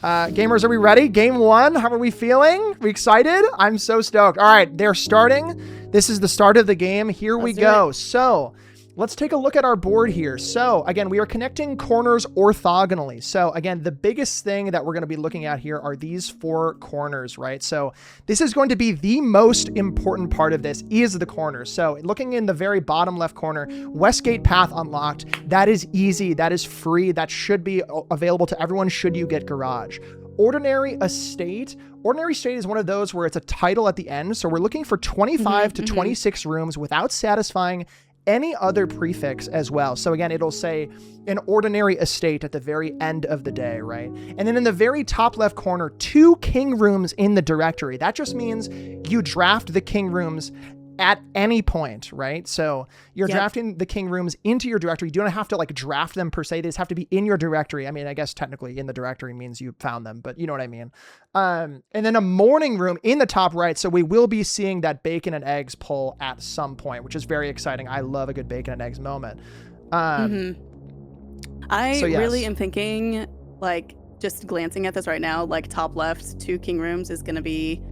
Gamers, are we ready? Game 1. How are we feeling? We excited? I'm so stoked. All right, they're starting. This is the start of the game. Here we go. So let's take a look at our board here. So again, we are connecting corners orthogonally. So again, the biggest thing that we're going to be looking at here are these 4 corners, right? So this is going to be the most important part of this is the corners. So looking in the very bottom left corner, Westgate path unlocked. That is easy. That is free. That should be available to everyone should you get garage. Ordinary estate. Ordinary estate is one of those where it's a title at the end. So we're looking for 25 to 26 rooms without satisfying any other prefix as well. So again, it'll say an ordinary estate at the very end of the day, right? And then in the very top left corner, 2 king rooms in the directory. That just means you draft the king rooms at any point, right? So you're drafting the king rooms into your directory. You don't have to like draft them per se. They just have to be in your directory. I mean, I guess technically in the directory means you found them, but you know what I mean? And then a morning room in the top right. So we will be seeing that bacon and eggs pull at some point, which is very exciting. I love a good bacon and eggs moment. I really am thinking, like, just glancing at this right now, like top left, 2 king rooms is going to be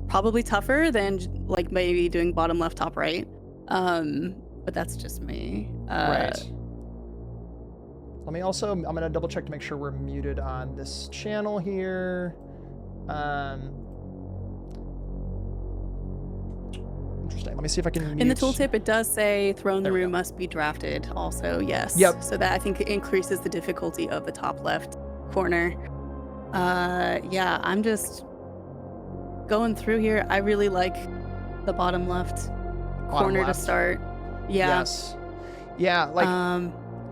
probably tougher than like maybe doing bottom left, top right. But that's just me. Right. Let me also, I'm going to double check to make sure we're muted on this channel here. Interesting. Let me see if I can mute. In the tooltip, it does say throne room must be drafted also. Yes. Yep. So that I think increases the difficulty of the top left corner. Yeah, I'm just going through here. I really like the bottom left corner to start. Yeah. Yes. Yeah. Like,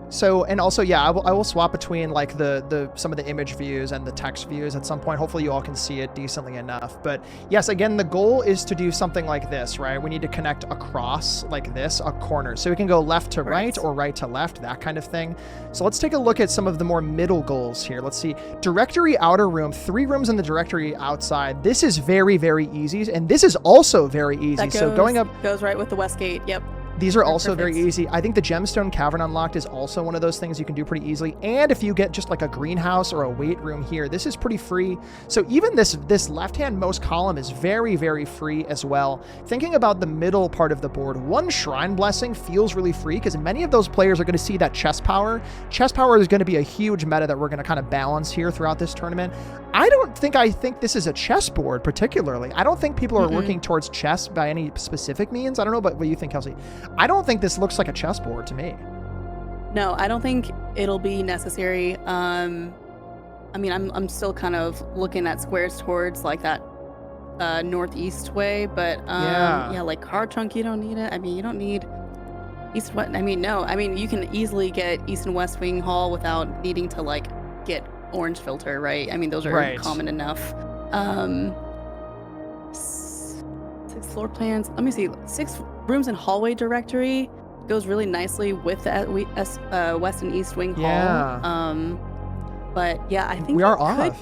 so, and also, yeah, I will swap between like some of the image views and the text views at some point. Hopefully you all can see it decently enough. But yes, again, the goal is to do something like this, right? We need to connect across like this, a corner. So we can go left to right or right to left, that kind of thing. So let's take a look at some of the more middle goals here. Let's see. Directory outer room, 3 rooms in the directory outside. This is very, very easy. And this is also very easy. So going up goes right with the Westgate. Yep. These are also very easy. I think the gemstone cavern unlocked is also one of those things you can do pretty easily. And if you get just like a greenhouse or a weight room here, this is pretty free. So even this left-hand most column is very, very free as well. Thinking about the middle part of the board, 1 shrine blessing feels really free because many of those players are going to see that chest power. Chest power is going to be a huge meta that we're going to kind of balance here throughout this tournament. I think this is a chessboard particularly. I don't think people are working towards chess by any specific means. I don't know about what you think, Kelsey. I don't think this looks like a chessboard to me. No, I don't think it'll be necessary. I mean, I'm still kind of looking at squares towards like that northeast way, but yeah, like card trunk, you don't need it. I mean, you don't need east west. I mean, no. I mean, you can easily get east and west wing hall without needing to like get orange filter, right? I mean, those are common enough. 6 floor plans. Let me see. 6 rooms and hallway directory goes really nicely with the west and east wing hall. But yeah, I think we are off.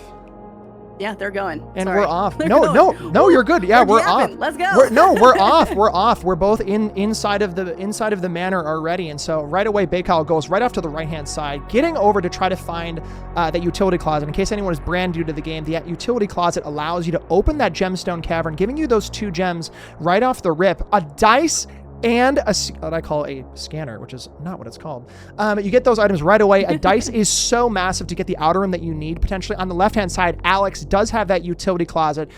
Yeah, they're going. And we're off. No, you're good. Yeah, we're off. Let's go. We're off. We're off. We're both inside of the manor already. And so right away, Bacowl goes right off to the right-hand side, getting over to try to find that utility closet. In case anyone is brand new to the game, the utility closet allows you to open that gemstone cavern, giving you those 2 gems right off the rip. A dice and what I call a scanner, which is not what it's called. You get those items right away. A dice is so massive to get the outer room that you need potentially. On the left-hand side, Alex does have that utility closet.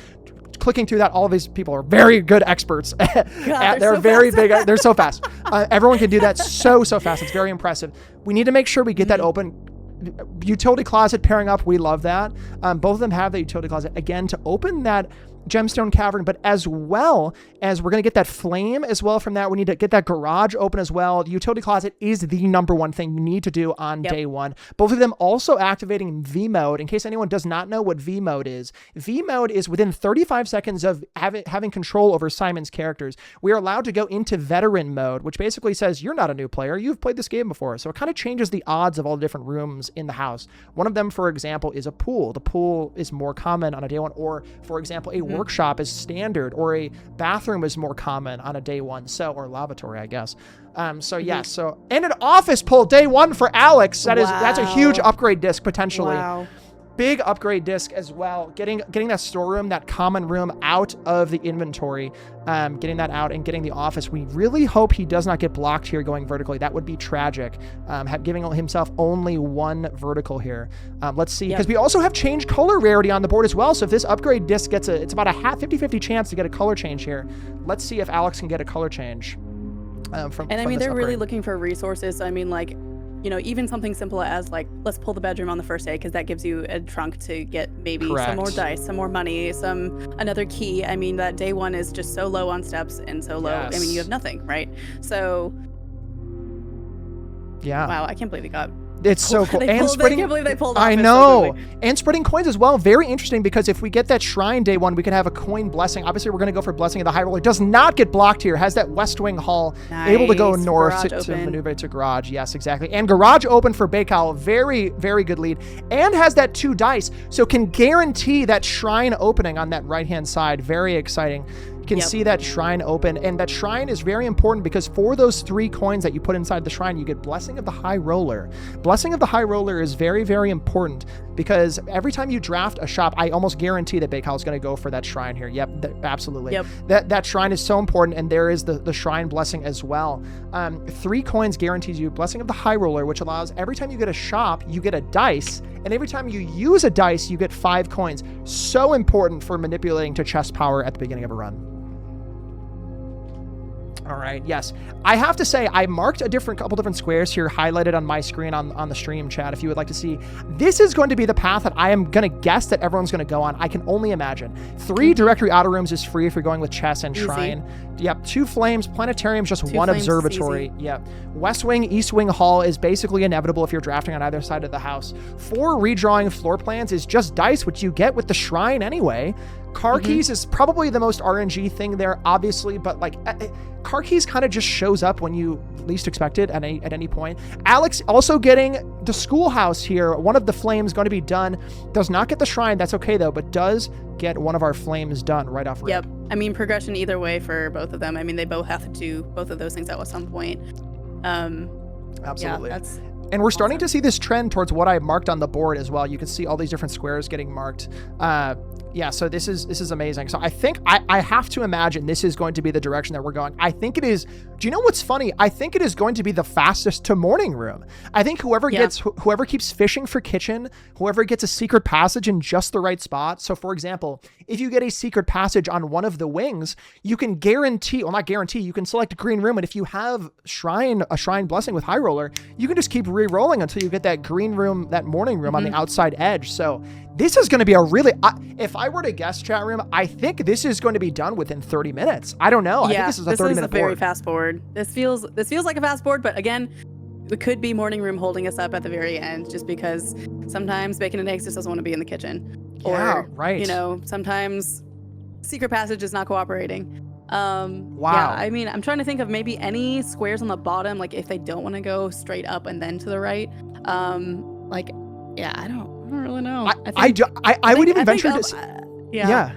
Clicking through that, all of these people are very good experts. They're very big. They're so fast. Everyone can do that so fast. It's very impressive. We need to make sure we get that open. Utility closet pairing up. We love that. Both of them have the utility closet. Again, to open that gemstone cavern, but as well as we're going to get that flame as well from that, we need to get that garage open as well. The utility closet is the #1 thing you need to do on day 1. Both of them also activating V mode. In case anyone does not know what V mode is within 35 seconds of having control over Simon's characters, we are allowed to go into veteran mode, which basically says you're not a new player. You've played this game before. So it kind of changes the odds of all the different rooms in the house. One of them, for example, is a pool. The pool is more common on a day 1, or for example, a workshop is standard, or a bathroom is more common on a day 1. So, or lavatory, I guess. So yeah, and an office pull day 1 for Alex. That's a huge upgrade disc potentially. Wow. Big upgrade disc as well. Getting that storeroom, that common room out of the inventory, getting that out and getting the office. We really hope he does not get blocked here going vertically. That would be tragic. Giving himself only one vertical here. Let's see, because we also have change color rarity on the board as well. So if this upgrade disc gets it's about a 50-50 chance to get a color change here. Let's see if Alex can get a color change. From I mean, this they're upgrade. really looking for resources. I mean, like, you know, even something simple as like, let's pull the bedroom on the first day, because that gives you a trunk to get maybe some more dice, some more money, another key. I mean, that day one is just so low on steps and so low. Yes. I mean, you have nothing, right? So, yeah. wow, I can't believe they got. It's so cool. I can't believe they pulled off. I it know. So quickly. And spreading coins as well. Very interesting, because if we get that shrine day one, we could have a coin blessing. Obviously, we're going to go for blessing of the high roller. Does not get blocked here. Has that west wing hall, able to go north to maneuver to garage. Yes, exactly. And garage open for Bacowl. Very, very good lead. And has that 2 dice. So can guarantee that shrine opening on that right-hand side. Very exciting. Can see that shrine open, and that shrine is very important because for those 3 coins that you put inside the shrine, you get Blessing of the High Roller. Blessing of the High Roller is very, very important because every time you draft a shop, I almost guarantee that Bacowl is going to go for that shrine here. Yep, absolutely. Yep. That shrine is so important, and there is the shrine blessing as well. 3 coins guarantees you Blessing of the High Roller, which allows every time you get a shop, you get a dice, and every time you use a dice, you get 5 coins. So important for manipulating to chest power at the beginning of a run. All right, yes. I have to say, I marked a couple different squares here highlighted on my screen on the stream chat if you would like to see. This is going to be the path that I am going to guess that everyone's going to go on. I can only imagine. 3 directory auto rooms is free if you're going with chess and shrine. Yep, 2 flames, planetarium, just 1 observatory. Yep. West wing, east wing hall is basically inevitable if you're drafting on either side of the house. 4 redrawing floor plans is just dice, which you get with the shrine anyway. Car keys is probably the most RNG thing there, obviously, but like car keys kind of just shows up when you least expect it at any point. Alex also getting the schoolhouse here. One of the flames going to be done. Does not get the shrine. That's okay though, but does get one of our flames done right off rip. Yep. I mean, progression either way for both of them. I mean, they both have to do both of those things at some point. Absolutely. Yeah, and we're starting to see this trend towards what I marked on the board as well. You can see all these different squares getting marked. Yeah, so this is amazing. So I think I have to imagine this is going to be the direction that we're going. I think it is. Do you know what's funny? I think it is going to be the fastest to morning room. I think whoever keeps fishing for kitchen, whoever gets a secret passage in just the right spot. So for example, if you get a secret passage on one of the wings, you can not guarantee, you can select a green room. And if you have a shrine blessing with high roller, you can just keep re-rolling until you get that green room, that morning room on the outside edge. So this is going to be a really, if I were to guess, chat room, I think this is going to be done within 30 minutes. I don't know. I think this is a 30-minute board. This is a very fast board. This feels like a fast board, but again, it could be morning room holding us up at the very end, just because sometimes bacon and eggs just doesn't want to be in the kitchen. Yeah, right. You know, sometimes secret passage is not cooperating. Wow. Yeah, I mean, I'm trying to think of maybe any squares on the bottom, like if they don't want to go straight up and then to the right. I don't really know. I would even venture to say,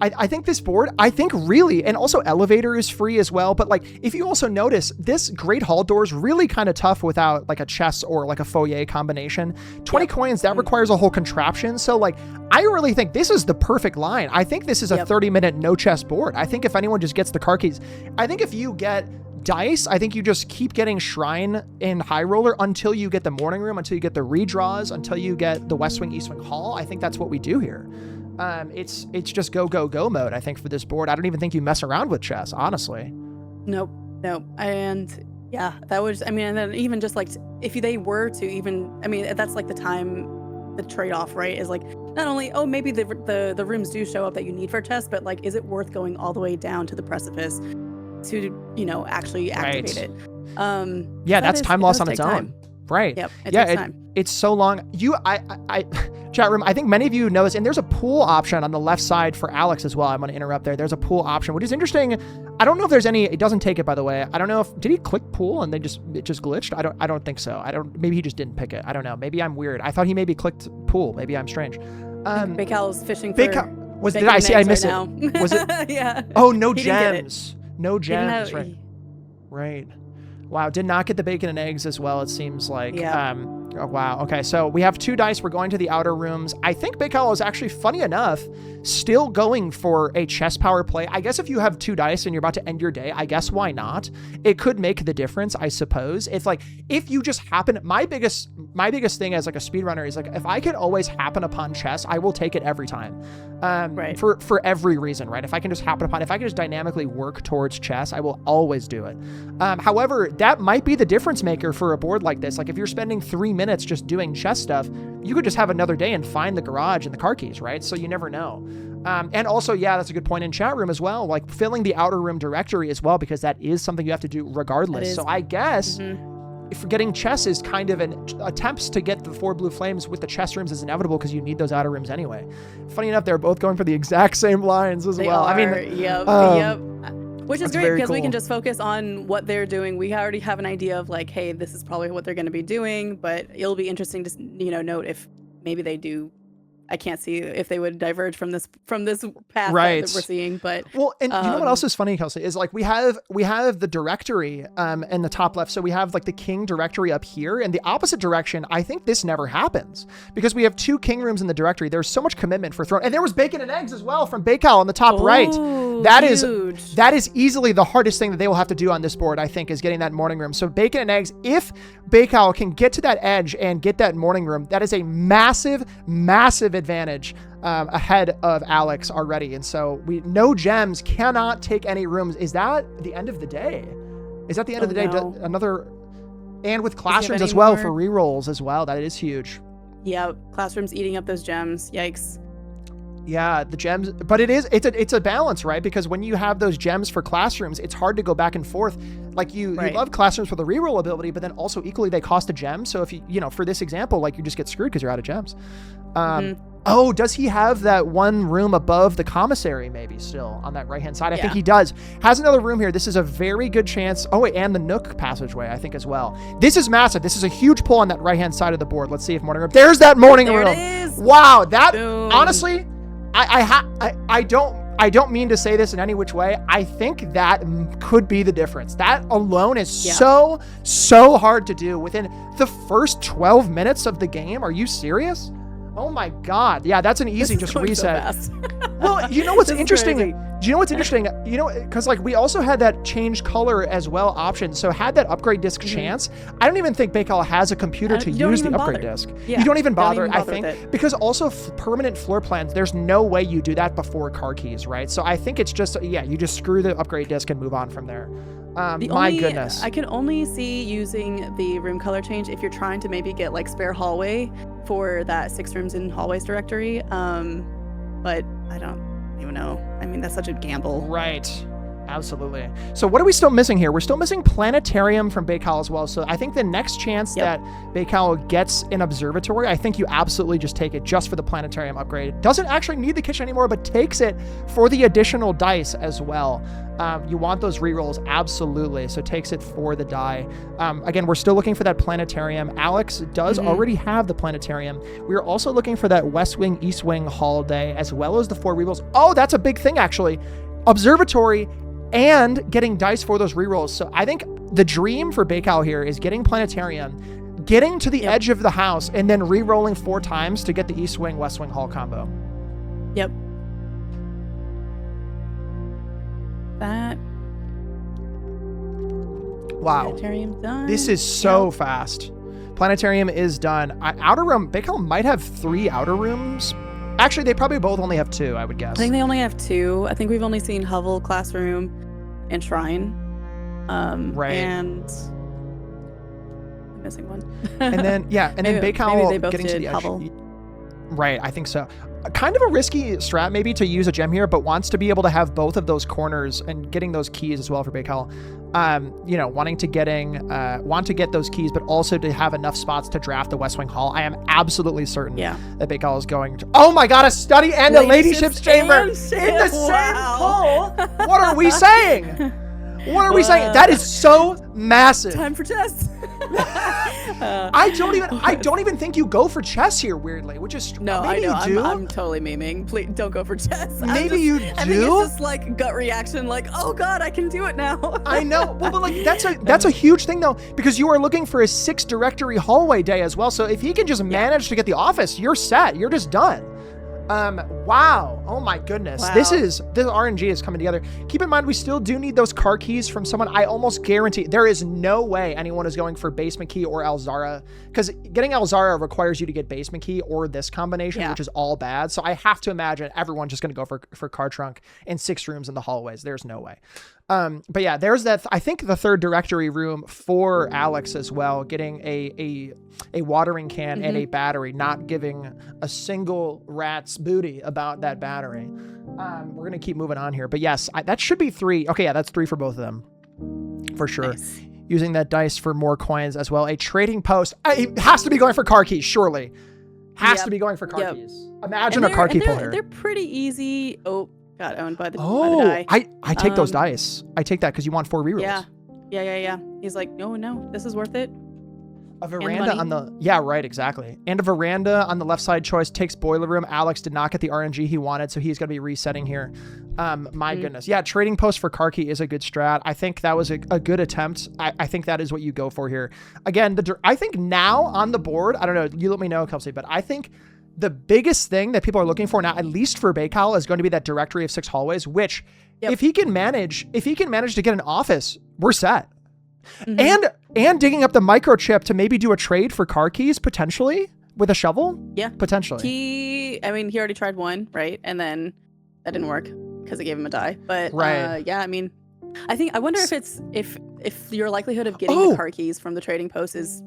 I think this board, really, and also elevator is free as well. But like, if you also notice, this great hall door is really kind of tough without like a chess or like a foyer combination. 20 coins, that requires a whole contraption. So like, I really think this is the perfect line. I think this is a 30-minute no chess board. I think if anyone just gets the car keys, I think if you get dice, I think you just keep getting shrine and high roller until you get the morning room, until you get the redraws, until you get the west wing, east wing hall. I think that's what we do here. It's just go mode, I think, for this board. I don't even think you mess around with chess, honestly. Nope. And yeah, that was, I mean, and then even just like, if they were to even, I mean, that's like the trade-off, right? Is like, not only, maybe the rooms do show up that you need for chess, but like, is it worth going all the way down to the precipice to, actually activate it? That's time loss on its own. Right. Yep. It takes time. It's so long. Chat room, I think many of you know this, and there's a pool option on the left side for Alex as well. I'm going to interrupt there. There's a pool option, which is interesting. I don't know if there's any, it doesn't take it, by the way. I don't know did he click pool and it just glitched? I don't think so. Maybe he just didn't pick it. I don't know. Maybe I'm weird. I thought he maybe clicked pool. Maybe I'm strange. Bacowl's fishing for did I see? I missed right it. Was it? Yeah. Oh, no gems. No gems. Right. Wow, did not get the bacon and eggs as well, it seems like. Yeah. Oh, wow. Okay, so we have 2 dice. We're going to the outer rooms. I think Bacowl is actually, funny enough, still going for a chess power play. I guess if you have 2 dice and you're about to end your day, I guess why not? It could make the difference, I suppose. It's like, if you just happen, my biggest thing as like a speedrunner is like, if I can always happen upon chess, I will take it every time. Right. For every reason, right? If I can just dynamically work towards chess, I will always do it. However, that might be the difference maker for a board like this. Like if you're spending 3 minutes just doing chess stuff, you could just have another day and find the garage and the car keys, right? So you never know. And also, yeah, that's a good point in chat room as well, like filling the outer room directory as well, because that is something you have to do regardless. So I guess if getting chess is kind of attempts to get the 4 blue flames with the chess rooms is inevitable because you need those outer rooms anyway. Funny enough, they're both going for the exact same lines as well. I mean, yep. Which is great because we can just focus on what they're doing. We already have an idea of like, hey, this is probably what they're going to be doing, but it'll be interesting to, note if maybe they do. I can't see if they would diverge from this path that we're seeing, but well, and you know what else is funny, Kelsey, is like we have the directory in the top left, so we have like the king directory up here. In the opposite direction, I think this never happens because we have 2 king rooms in the directory. There's so much commitment for throne, and there was bacon and eggs as well from Bacowl on the top right. That is easily the hardest thing that they will have to do on this board, I think, is getting that morning room. So bacon and eggs, if Bacowl can get to that edge and get that morning room, that is a massive advantage ahead of Alex already. And so no gems, cannot take any rooms. Is that the end of the day? Is that the end of the day? No. Another, and with classrooms as well for rerolls as well. That is huge. Yeah, classrooms eating up those gems. Yikes. Yeah, the gems, but it's a balance, right? Because when you have those gems for classrooms, it's hard to go back and forth. Like you love classrooms for the reroll ability, but then also equally they cost a gem. So if you for this example, like you just get screwed because you're out of gems. Oh, does he have that one room above the commissary maybe still on that right-hand side? I think he does. Has another room here. This is a very good chance. Oh, wait, and the Nook passageway, I think, as well. This is massive. This is a huge pull on that right-hand side of the board. Let's see if morning room. There's that morning room. There it is. Wow, that, Boom. Honestly, I don't mean to say this in any which way. I think that could be the difference. That alone is so hard to do within the first 12 minutes of the game. Are you serious? Oh my God. Yeah, that's an easy just reset. So well, you know what's interesting? Do you know what's interesting? Because like we also had that change color as well option. So had that upgrade disc chance, I don't even think Bacowl has a computer to use the upgrade disc. Yeah, you don't even bother, I think. Because also permanent floor plans, there's no way you do that before car keys, right? So I think it's just, you just screw the upgrade disc and move on from there. Goodness. I can only see using the room color change if you're trying to maybe get like spare hallway for that 6 rooms in hallways directory. But I don't even know. I mean, that's such a gamble. Right. Absolutely. So what are we still missing here? We're still missing Planetarium from Bacowl as well. So I think the next chance that Bacowl gets an observatory, I think you absolutely just take it just for the Planetarium upgrade. Doesn't actually need the kitchen anymore, but takes it for the additional dice as well. You want those rerolls, absolutely. So takes it for the die. Again, we're still looking for that Planetarium. Alex does already have the Planetarium. We're also looking for that West Wing, East Wing holiday, as well as the 4 rerolls. Oh, that's a big thing, actually. Observatory and getting dice for those rerolls. So I think the dream for Bacowl here is getting Planetarium, getting to the edge of the house, and then re-rolling 4 times to get the East Wing, West Wing Hall combo. Yep. That. Wow. Planetarium done. This is so fast. Planetarium is done. Outer room, Bacowl might have 3 outer rooms. Actually, they probably both only have 2, I would guess. I think they only have 2. I think we've only seen Hovel, Classroom, and Shrine. Right. And I'm missing one. And then, then Bacowl getting to the Hovel. edge. Right, I think so. Kind of a risky strat maybe to use a gem here, but wants to be able to have both of those corners and getting those keys as well for Bacowl. Want to get those keys, but also to have enough spots to draft the West Wing Hall. I am absolutely certain that Bacowl is going to. Oh my God, a study and a ladyship's chamber in the same pull. What are we saying? What are we saying? That is so massive. Time for chess. I don't even think you go for chess here, weirdly, which is no, maybe I know. you do. I'm totally memeing. Please don't go for chess. Maybe you do. I think it's just like gut reaction, like, oh god, I can do it now. I know. Well, but like that's a huge thing though, because you are looking for a 6 directory hallway day as well. So if he can just manage to get the office, you're set. You're just done. Wow. Oh my goodness. Wow. This RNG is coming together. Keep in mind, we still do need those car keys from someone. I almost guarantee there is no way anyone is going for basement key or Alzara, because getting Alzara requires you to get basement key or this combination, which is all bad. So I have to imagine everyone's just going to go for car trunk and 6 rooms in the hallways. There's no way. But yeah, there's that. I think the 3rd directory room for Alex as well, getting a watering can and a battery, not giving a single rat's booty about that battery. We're going to keep moving on here, but yes, that should be 3. Okay. Yeah. That's 3 for both of them for sure. Nice. Using that dice for more coins as well. A trading post. It has to be going for car keys. Surely has to be going for car keys. Imagine a car key pull here. They're pretty easy. Oh, got owned by the die. I take those dice. I take that because you want 4 rerolls. Yeah. He's like, no, this is worth it. A veranda on the, exactly. And a veranda on the left side choice takes boiler room. Alex did not get the RNG he wanted, so he's going to be resetting here. My goodness. Yeah, trading post for car key is a good strat. I think that was a good attempt. I think that is what you go for here. Again, I think now on the board, I don't know, you let me know, Kelsey, but I think the biggest thing that people are looking for now, at least for Bacowl, is going to be that directory of 6 hallways, which if he can manage to get an office, we're set. And digging up the microchip to maybe do a trade for car keys potentially with a shovel. Yeah, potentially. He already tried 1, right? And then that didn't work because it gave him a die. But I wonder if it's if your likelihood of getting the car keys from the trading post is,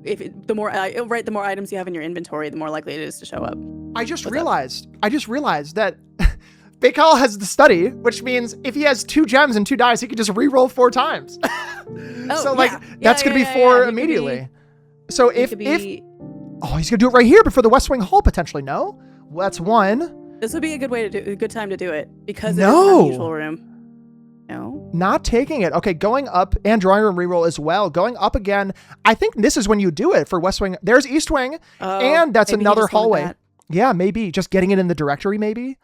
the more items you have in your inventory, the more likely it is to show up. I just realized that Bacowl has the study, which means if he has 2 gems and 2 dice, he can just re-roll 4 times. That's going to be 4 immediately. So he's going to do it right here before the West Wing Hall potentially. No, well, that's 1. This would be a good time to do it because it's an unusual room. No, not taking it. Okay, going up and drawing room reroll as well. Going up again. I think this is when you do it for West Wing. There's East Wing, and that's another hallway. Yeah, maybe just getting it in the directory. Maybe.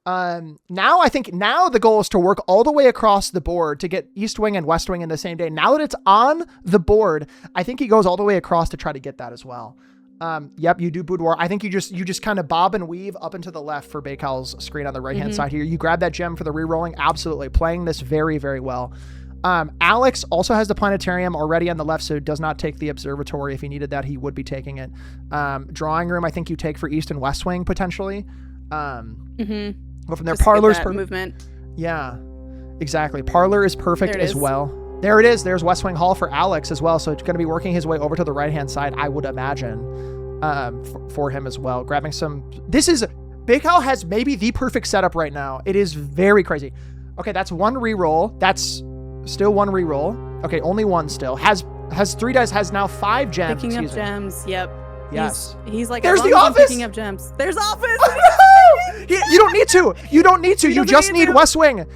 Now the goal is to work all the way across the board to get East Wing and West Wing in the same day. Now that it's on the board, I think he goes all the way across to try to get that as well. Yep, you do boudoir. I think you just kind of bob and weave up and to the left for Bacowl's screen on the right-hand side here. You grab that gem for the re-rolling. Absolutely. Playing this very, very well. Alex also has the planetarium already on the left, so does not take the observatory. If he needed that, he would be taking it. Drawing room, I think you take for East and West Wing potentially. Go from there. Parlor's movement. Yeah, exactly. Parlor is perfect as well. There it is. There's West Wing Hall for Alex as well. So it's going to be working his way over to the right-hand side, I would imagine, for him as well. Grabbing some. Bacowl has maybe the perfect setup right now. It is very crazy. Okay, that's 1 reroll. That's still 1 reroll. Okay, only 1 still. Has 3 dice. Has now 5 gems. Picking up gems. Yep. Yes. He's like, there's the office. Picking up gems. There's office. You don't need to. You just need West Wing.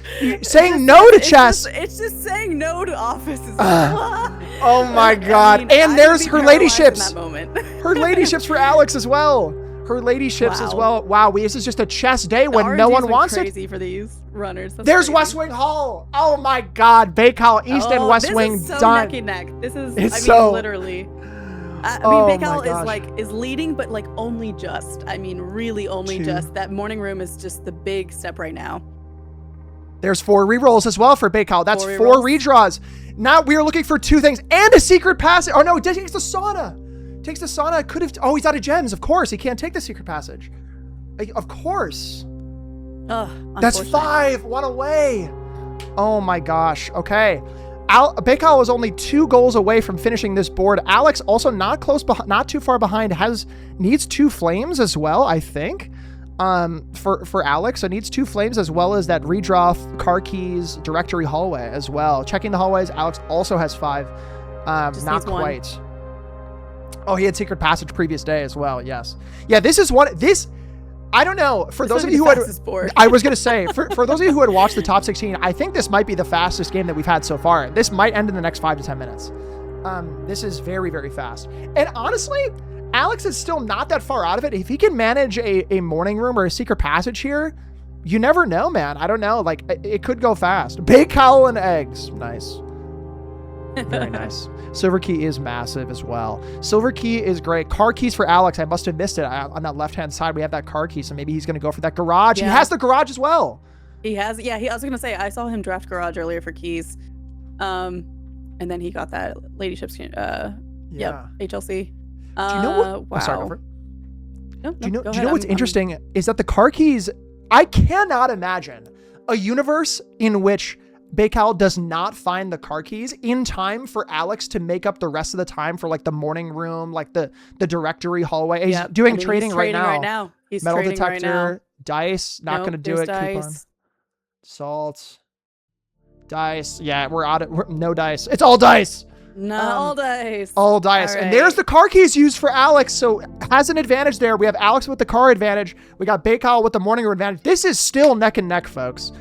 Saying no to chess. It's just saying no to office. Oh my God. And there's her ladyships. Her ladyships for Alex as well. Her ladyships as well. Wow, this is just a chess day when no one wants crazy for these runners. There's crazy. West Wing Hall. Oh my God. Bacowl, East and West Wing so done. Neck and neck. This is, literally. Bacowl is leading, but like only just. Really only just. That morning room is just the big step right now. There's 4 rerolls as well for Bacowl. That's 4 redraws. Now we are looking for 2 things and a secret passage. Oh no, it takes the sauna. Could have. Oh, he's out of gems. Of course, he can't take the secret passage. Of course. That's 5. 1 away. Oh my gosh. Okay. Bacowl was only 2 goals away from finishing this board. Alex also not too far behind. Needs 2 flames as well, I think. For Alex, so needs 2 flames as well as that redraw car keys directory hallway as well. Checking the hallways, Alex also has 5. Not quite. 1. Oh, he had secret passage previous day as well. Yes. Yeah. This is one. I don't know. For those of you who had, I was going to say, for those of you who had watched the top 16, I think this might be the fastest game that we've had so far. This might end in the next 5 to 10 minutes. This is very, very fast. And honestly, Alex is still not that far out of it. If he can manage a morning room or a secret passage here, you never know, man. I don't know. Like, it could go fast. Bacowl and eggs. Nice. Very nice. Silver key is massive as well. Silver key is great. Car keys for Alex. I must have missed it. On that left-hand side, we have that car key, so maybe he's going to go for that garage. Yeah. He has the garage as well. He has. Yeah, I was going to say, I saw him draft garage earlier for keys. And then he got that ladyship's, HLC. Do you know what? Wow. Oh, sorry, go for it. Nope, do you know what's interesting is that the car keys, I cannot imagine a universe in which Bacowl does not find the car keys in time for Alex to make up the rest of the time for like the morning room, like the directory hallway. He's doing trading right now. He's metal trading detector, right now. dice, not going to do it. Dice. Coupon. Salt, dice. Yeah, no dice. It's all dice. No, all dice. All dice. Right. And there's the car keys used for Alex. So has an advantage there. We have Alex with the car advantage. We got Bacowl with the morning room advantage. This is still neck and neck, folks.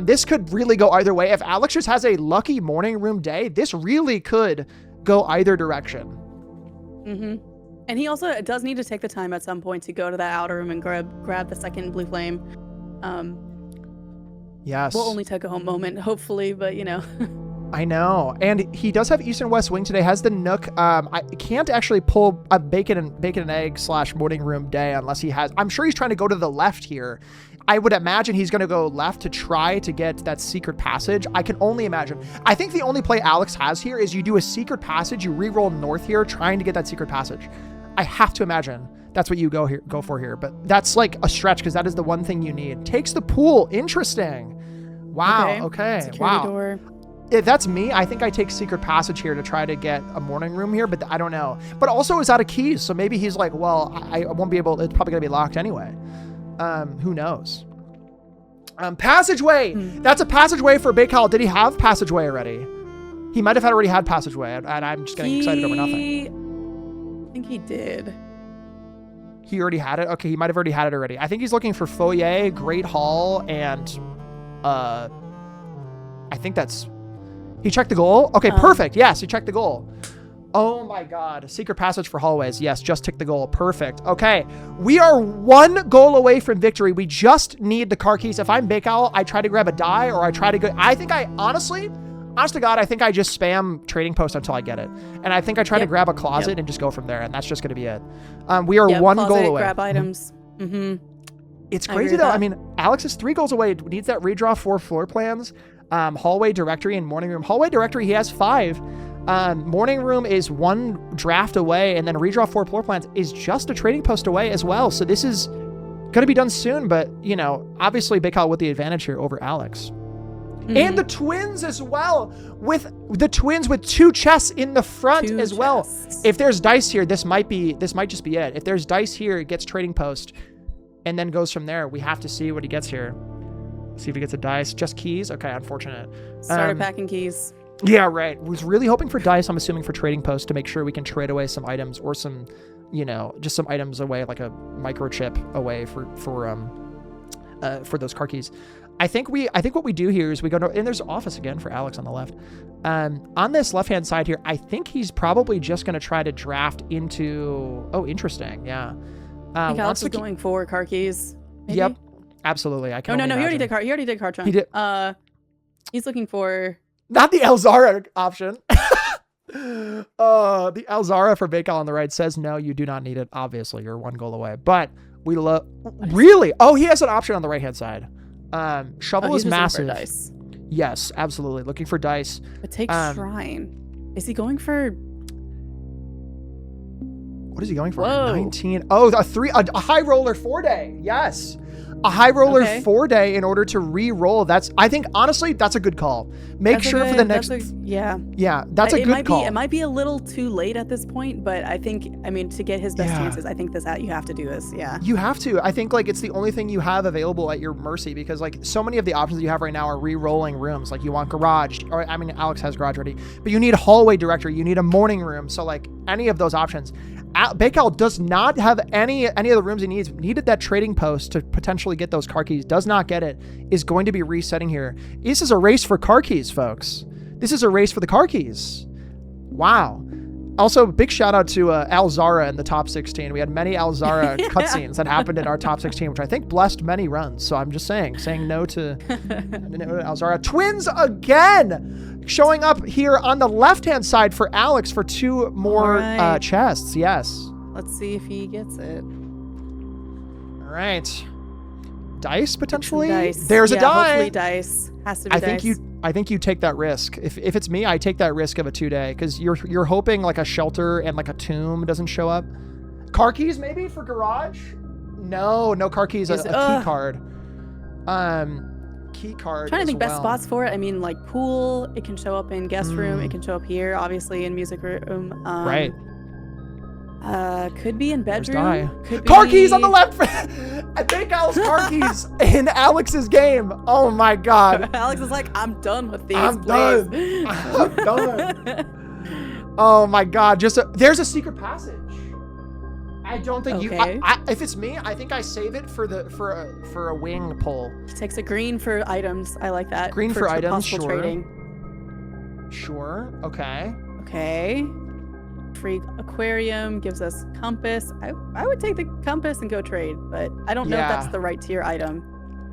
This could really go either way. If Alex just has a lucky morning room day, this really could go either direction. Mm-hmm. And he also does need to take the time at some point to go to that outer room and grab the second blue flame. Yes. We'll only take a home moment, hopefully, but you know. I know. And he does have East and West Wing today, has the Nook. I can't actually pull a bacon and egg / morning room day unless he has. I'm sure he's trying to go to the left here. I would imagine he's going to go left to try to get that secret passage. I can only imagine. I think the only play Alex has here is you do a secret passage, you re-roll north here, trying to get that secret passage. I have to imagine that's what you go for here. But that's like a stretch because that is the one thing you need. Takes the pool. Interesting. Wow. Okay. Security wow. door. If that's me, I think I take secret passage here to try to get a morning room here, but I don't know. But also it's out of keys, so maybe he's like, well, I won't be able, it's probably gonna be locked anyway. Who knows? Passageway. That's a passageway for Bacowl. Did he have passageway already? He might have already had passageway, and I'm just getting excited over nothing. I think he did. He already had it? Okay, he might have already had it already. I think he's looking for foyer, great hall, and I think that's... He checked the goal? Okay, perfect. Yes, he checked the goal. Oh my God. Secret passage for hallways. Yes, just tick the goal. Perfect. Okay. We are 1 goal away from victory. We just need the car keys. If I'm Bacowl, I try to grab a die or I try to go... I think I honest to God, I think I just spam trading post until I get it. And I think I try to grab a closet and just go from there. And that's just going to be it. We are 1 goal away. Grab items. It's crazy though. I mean, Alex is 3 goals away. Needs that redraw 4 floor plans. Hallway directory and morning room. Hallway directory, he has 5. Morning room is 1 draft away, and then redraw 4 floor plans is just a trading post away as well. So this is going to be done soon, but you know, obviously Bacowl with the advantage here over Alex. And the twins as well, with the twins with 2 chests in the front as well. If there's dice here, this might just be it. If there's dice here, it gets trading post and then goes from there. We have to see what he gets here. See if he gets a dice. Just keys? Okay, unfortunate. Started packing keys. Yeah, right. Was really hoping for dice, I'm assuming for trading post, to make sure we can trade away some items or some, you know, just some items away, like a microchip away for those car keys. I think what we do here is we go to, and there's office again for Alex on the left. On this left-hand side here, I think he's probably just going to try to draft into, oh, interesting. Yeah. I think Alex is going for car keys. Maybe? Yep. Absolutely. I can no, he already did car trunk. He did. He's looking for... Not the Elzara option. The Elzara for Bacowl on the right says, no, you do not need it. Obviously, you're 1 goal away. But we love... Really? Oh, he has an option on the right-hand side. Shovel is massive. Dice. Yes, absolutely. Looking for dice. But take Shrine. Is he going for... What is he going for? Whoa. 19. Oh, a high roller 4-day. Yes. A high roller 4-day in order to re-roll. I think, honestly, that's a good call. Make sure for the next... Yeah, that's a good call. It might be a little too late at this point, but I think, to get his best chances, I think you have to do this, You have to. I think, like, it's the only thing you have available at your mercy because, like, so many of the options you have right now are re-rolling rooms. Like, you want garage, or, Alex has garage ready, but you need a hallway directory. You need a morning room. So, like, any of those options. Bacowl does not have any of the rooms he needs. Needed that trading post to potentially get those car keys. Does not get it. Is going to be resetting here. This is a race for car keys, folks. This is a race for the car keys. Wow. Also, big shout out to Alzara in the top 16. We had many Alzara cutscenes that happened in our top 16, which I think blessed many runs. So I'm just saying no to Alzara. Twins again, showing up here on the left-hand side for Alex for 2 more chests. Yes. Let's see if he gets it. All right. Dice potentially. Dice. There's a die. Hopefully dice. Has to be dice. I think you take that risk. If it's me, I take that risk of a 2-day because you're hoping like a shelter and like a tomb doesn't show up. Car keys maybe for garage? No car keys. A key card. Key card. Trying to think best spots for it. I mean, like pool. It can show up in guest room. It can show up here. Obviously in music room. Right. Could be in bedroom. Could be... Car keys on the left. I think Al's car keys in Alex's game. Oh my God. Alex is like, I'm done with these. I'm done. I'm done. Oh my God. There's a secret passage. I don't think if it's me, I think I save it for a wing pull. He takes a green for items. I like that. Green for items. Sure. Trading. Sure. Okay. Okay. Free aquarium gives us compass. I would take the compass and go trade, but I don't know if that's the right tier item.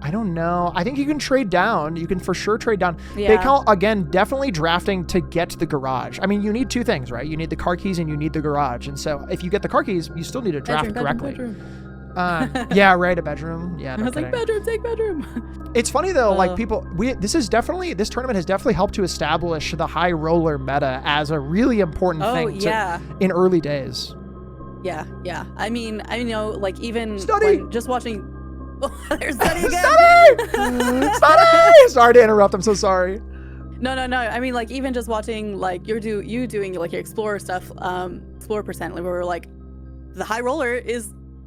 I don't know. I think you can trade down. You can for sure trade down. Yeah. Bacowl, again, definitely drafting to get the garage. I mean, you need 2 things, right? You need the car keys and you need the garage. And so if you get the car keys, you still need to draft correctly. Bedroom. Yeah, right. A bedroom. Yeah. I was like, bedroom, take bedroom. It's funny though, like this tournament has definitely helped to establish the high roller meta as a really important thing in early days. Yeah. I mean, I know, like even just watching. There's Study again. Study! Sorry to interrupt. I'm so sorry. No. I mean, like even just watching, like you doing like your explorer stuff, explorer percent, where we're like, the high roller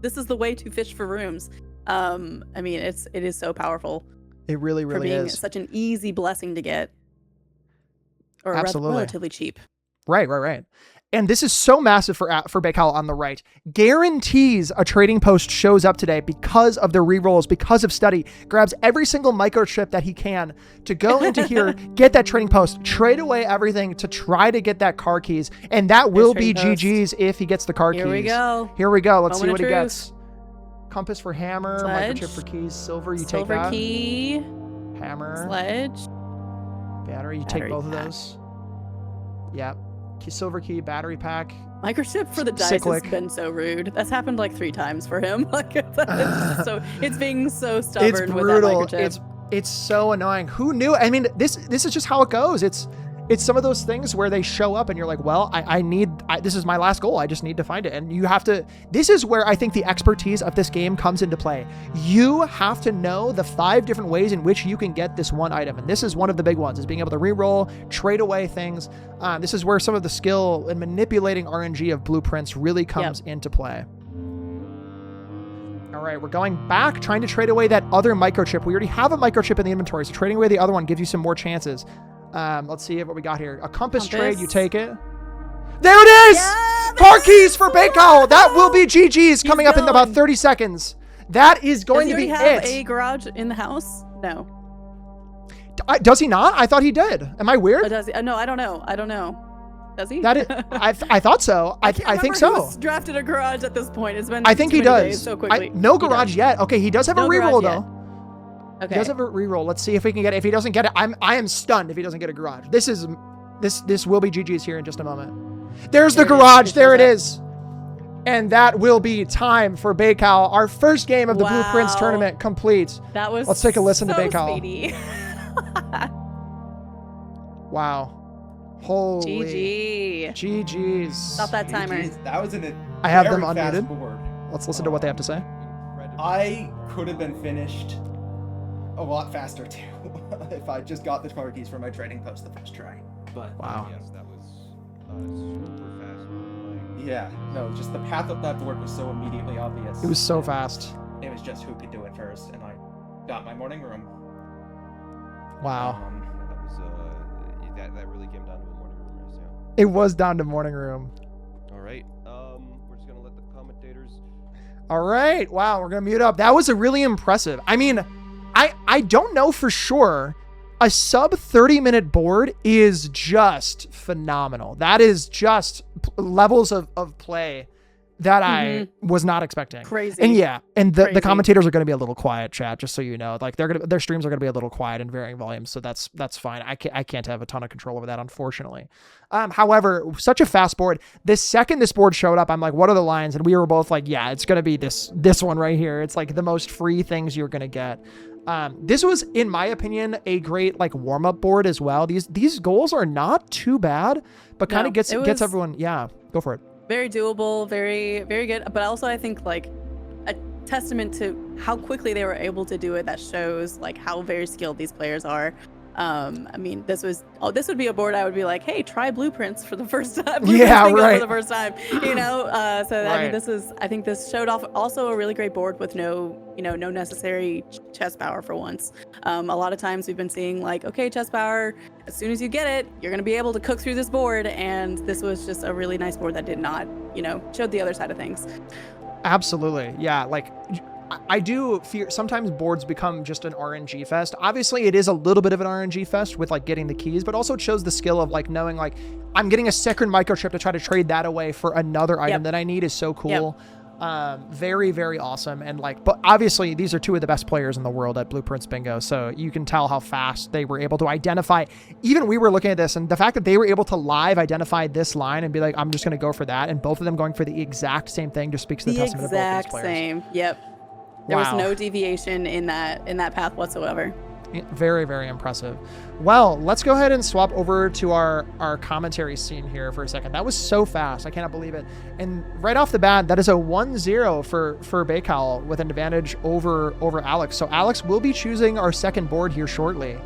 this is the way to fish for rooms. I mean, it is so powerful. It really for being is such an easy blessing to get, or relatively cheap. Right. And this is so massive for Bacowl on the right. Guarantees a trading post shows up today because of the rerolls, because of Study. Grabs every single microchip that he can to go into here, get that trading post, trade away everything to try to get that car keys. And that will be GG's if he gets the car keys. Here we go. Let's see what he gets. Compass for hammer, microchip for keys, silver, you take that. Silver key. Hammer. Sledge. Battery, you take both of those. Yep. Silver key, battery pack. Microchip for the dice has been so rude. That's happened like 3 times for him. Like it's being so stubborn with that microchip. It's so annoying. Who knew? I mean, this is just how it goes. It's some of those things where they show up and you're like, well, this is my last goal. I just need to find it. And you have to, this is where I think the expertise of this game comes into play. You have to know the 5 different ways in which you can get this one item. And this is one of the big ones, is being able to reroll, trade away things. This is where some of the skill in manipulating RNG of blueprints really comes into play. All right, we're going back, trying to trade away that other microchip. We already have a microchip in the inventory, so trading away the other one gives you some more chances. Let's see what we got here. A compass trade, you take it. There it is! Yeah, car keys for Bacowl. That will be GG's coming up in about 30 seconds. That is going to be it. Does he have a garage in the house? No. Does he not? I thought he did. Am I weird? Does he? No, I don't know. Does he? That is, I thought so. I think so. Who's drafted a garage at this point? It's been I think he does. So quickly. No garage yet. Okay, he does have a reroll though. Okay. He does have a reroll. Let's see if we can get it. If he doesn't get it, I am stunned if he doesn't get a garage. This will be GG's here in just a moment. There's the garage. There it is. And that will be time for Bacowl. Our first game of the Blueprints tournament complete. That was Let's take a listen to so Bacowl. Speedy. Wow. Holy. GG's. Stop that timer. That was I have them unmuted. Let's listen to what they have to say. I could have been finished a lot faster too if I just got the car keys for my trading post the first try. But wow. Yes, that was super fast. Yeah, no, just the path up that board was so immediately obvious. It was so fast. It was just who could do it first, and I got my morning room. Wow. That really came down to a morning room race, yeah. It was down to morning room. All right. We're just All right. Wow, we're going to mute up. That was a really impressive. I mean, I don't know for sure. A sub 30-minute board is just phenomenal. That is just levels of play that I was not expecting. Crazy. And yeah, and the commentators are going to be a little quiet, chat, just so you know. Like their streams are going to be a little quiet and varying volumes, so that's fine. I can't have a ton of control over that, unfortunately. However, such a fast board. The second this board showed up, I'm like, what are the lines? And we were both like, yeah, it's going to be this one right here. It's like the most free things you're going to get. This was, in my opinion, a great like warm-up board as well. These goals are not too bad, but kind of gets everyone. Yeah, go for it. Very doable, very, very good. But also I think like a testament to how quickly they were able to do it, that shows like how very skilled these players are. I mean, this would be a board I would be like, hey, try blueprints for the first time. Yeah, right. For the first time, you know. So right. I think this showed off also a really great board with no necessary chess power for once. A lot of times we've been seeing like, okay, chess power, as soon as you get it, you're gonna be able to cook through this board, and this was just a really nice board that did not, showed the other side of things. Absolutely, yeah. Like, I do fear sometimes boards become just an RNG fest. Obviously, it is a little bit of an RNG fest with like getting the keys, but also it shows the skill of like knowing like I'm getting a second microchip to try to trade that away for another item that I need is so cool. Very, very awesome. And like, but obviously these are two of the best players in the world at Blueprints Bingo. So you can tell how fast they were able to identify. Even we were looking at this, and the fact that they were able to live identify this line and be like, I'm just going to go for that. And both of them going for the exact same thing just speaks to the testament of both these players. The exact same. Yep. There was no deviation in that path whatsoever. Very, very impressive. Well, let's go ahead and swap over to our commentary scene here for a second. That was so fast. I cannot believe it. And right off the bat, that is a 1-0 for Bacowl with an advantage over Alex. So Alex will be choosing our second board here shortly.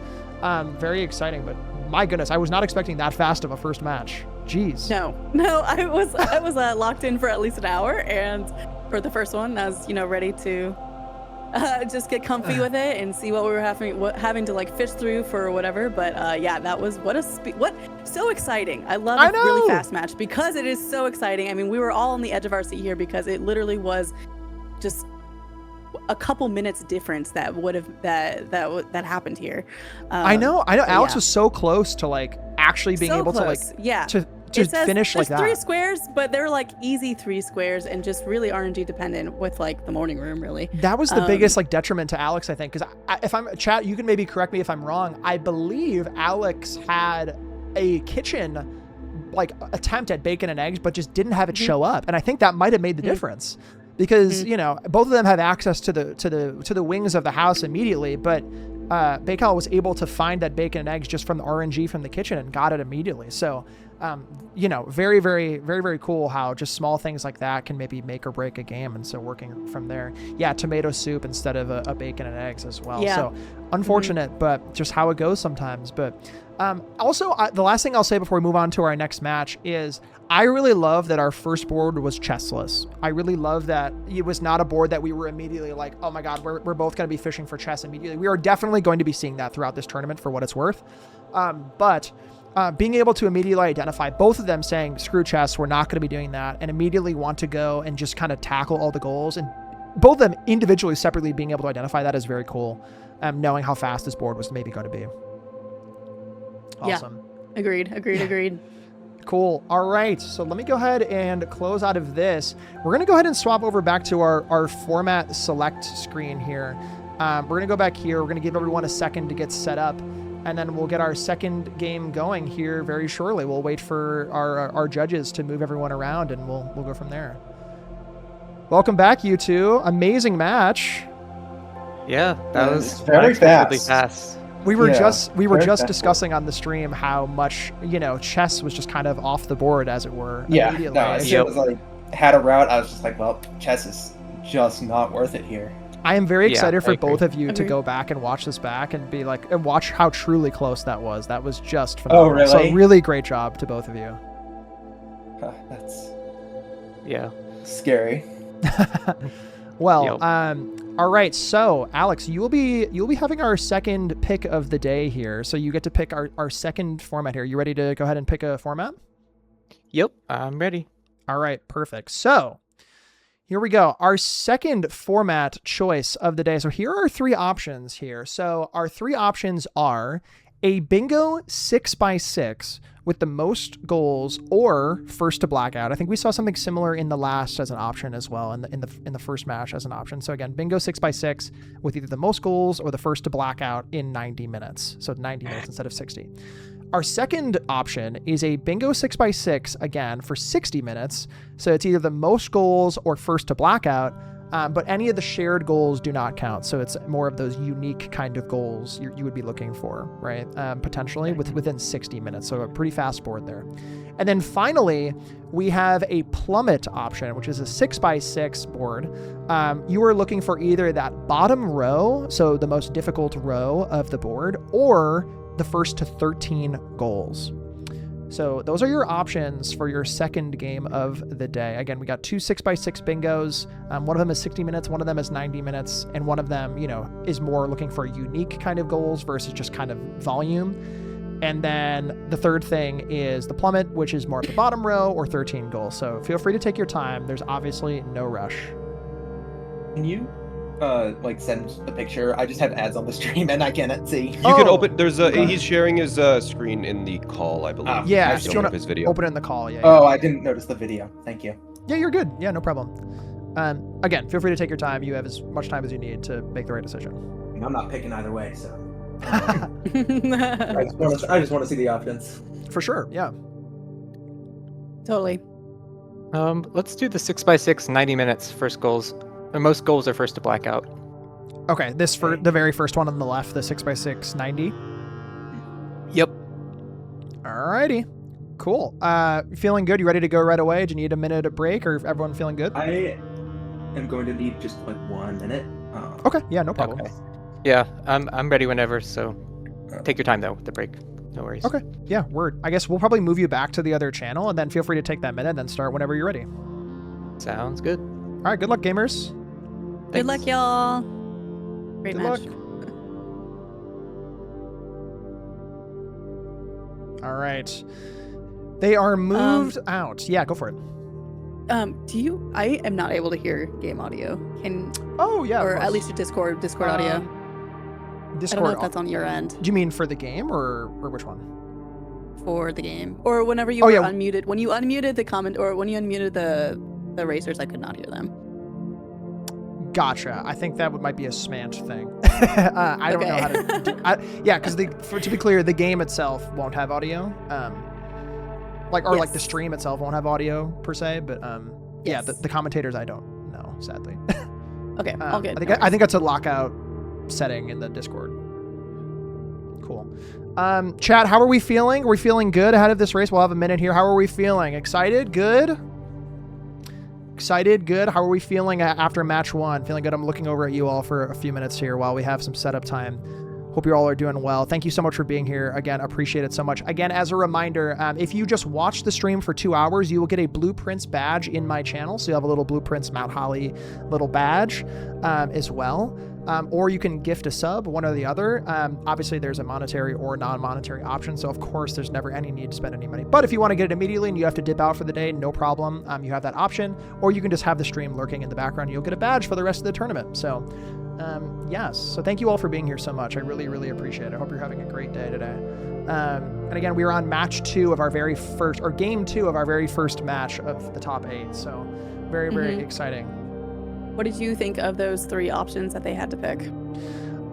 Very exciting, but my goodness, I was not expecting that fast of a first match. Jeez. No, I was locked in for at least an hour, and for the first one, I was ready to just get comfy with it and see what we were having to like fish through for whatever. But yeah, that was so exciting. I love a really fast match because it is so exciting. I mean, we were all on the edge of our seat here because it literally was just a couple minutes difference that happened here. I know. Alex was so close to like actually being able to like to finish like that. 3 squares, but they're like easy 3 squares and just really RNG dependent with like the morning room, really. That was the biggest like detriment to Alex, I think, because if I'm chat, you can maybe correct me if I'm wrong. I believe Alex had a kitchen like attempt at bacon and eggs, but just didn't have it show up, and I think that might have made the difference. Because both of them have access to the wings of the house immediately, but Bacowl was able to find that bacon and eggs just from the RNG from the kitchen and got it immediately. So, very, very, very, very cool how just small things like that can maybe make or break a game. And so working from there, tomato soup instead of a bacon and eggs as well. Yeah. So unfortunate, but just how it goes sometimes. But also, the last thing I'll say before we move on to our next match is I really love that our first board was chessless. I really love that it was not a board that we were immediately like, oh my God, we're both going to be fishing for chess immediately. We are definitely going to be seeing that throughout this tournament for what it's worth. But being able to immediately identify both of them saying, screw chess, we're not going to be doing that, and immediately want to go and just kind of tackle all the goals, and both of them individually, separately being able to identify that is very cool. Knowing how fast this board was maybe going to be. Awesome. Yeah. Agreed. Cool. All right. So let me go ahead and close out of this. We're going to go ahead and swap over back to our format select screen here. We're going to go back here. We're going to give everyone a second to get set up, and then we'll get our second game going here very shortly. We'll wait for our judges to move everyone around, and we'll go from there. Welcome back, you two. Amazing match. Yeah, that was very fast. Really fast. We were just discussing on the stream how much chess was just kind of off the board, as it were. Yeah, no, it was like had a route. I was just like, well, chess is just not worth it here. I am very excited for both of you to go back and watch this back and be like, and watch how truly close that was. That was just phenomenal. Oh, really? So really great job to both of you. That's scary. Well, all right. So Alex, you will be having our second pick of the day here. So you get to pick our second format here. You ready to go ahead and pick a format? Yep, I'm ready. All right, perfect. So Here we go. Our second format choice of the day. So here are 3 options here. So our 3 options are a bingo 6x6 with the most goals, or first to blackout. I think we saw something similar in the last as an option as well, in the first match as an option. So again, bingo 6x6 with either the most goals or the first to blackout in 90 minutes. So 90 minutes instead of 60. Our second option is a bingo 6x6, again, for 60 minutes. So it's either the most goals or first to blackout, but any of the shared goals do not count. So it's more of those unique kind of goals you would be looking for, right? Potentially within 60 minutes. So a pretty fast board there. And then finally, we have a plummet option, which is a 6x6 board. You are looking for either that bottom row, so the most difficult row of the board, or the first to 13 goals. So those are your options for your second game of the day. Again, we got 2 6x6 bingos. One of them is 60 minutes, one of them is 90 minutes, and one of them, is more looking for unique kind of goals versus just kind of volume. And then the third thing is the plummet, which is more of the bottom row or 13 goals. So feel free to take your time. There's obviously no rush. Can you send the picture? I just have ads on the stream and I cannot see. You can open. There's he's sharing his screen in the call, I believe. Yeah, if you want his video. Open it in the call. Yeah. Oh, I didn't notice the video. Thank you. Yeah, you're good. Yeah, no problem. Again, feel free to take your time. You have as much time as you need to make the right decision. I'm not picking either way, so. I just want to see the options. For sure. Yeah. Totally. Let's do the 6x6 90 minutes first goals. The most goals are first to blackout. Okay, this for the very first one on the left, the 6x6 90. Yep. Alrighty. Cool. Feeling good? You ready to go right away? Do you need a minute of break, or everyone feeling good? I am going to need just 1 minute. Okay. Yeah, no problem. Okay. Yeah, I'm ready whenever. So take your time though with the break. No worries. Okay. Yeah. Word. I guess we'll probably move you back to the other channel, and then feel free to take that minute, and then start whenever you're ready. Sounds good. All right. Good luck, gamers. Good luck, y'all. Great Good match. luck. All right. They are moved out. Yeah, go for it. I am not able to hear game audio. Oh, yeah. Or at least a Discord audio. Discord. I don't know if that's on your end. Do you mean for the game or which one? For the game. Or whenever you were unmuted. When you unmuted the comment, or when you unmuted the racers, I could not hear them. Gotcha. I think that might be a Smant thing. I don't know how to do because to be clear, the game itself won't have audio. Like the stream itself won't have audio per se, but yes. the commentators I don't know, sadly. Okay, all good. I think that's a lockout setting in the Discord. Cool. Chat, how are we feeling? Are we feeling good ahead of this race? We'll have a minute here. How are we feeling? Excited? Good? Excited? Good? How are we feeling after match 1? Feeling good? I'm looking over at you all for a few minutes here while we have some setup time. Hope you all are doing well. Thank you so much for being here. Again, appreciate it so much. Again, as a reminder, if you just watch the stream for 2 hours, you will get a Blueprints badge in my channel. So you have a little Blueprints Mount Holly little badge as well. Or you can gift a sub, one or the other. Obviously, there's a monetary or non-monetary option. So, of course, there's never any need to spend any money. But if you want to get it immediately and you have to dip out for the day, no problem. You have that option. Or you can just have the stream lurking in the background. You'll get a badge for the rest of the tournament. So, yes. So thank you all for being here so much. I really, really appreciate it. I hope you're having a great day today. And again, we are on match 2 of our very first, or game 2 of our very first match of the top 8. So very, very exciting. What did you think of those 3 options that they had to pick?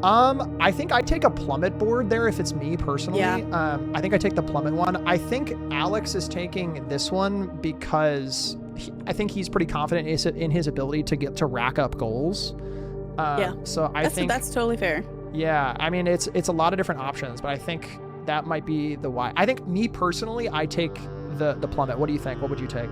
I think I take a plummet board there if it's me personally. Yeah. I think I take the plummet one. I think Alex is taking this one because I think he's pretty confident in his ability to rack up goals. So I think that's totally fair. Yeah, I mean it's a lot of different options, but I think that might be the why. I think me personally, I take the plummet. What do you think? What would you take?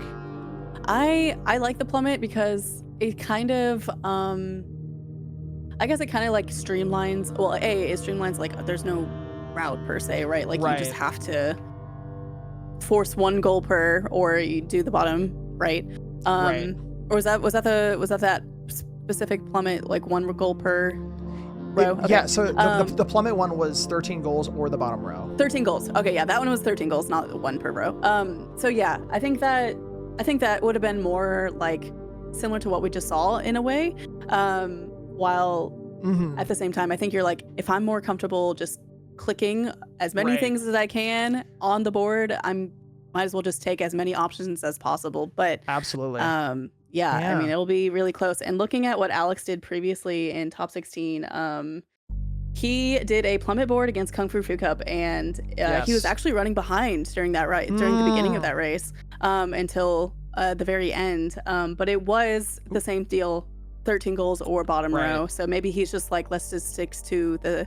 I like the plummet because it kind of I guess it kind of like streamlines. Well, it streamlines, like there's no route per se, right? Like you just have to force 1 goal per, or you do the bottom right. Or was that specific plummet like 1 goal per row? Okay. Yeah. So the plummet one was 13 goals or the bottom row. 13 goals. Okay, yeah, that one was 13 goals, not 1 per row. So yeah, I think that would have been more like similar to what we just saw in a way. While at the same time, I think you're like, if I'm more comfortable just clicking as many things as I can on the board, might as well just take as many options as possible. But absolutely. I mean, it'll be really close. And looking at what Alex did previously in top 16, he did a plummet board against Kung Fu Cup, and he was actually running behind during that during the beginning of that race until the very end. But it was the same deal, 13 goals or bottom row. So maybe he's just like, let's just stick to the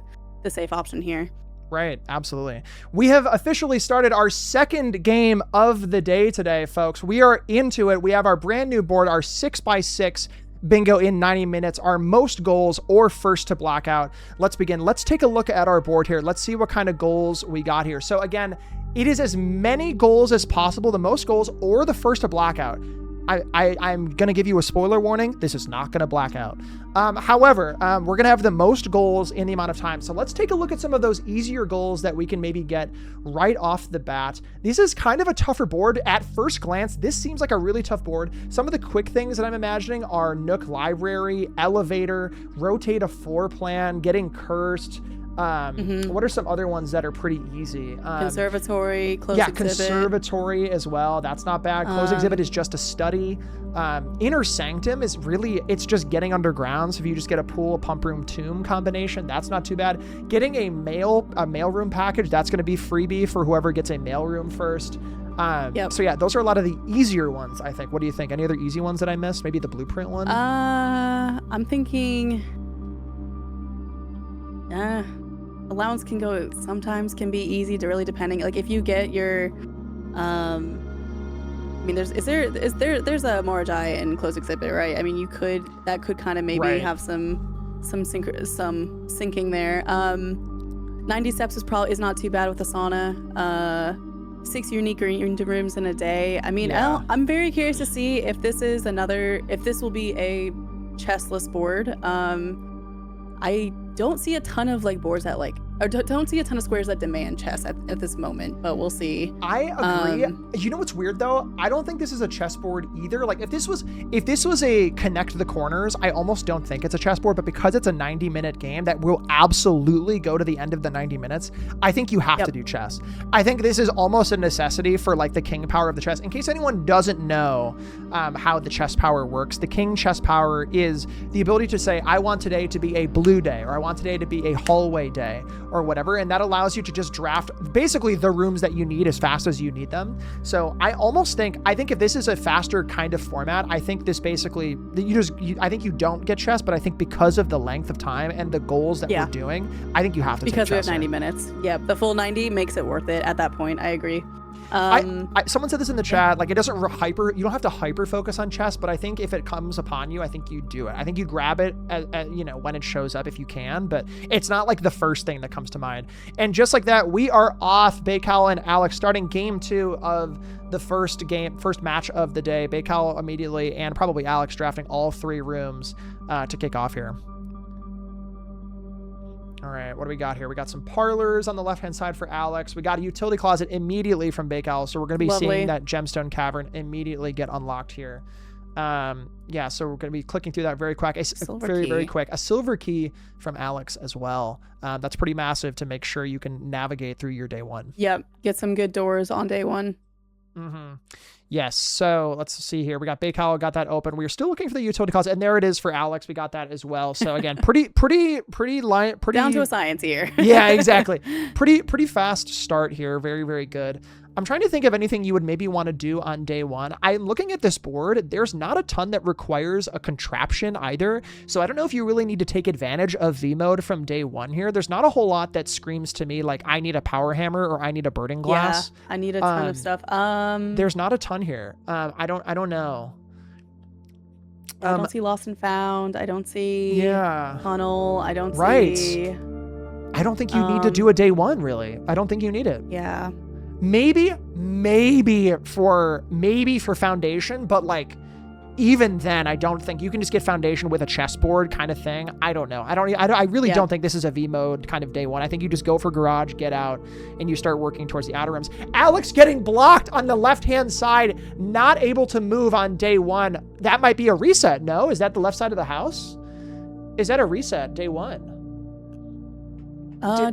safe option here. Right, absolutely. We have officially started our second game of the day today, folks. We are into it. We have our brand new board, our 6x6 bingo in 90 minutes, our most goals or first to blackout. Let's begin. Let's take a look at our board here. Let's see what kind of goals we got here. So again, it is as many goals as possible, the most goals or the first to blackout. I'm going to give you a spoiler warning. This is not going to black out. However, we're going to have the most goals in the amount of time. So let's take a look at some of those easier goals that we can maybe get right off the bat. This is kind of a tougher board. At first glance, this seems like a really tough board. Some of the quick things that I'm imagining are Nook Library, Elevator, Rotate a Floor Plan, Getting Cursed. What are some other ones that are pretty easy? Conservatory, Close Exhibit. Conservatory as well. That's not bad. Close Exhibit is just a study. Inner Sanctum is really, it's just getting underground. So if you just get a pool, a pump room, tomb combination, that's not too bad. Getting a mailroom package, that's going to be freebie for whoever gets a mailroom first. So yeah, those are a lot of the easier ones, I think. What do you think? Any other easy ones that I missed? Maybe the blueprint one? I'm thinking allowance sometimes can be easy to really depending, like if you get your I mean, there's a Morajai and Close Exhibit, right? I mean, that could kind of maybe have some sinking there. 90 steps is not too bad with the sauna. 6 unique rooms in a day. I mean, I'm very curious to see if this will be a chessless board. I don't see a ton of boards that don't see a ton of squares that demand chess at this moment, but we'll see. I agree. You know what's weird though? I don't think this is a chessboard either. Like if this was a connect the corners, I almost don't think it's a chessboard, but because it's a 90-minute game that will absolutely go to the end of the 90 minutes, I think you have to do chess. I think this is almost a necessity for the king power of the chess. In case anyone doesn't know how the chess power works, the king chess power is the ability to say, I want today to be a blue day, or I want today to be a hallway day, or whatever, and that allows you to just draft basically the rooms that you need as fast as you need them. So I think if this is a faster kind of format, I think this basically I think you don't get chess, but I think because of the length of time and the goals that we're doing, I think you have to because take we have 90 minutes. Yeah, the full 90 makes it worth it at that point. I agree. Someone said this in the chat, you don't have to hyper focus on chess, but I think if it comes upon you, I think you do it. I think you grab it when it shows up if you can, but it's not the first thing that comes to mind. And just like that, we are off. Bacowl and Alex starting game 2 of the first match of the day. Bacowl immediately, and probably Alex drafting all 3 rooms to kick off here. All right, what do we got here? We got some parlors on the left-hand side for Alex. We got a utility closet immediately from Bacowl, so we're going to be seeing that gemstone cavern immediately get unlocked here. So we're going to be clicking through that very quick. Very quick. A silver key from Alex as well. That's pretty massive to make sure you can navigate through your day 1. Yep, get some good doors on day 1. Yes, so let's see here. We got Bacowl, got that open. We're still looking for the utility closet, and there it is for Alex. We got that as well. So again, pretty down to a science here. Yeah, exactly. Pretty fast start here. Very, very good. I'm trying to think of anything you would maybe want to do on day 1. I'm looking at this board. There's not a ton that requires a contraption either. So I don't know if you really need to take advantage of V mode from day 1 here. There's not a whole lot that screams to me I need a power hammer or I need a birding glass. Yeah, I need a ton of stuff. There's not a ton here. I don't know. I don't see Lost and Found. I don't see Tunnel. I don't see... I don't think you need to do a day 1, really. I don't think you need it. Yeah. Maybe for foundation, but even then, I don't think you can just get foundation with a chessboard kind of thing. I don't know. I really don't think this is a V mode kind of day one. I think you just go for garage, get out, and you start working towards the outer rims. Alex getting blocked on the left-hand side, not able to move on day one. That might be a reset, no? Is that the left side of the house? Is that a reset, day one?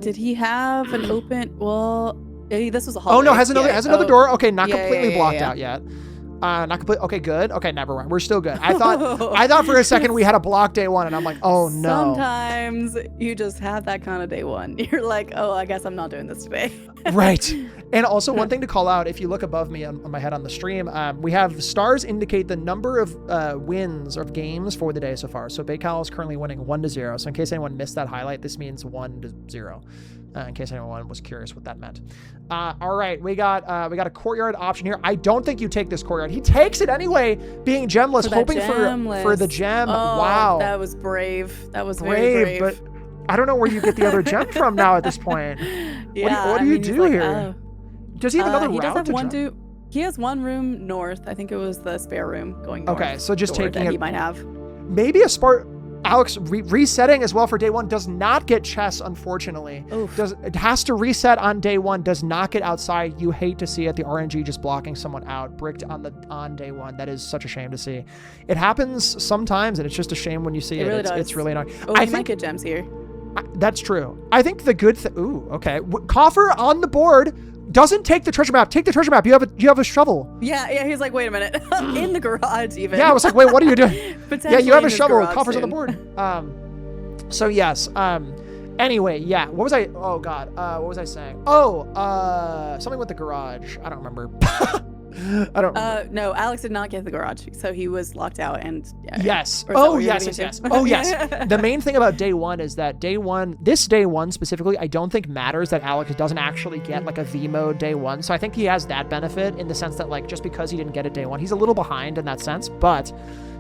Did he have an open, well, this was a hallway. Oh no, has another door. Okay, not completely blocked out yet. Not complete. Okay, good. Okay, never mind. We're still good. I thought for a second we had a block day one, and I'm like, oh no. Sometimes you just have that kind of day one. You're like, oh, I guess I'm not doing this today. Right. And also one thing to call out, if you look above me on my head on the stream, we have stars indicate the number of wins of games for the day so far. So Bacowl is currently winning 1-0. So in case anyone missed that highlight, this means 1-0. In case anyone was curious what that meant. All right, we got a courtyard option here. I don't think you take this courtyard. He takes it anyway, being gemless, hoping for the gem. Oh, wow, that was brave. That was very brave. But I don't know where you get the other gem from now at this point. Yeah, what do you do here? Does he have another route to jump? He has one room north. I think it was the spare room going north. Okay, so just taking it. He might have. Maybe a smart. Alex resetting as well for day one, does not get chess, unfortunately. It has to reset on day one, does not get outside. You hate to see it. The RNG just blocking someone out, bricked on day one. That is such a shame to see. It happens sometimes, and it's just a shame when you see it. Really does. It's really annoying. I think might get gems here. That's true. I think the good thing. Ooh, okay. Coffer on the board. Doesn't take the treasure map. Take the treasure map. You have a shovel. Yeah. He's like, wait a minute. In the garage, even. Yeah, I was like, wait, what are you doing? Yeah, you have a shovel. Coffer's soon. on the board. So yes. Anyway, yeah. What was I? Oh God. What was I saying? Oh, something with the garage. I don't remember. I don't. No, Alex did not get the garage, so he was locked out. And yes. Oh yes. Oh yes. The main thing about day one is that this day one specifically, I don't think matters that Alex doesn't actually get like a V mode day one. So I think he has that benefit in the sense that like just because he didn't get it day one, he's a little behind in that sense, but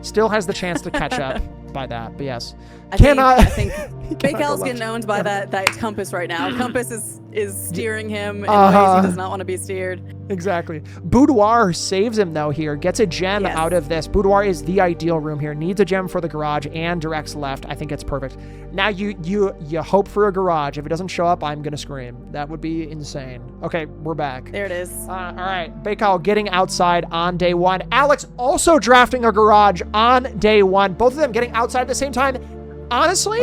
still has the chance to catch up by that. But yes, I think Bacowl's getting owned by that compass right now. Compass is steering him in ways he does not want to be steered. Exactly. Boudoir saves him though here, gets a gem out of this. Boudoir is the ideal room here. Needs a gem for the garage and directs left. I think it's perfect. Now you hope for a garage. If it doesn't show up, I'm gonna scream. That would be insane. Okay, we're back. There it is. All right, Bacowl getting outside on day one. Alex also drafting a garage on day one. Both of them getting outside at the same time. Honestly,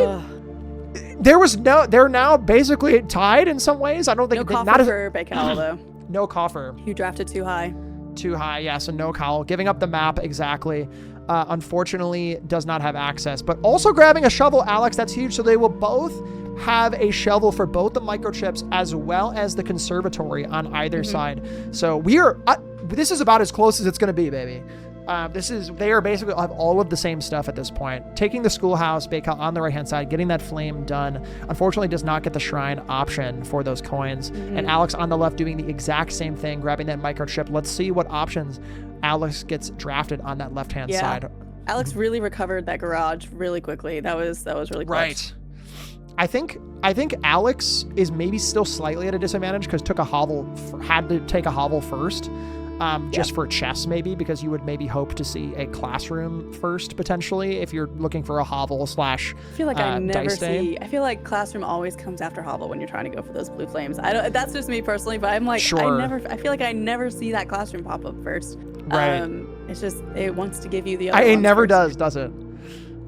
they're now basically tied in some ways. I don't think no coffer for Bacowl though. No coffer. You drafted too high. Too high, yeah, so no cowl. Giving up the map, exactly. Unfortunately, does not have access. But also grabbing a shovel, Alex, that's huge. So they will both have a shovel for both the microchips as well as the conservatory on either side. So this is about as close as it's going to be, baby. They are basically have all of the same stuff at this point. Taking the schoolhouse, Bacowl on the right-hand side, getting that flame done. Unfortunately, does not get the shrine option for those coins. And Alex on the left doing the exact same thing, grabbing that microchip. Let's see what options Alex gets drafted on that left-hand side. Alex really recovered that garage really quickly. That was really clutch. Right. I think Alex is maybe still slightly at a disadvantage because had to take a hovel first. Just for chess maybe, because you would maybe hope to see a classroom first potentially if you're looking for a hovel slash I feel like I never see. I feel like classroom always comes after hovel when you're trying to go for those blue flames. That's just me personally, but I'm like I feel like I never see that classroom pop up first. Right. It's just it wants to give you the other it never first. does it?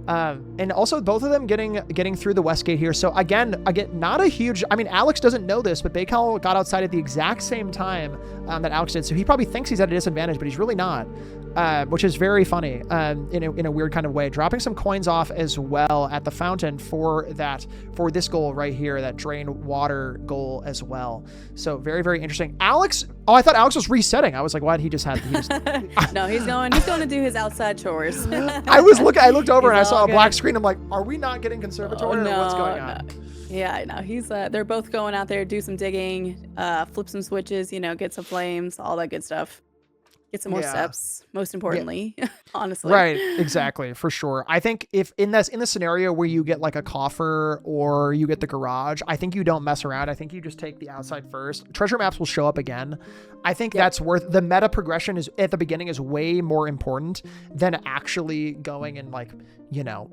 And also both of them getting through the west gate here. So again, not a huge, I mean, Alex doesn't know this, but Bacowl got outside at the exact same time that Alex did. So he probably thinks he's at a disadvantage, but he's really not, which is very funny in a weird kind of way. Dropping some coins off as well at the fountain for this goal right here, that drain water goal as well. So very, very interesting. Alex, I thought Alex was resetting. I was like, what? He just No, he's going to do his outside chores. I looked over and I saw a black screen. I'm like, are we not getting conservatory or what's going on? No. Yeah, I know. He's they're both going out there, do some digging, flip some switches, get some flames, all that good stuff. Get some more steps, most importantly, honestly. Right, exactly, for sure. I think if in the scenario where you get like a coffer or you get the garage, I think you don't mess around. I think you just take the outside first. Treasure maps will show up again. I think that's worth the meta progression is at the beginning is way more important than actually going and like, you know,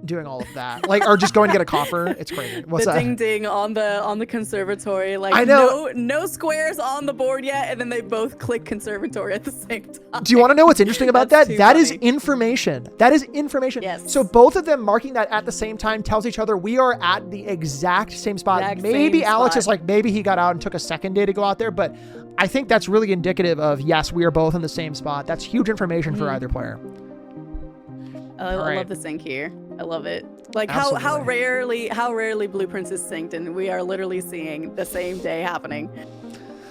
doing all of that. Like, or just going to get a coffer. It's crazy. What's the that? ding ding on the conservatory. Like, I know. no squares on the board yet, and then they both click conservatory at the same time. Do you want to know what's interesting about that? Too That is funny. information. That is information. Yes. So both of them marking that at the same time tells each other we are at the exact same spot. Exact Maybe same Alex spot. is like, maybe he got out and took a second day to go out there, but I think that's really indicative of, yes, we are both in the same spot. That's huge information for either player. I Right. love the sync here. I love it. Like Absolutely. how rarely Blueprints is synced, and we are literally seeing the same day happening.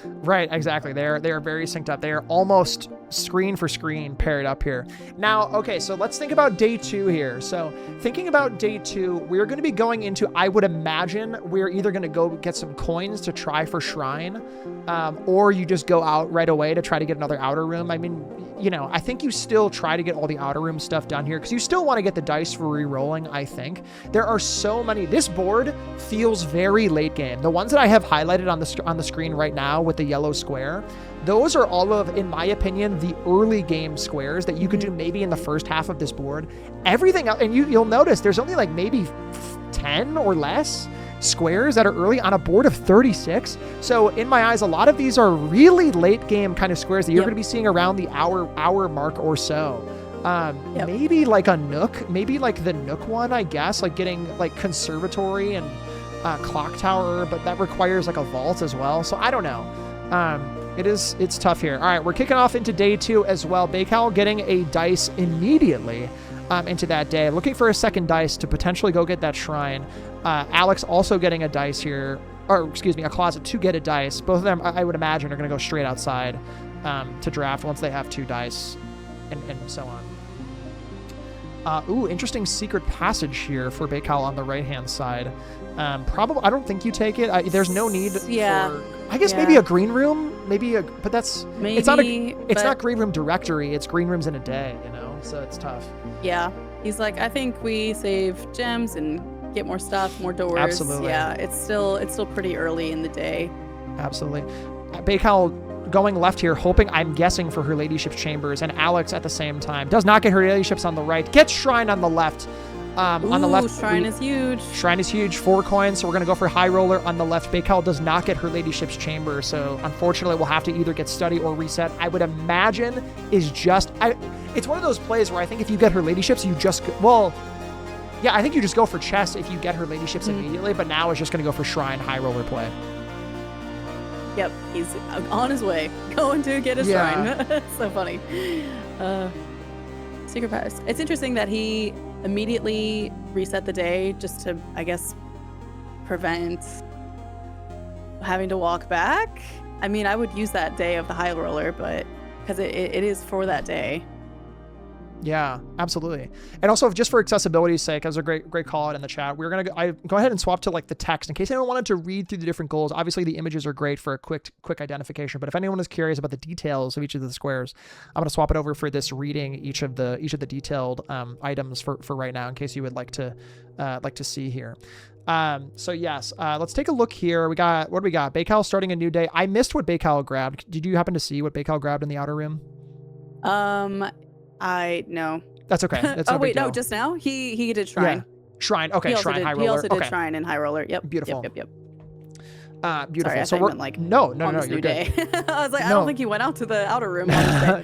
Right, exactly. They are very synced up. They are almost screen for screen paired up here. Now, okay, so let's think about day 2 here. So thinking about day 2, we're going to be going into, I would imagine, we're either going to go get some coins to try for Shrine, or you just go out right away to try to get another outer room. I mean, you know, I think you still try to get all the outer room stuff done here because you still want to get the dice for re-rolling, I think. There are so many. This board feels very late game. The ones that I have highlighted on the screen right now with the yellow square, those are all of, in my opinion, the early game squares that you could do maybe in the first half of this board. Everything else, and you'll notice there's only like maybe 10 or less squares that are early on a board of 36. So in my eyes, a lot of these are really late game kind of squares that you're going to be seeing around the hour mark or so. Maybe like a Nook, maybe like the Nook one, I guess, like getting like Conservatory and Clock Tower, but that requires like a vault as well. So I don't know. It's tough here. All right, we're kicking off into day 2 as well. Bacowl getting a dice immediately into that day, looking for a second dice to potentially go get that shrine. Alex also getting a dice here, or excuse me, a closet to get a dice. Both of them, I would imagine, are going to go straight outside to draft once they have 2 dice, and so on. Ooh, interesting secret passage here for Bacowl on the right-hand side. Probably, I don't think you take it. There's no need for, I guess maybe a green room, but that's, it's not green room directory, it's green rooms in a day, you know, so it's tough. Yeah, he's like, I think we save gems and get more stuff, more doors. Absolutely. Yeah, it's still pretty early in the day. Absolutely. Bacowl going left here, hoping, I'm guessing, for her ladyship's chambers, and Alex at the same time does not get her ladyships on the right, gets shrine on the left. On the left, shrine is huge. Shrine is huge, 4 coins, so we're going to go for high roller on the left. Bacowl does not get her ladyship's chamber, so unfortunately we'll have to either get study or reset. I would imagine it's one of those plays where I think if you get her ladyships, you just, I think you just go for chess if you get her ladyships immediately, but now it's just going to go for shrine high roller play. Yep, he's on his way, going to get a shrine. So funny. Secret pass. It's interesting that he immediately reset the day just to, I guess, prevent having to walk back. I mean, I would use that day of the high roller, but because it is for that day. Yeah, absolutely. And also, just for accessibility's sake, as a great call out in the chat, we're going to go ahead and swap to like the text in case anyone wanted to read through the different goals. Obviously, the images are great for a quick identification, but if anyone is curious about the details of each of the squares, I'm going to swap it over for this reading each of the detailed items for right now in case you would like to see here. So yes, let's take a look here. What do we got? Bacowl starting a new day. I missed what Bacowl grabbed. Did you happen to see what Bacowl grabbed in the outer room? No. That's okay. That's no big deal. No, just now he did shrine. Yeah. Shrine. Okay, shrine high roller. He also did okay. shrine and high roller. Yep. Beautiful. Yep. Beautiful. Sorry, so we're like no, this you're new good. day. I was like, I don't think he went out to the outer room. No,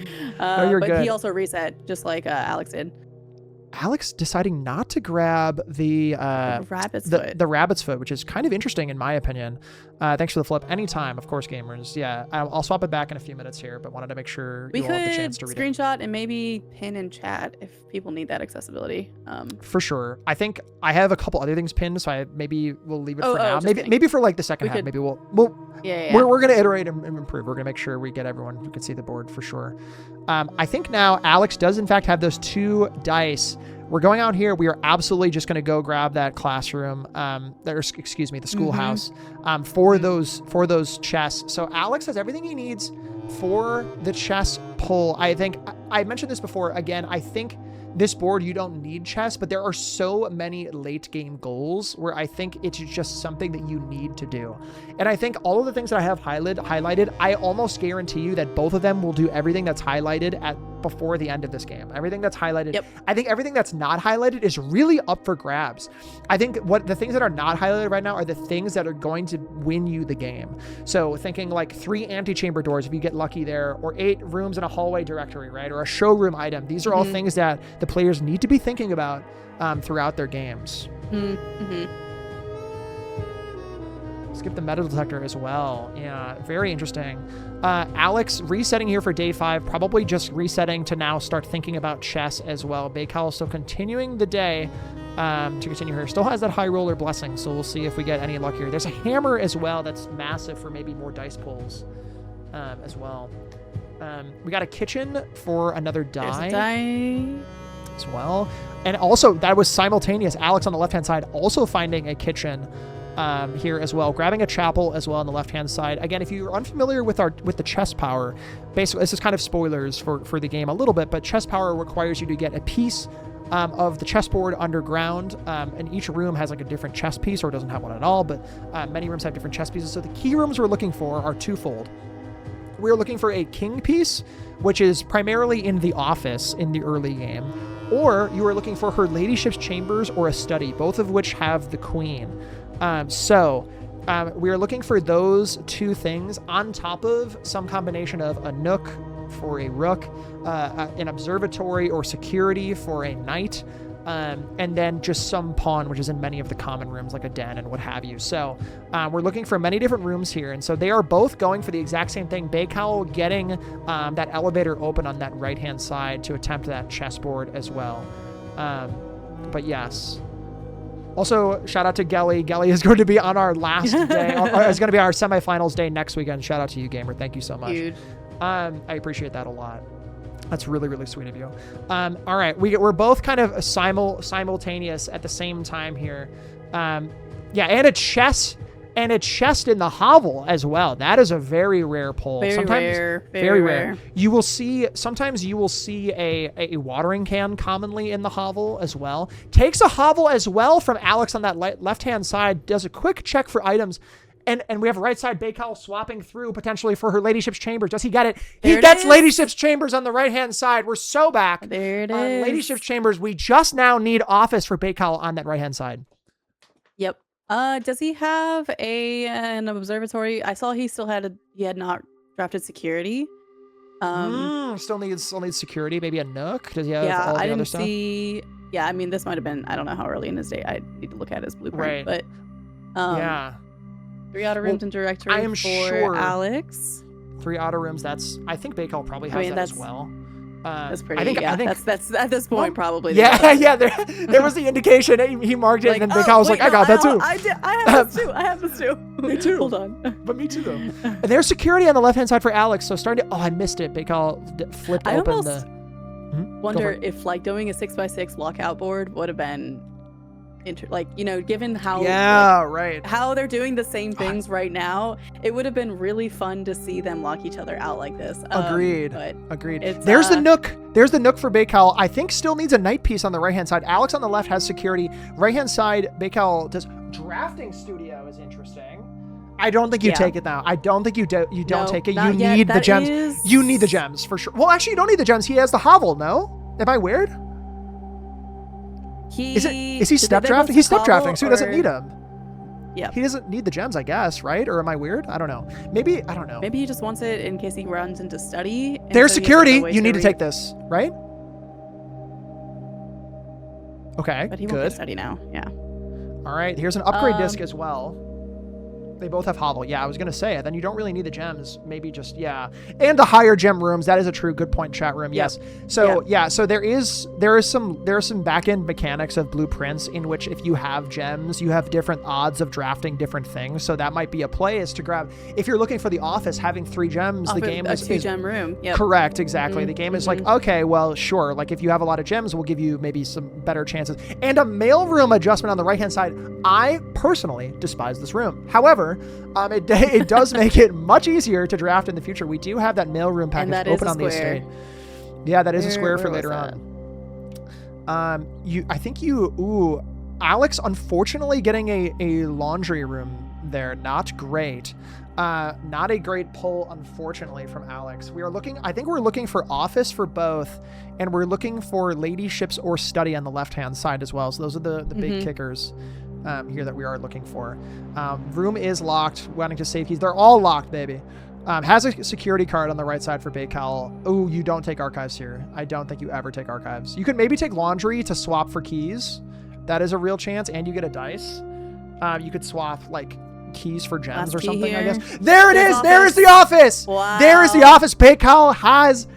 you're but good. he also reset just like Alex did. Alex deciding not to grab the rabbit's foot, which is kind of interesting in my opinion. Thanks for the flip. Anytime, of course, gamers. Yeah, I'll swap it back in a few minutes here, but wanted to make sure you all have the chance to read it. We could screenshot and maybe pin in chat if people need that accessibility. For sure. I think I have a couple other things pinned, so maybe we'll leave it for now. Kidding. Maybe for like the second half. Maybe we'll we're gonna iterate and improve. We're gonna make sure we get everyone who can see the board for sure. I think now Alex does in fact have those 2 dice. We're going out here. We are absolutely just going to go grab that classroom, the schoolhouse, for those chests. So Alex has everything he needs for the chess pull, I think I mentioned this before. Again, I think this board, you don't need chess, but there are so many late game goals where I think it's just something that you need to do. And I think all of the things that I have highlighted, I almost guarantee you that both of them will do everything that's highlighted before the end of this game. Everything that's highlighted. Yep. I think everything that's not highlighted is really up for grabs. I think the things that are not highlighted right now are the things that are going to win you the game. So thinking like 3 antechamber doors if you get lucky there, or 8 rooms in a hallway directory, right? Or a showroom item. These are all things that the players need to be thinking about throughout their games. Skip the metal detector as well. Yeah, very interesting. Alex resetting here for day 5, probably just resetting to now start thinking about chess as well. Bacowl still continuing the day to continue here. Still has that high roller blessing, so we'll see if we get any luck here. There's a hammer as well that's massive for maybe more dice pulls as well. We got a kitchen for another die. There's a die as well. And also that was simultaneous. Alex on the left-hand side also finding a kitchen here as well, grabbing a chapel as well on the left-hand side. Again, if you're unfamiliar with the chess power, basically this is kind of spoilers for the game a little bit, but chess power requires you to get a piece of the chessboard underground, and each room has like a different chess piece, or doesn't have one at all, but many rooms have different chess pieces. So the key rooms we're looking for are twofold. We're looking for a king piece, which is primarily in the office in the early game, or you are looking for her ladyship's chambers or a study, both of which have the queen. We are looking for those 2 things on top of some combination of a nook for a rook, an observatory or security for a knight, and then just some pawn, which is in many of the common rooms like a den and what have you. So we're looking for many different rooms here. And so they are both going for the exact same thing. Bacowl getting that elevator open on that right-hand side to attempt that chessboard as well. But yes. Also, shout out to Gelly. Gelly is going to be on our last day. It's going to be our semifinals day next weekend. Shout out to you, gamer. Thank you so much. Dude. I appreciate that a lot. That's really, really sweet of you. All right, we're both kind of simultaneous at the same time here. Yeah, and a chest in the hovel as well. That is a very rare pull. Very rare. Sometimes you will see a watering can commonly in the hovel as well. Takes a hovel as well from Alex on that left-hand side. Does a quick check for items. And we have right side Bacowl swapping through potentially for her ladyship's chambers. Does he get it? He gets ladyship's chambers on the right-hand side. We're so back. There it is. Ladyship's chambers. We just now need office for Bacowl on that right-hand side. Yep. Does he have an observatory? I saw he had not drafted security. Still needs security. Maybe a nook. Does he have all the other stuff? Yeah, I mean, this might have been, I don't know how early in his day. I need to look at his blueprint. Right. But yeah. 3 outer rooms and directory I am for sure Alex. 3 outer rooms. I think Bacowl probably has that as well. That's pretty. I think that's at this point probably. Yeah. There was the indication. He marked it, and then Bacowl was like, "I got that too." I have this too. Me too. Hold on. But me too though. And there's security on the left hand side for Alex. So starting to. Oh, I missed it. Bacowl flipped open the. Wonder if like doing a 6x6 lockout board would have been. Given how how they're doing the same things right now, it would have been really fun to see them lock each other out like this. Agreed. There's the nook. There's the nook for Bacowl. I think still needs a knight piece on the right hand side. Alex on the left has security. Right hand side, Bacowl does. Drafting studio is interesting. I don't think you take it now. I don't think you don't take it. You need the gems. You need the gems for sure. Well, actually, you don't need the gems. He has the hovel. No, am I weird? Is he step drafting? He's step drafting, so he doesn't need them. Yeah. He doesn't need the gems, I guess, right? Or am I weird? I don't know. Maybe, I don't know. Maybe he just wants it in case he runs into study. There's security. You need to take this, right? Okay, but he won't get study now. Yeah. All right, here's an upgrade disc as well. They both have hovel. Yeah, I was going to say, then you don't really need the gems. Maybe just, And the higher gem rooms. That is a true good point, chat room. Yes. So, so there are some back-end mechanics of blueprints in which if you have gems, you have different odds of drafting different things. So that might be a play is to grab, if you're looking for the office, having 3 gems, the game is... a 2-gem room. Yep. Correct, exactly. The game is like, okay, well, sure. Like if you have a lot of gems, we'll give you maybe some better chances. And a mailroom adjustment on the right-hand side. I personally despise this room. However, However, it does make it much easier to draft in the future. We do have that mailroom package that open is a on the square. estate. Yeah, that is a square Where for was later that? on. Alex, unfortunately getting a laundry room there. Not great. Not a great pull, unfortunately, from Alex. I think we're looking for office for both, and we're looking for ladyships or study on the left-hand side as well. So those are the big kickers here that we are looking for. Room is locked, wanting to save keys. They're all locked, baby. Has a security card on the right side for Bacowl. Oh, you don't take archives here. I don't think you ever take archives. You could maybe take laundry to swap for keys. That is a real chance, and you get a dice. You could swap, like, keys for gems Last or key something, I here. guess. There it There's is. There is the office. Wow. There is the office. Bacowl has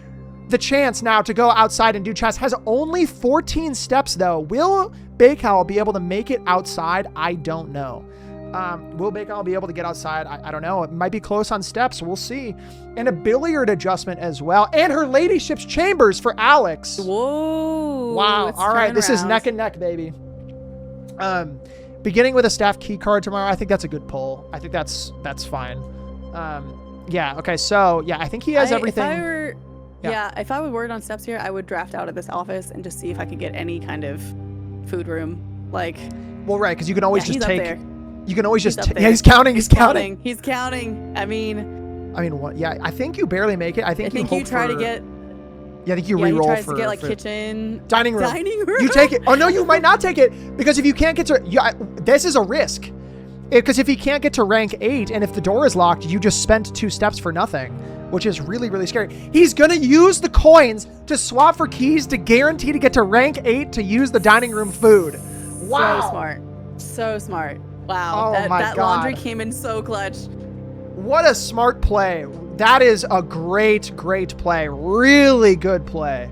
the chance now to go outside and do chess. Has only 14 steps, though. Will Bacowl be able to make it outside? I don't know. Will Bacowl be able to get outside? I don't know. It might be close on steps. We'll see. And a billiard adjustment as well. And her ladyship's chambers for Alex. Whoa. Wow. it's All right. turning This is around. neck and neck, baby. Beginning with a staff key card tomorrow. I think that's a good pull. I think that's fine. Yeah. Okay. So yeah, I think he has everything. If I were word on steps here, I would draft out of this office and just see if I could get any kind of food room. Like, Well, right, because you can always yeah, just he's take. up there. You can always He's just. up Yeah, there. he's counting. He's counting. He's counting. I mean, what? Yeah, I think you barely make it. I think you hope try for, to get. Yeah, I think you Yeah, he re-roll tries for to get like for kitchen. dining room. Dining room. You take it. Oh no, you might not take it because if you can't get to, this is a risk. Because if he can't get to rank 8 and if the door is locked, you just spent 2 steps for nothing, which is really, really scary. He's gonna use the coins to swap for keys to guarantee to get to rank 8 to use the dining room food. Wow. So smart. So smart. Wow. Oh that my that God. laundry came in so clutch. What a smart play. That is a great, great play. Really good play.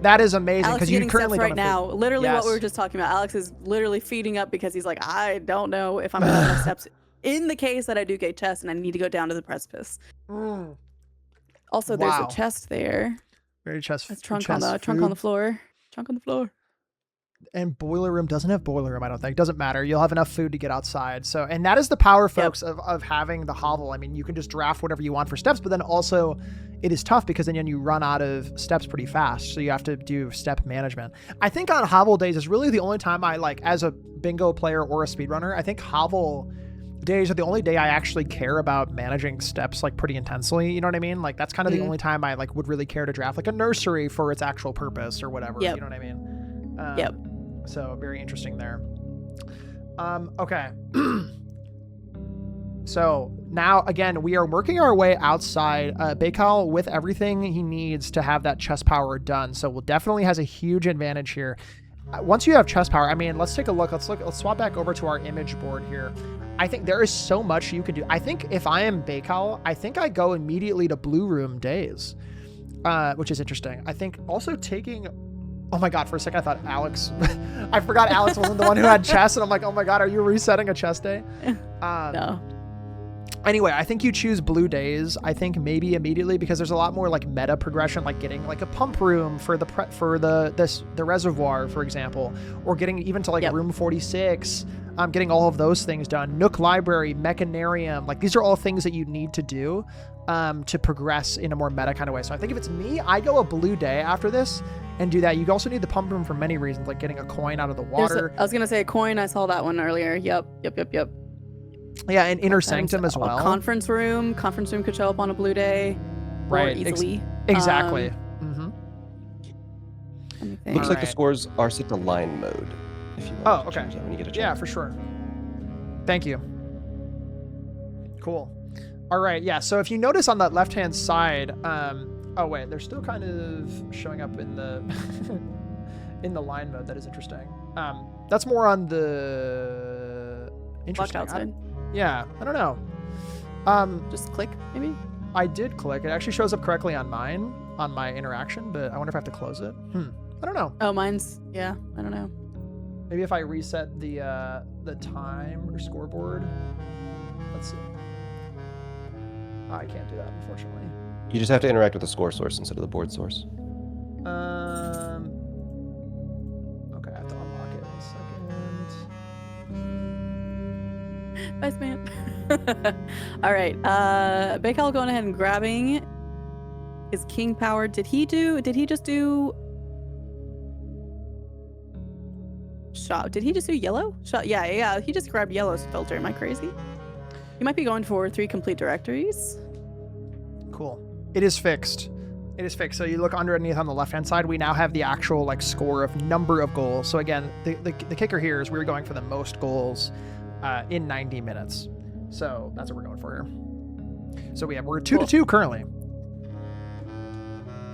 That is amazing Alex because is you getting currently steps don't right have now. Literally Yes. what we were just talking about. Alex is literally feeding up because he's like, I don't know if I'm gonna have enough steps in the case that I do get chest and I need to go down to the precipice. Mm. Also, there's Wow. a chest there. Very chest. That's trunk chest on the food. floor. Trunk on the floor. And boiler room doesn't have boiler room, I don't think. Doesn't matter. You'll have enough food to get outside. So, and that is the power, folks, of having the hovel. I mean, you can just draft whatever you want for steps, but then also it is tough because then you run out of steps pretty fast. So you have to do step management. I think on hovel days is really the only time I like, as a bingo player or a speedrunner, I think hovel days are the only day I actually care about managing steps like pretty intensely. You know what I mean? Like that's kind of the only time I like would really care to draft like a nursery for its actual purpose or whatever. Yep. You know what I mean? Yep. So very interesting there. Okay. So now again, we are working our way outside. Bacowl with everything he needs to have that chest power done. So we'll definitely has a huge advantage here. Once you have chest power, I mean, let's take a look. Let's swap back over to our image board here. I think there is so much you can do. I think if I am Bacowl, I think I go immediately to blue room days, which is interesting. I think also taking, oh my God, for a second I thought Alex, I forgot Alex wasn't the one who had chess, and I'm like, oh my God, are you resetting a chess day? No. Anyway, I think you choose blue days. I think maybe immediately because there's a lot more like meta progression, like getting like a pump room for the reservoir, for example, or getting even to like room 46. Getting all of those things done. Nook Library, Mechanarium, like these are all things that you need to do to progress in a more meta kind of way. So I think if it's me, I go a blue day after this and do that. You also need the pump room for many reasons, like getting a coin out of the water. I was gonna say a coin. I saw that one earlier. Yep. Yeah, and Inner Sanctum as well. A conference room could show up on a blue day, right? Easily. Exactly. Looks like the scores are set to line mode. If you want to change that when you get a chance. Yeah, for sure. Thank you. Cool. All right. Yeah. So if you notice on that left-hand side, oh wait, they're still kind of showing up in the in the line mode. That is interesting. That's more on the interesting. Outside. Yeah. I don't know. Just click maybe. I did click. It actually shows up correctly on mine, on my interaction, but I wonder if I have to close it. I don't know. Oh, mine's, yeah, I don't know. Maybe if I reset the time or scoreboard. Let's see. Oh, I can't do that, unfortunately. You just have to interact with the score source instead of the board source. Okay, I have to unlock it in a second. Bye, man. All right. Bacowl going ahead and grabbing his king power. Did he just do shop? Did he just do yellow? Shop? Yeah. He just grabbed yellow's filter. Am I crazy? He might be going for 3 complete directories. Cool. It is fixed. So you look underneath on the left-hand side, we now have the actual like score of number of goals. So again, the kicker here is we're going for the most goals in 90 minutes. So that's what we're going for here. So we're 2-2 currently.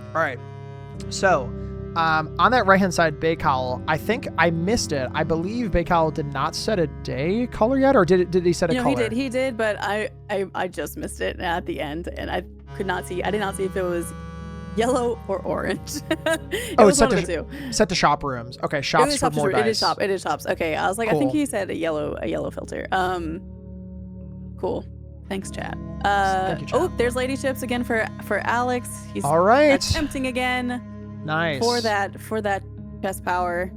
All right. So on that right-hand side, Bacowl, I think I missed it. I believe Bacowl did not set a day color yet, or did he set a color? He did, but I just missed it at the end, and I did not see if it was yellow or orange. It's set to shop rooms. Okay, shops for more dice. It is shops. Okay, I was like, cool. I think he said a yellow filter. Cool. Thanks, chat. Thank you, chat. Oh, there's lady chips again for Alex. He's all right. Attempting again. Nice. For that chest power.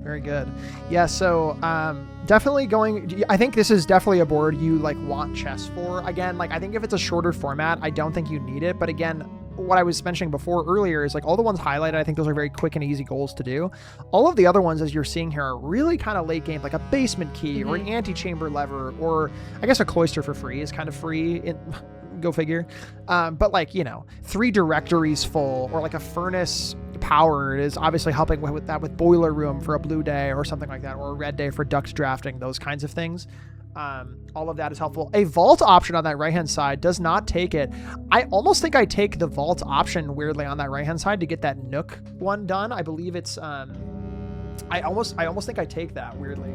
Very good. Yeah, so definitely I think this is definitely a board you like want chess for. Again, like I think if it's a shorter format, I don't think you need it. But again, what I was mentioning before earlier is like all the ones highlighted, I think those are very quick and easy goals to do. All of the other ones, as you're seeing here, are really kind of late game, like a basement key or an antechamber lever, or I guess a cloister for free is kind of free. Go figure. But like, 3 directories full, or like a furnace power is obviously helping with that, with boiler room for a blue day or something like that, or a red day for duct drafting, those kinds of things. All of that is helpful. A vault option on that right-hand side does not take it. I almost think I take the vault option weirdly on that right-hand side to get that Nook one done. I believe it's, I almost think I take that weirdly.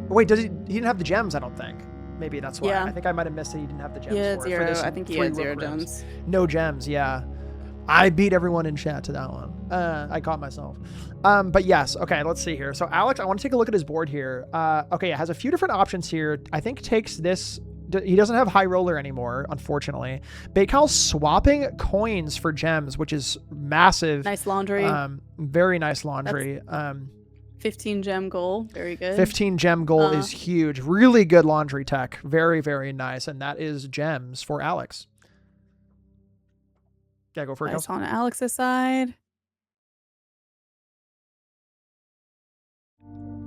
Wait, he didn't have the gems, I don't think. Maybe that's why. Yeah. I think I might have missed that he didn't have the gems. Yeah, for 0. this I think he had 0 gems. No gems, yeah. I beat everyone in chat to that one. I caught myself. But yes, okay, let's see here. So Alex, I want to take a look at his board here. Okay, it has a few different options here. I think takes this. He doesn't have high roller anymore, unfortunately. Bacow's swapping coins for gems, which is massive. Nice laundry. Very nice laundry. 15 gem goal. Very good. 15 gem goal is huge. Really good laundry tech. Very, very nice. And that is gems for Alex. Yeah, go for it. Nice on Alex's side.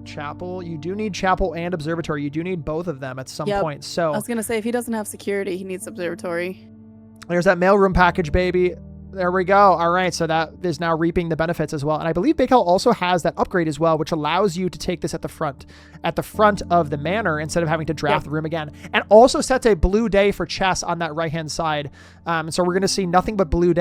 Chapel. You do need chapel and observatory. You do need both of them at some point. So I was going to say, if he doesn't have security, he needs observatory. There's that mailroom package, baby. There we go. All right, so that is now reaping the benefits as well. And I believe Bacowl also has that upgrade as well, which allows you to take this at the front of the manor instead of having to draft the room again. And also sets a blue day for chess on that right-hand side. So we're going to see nothing but blue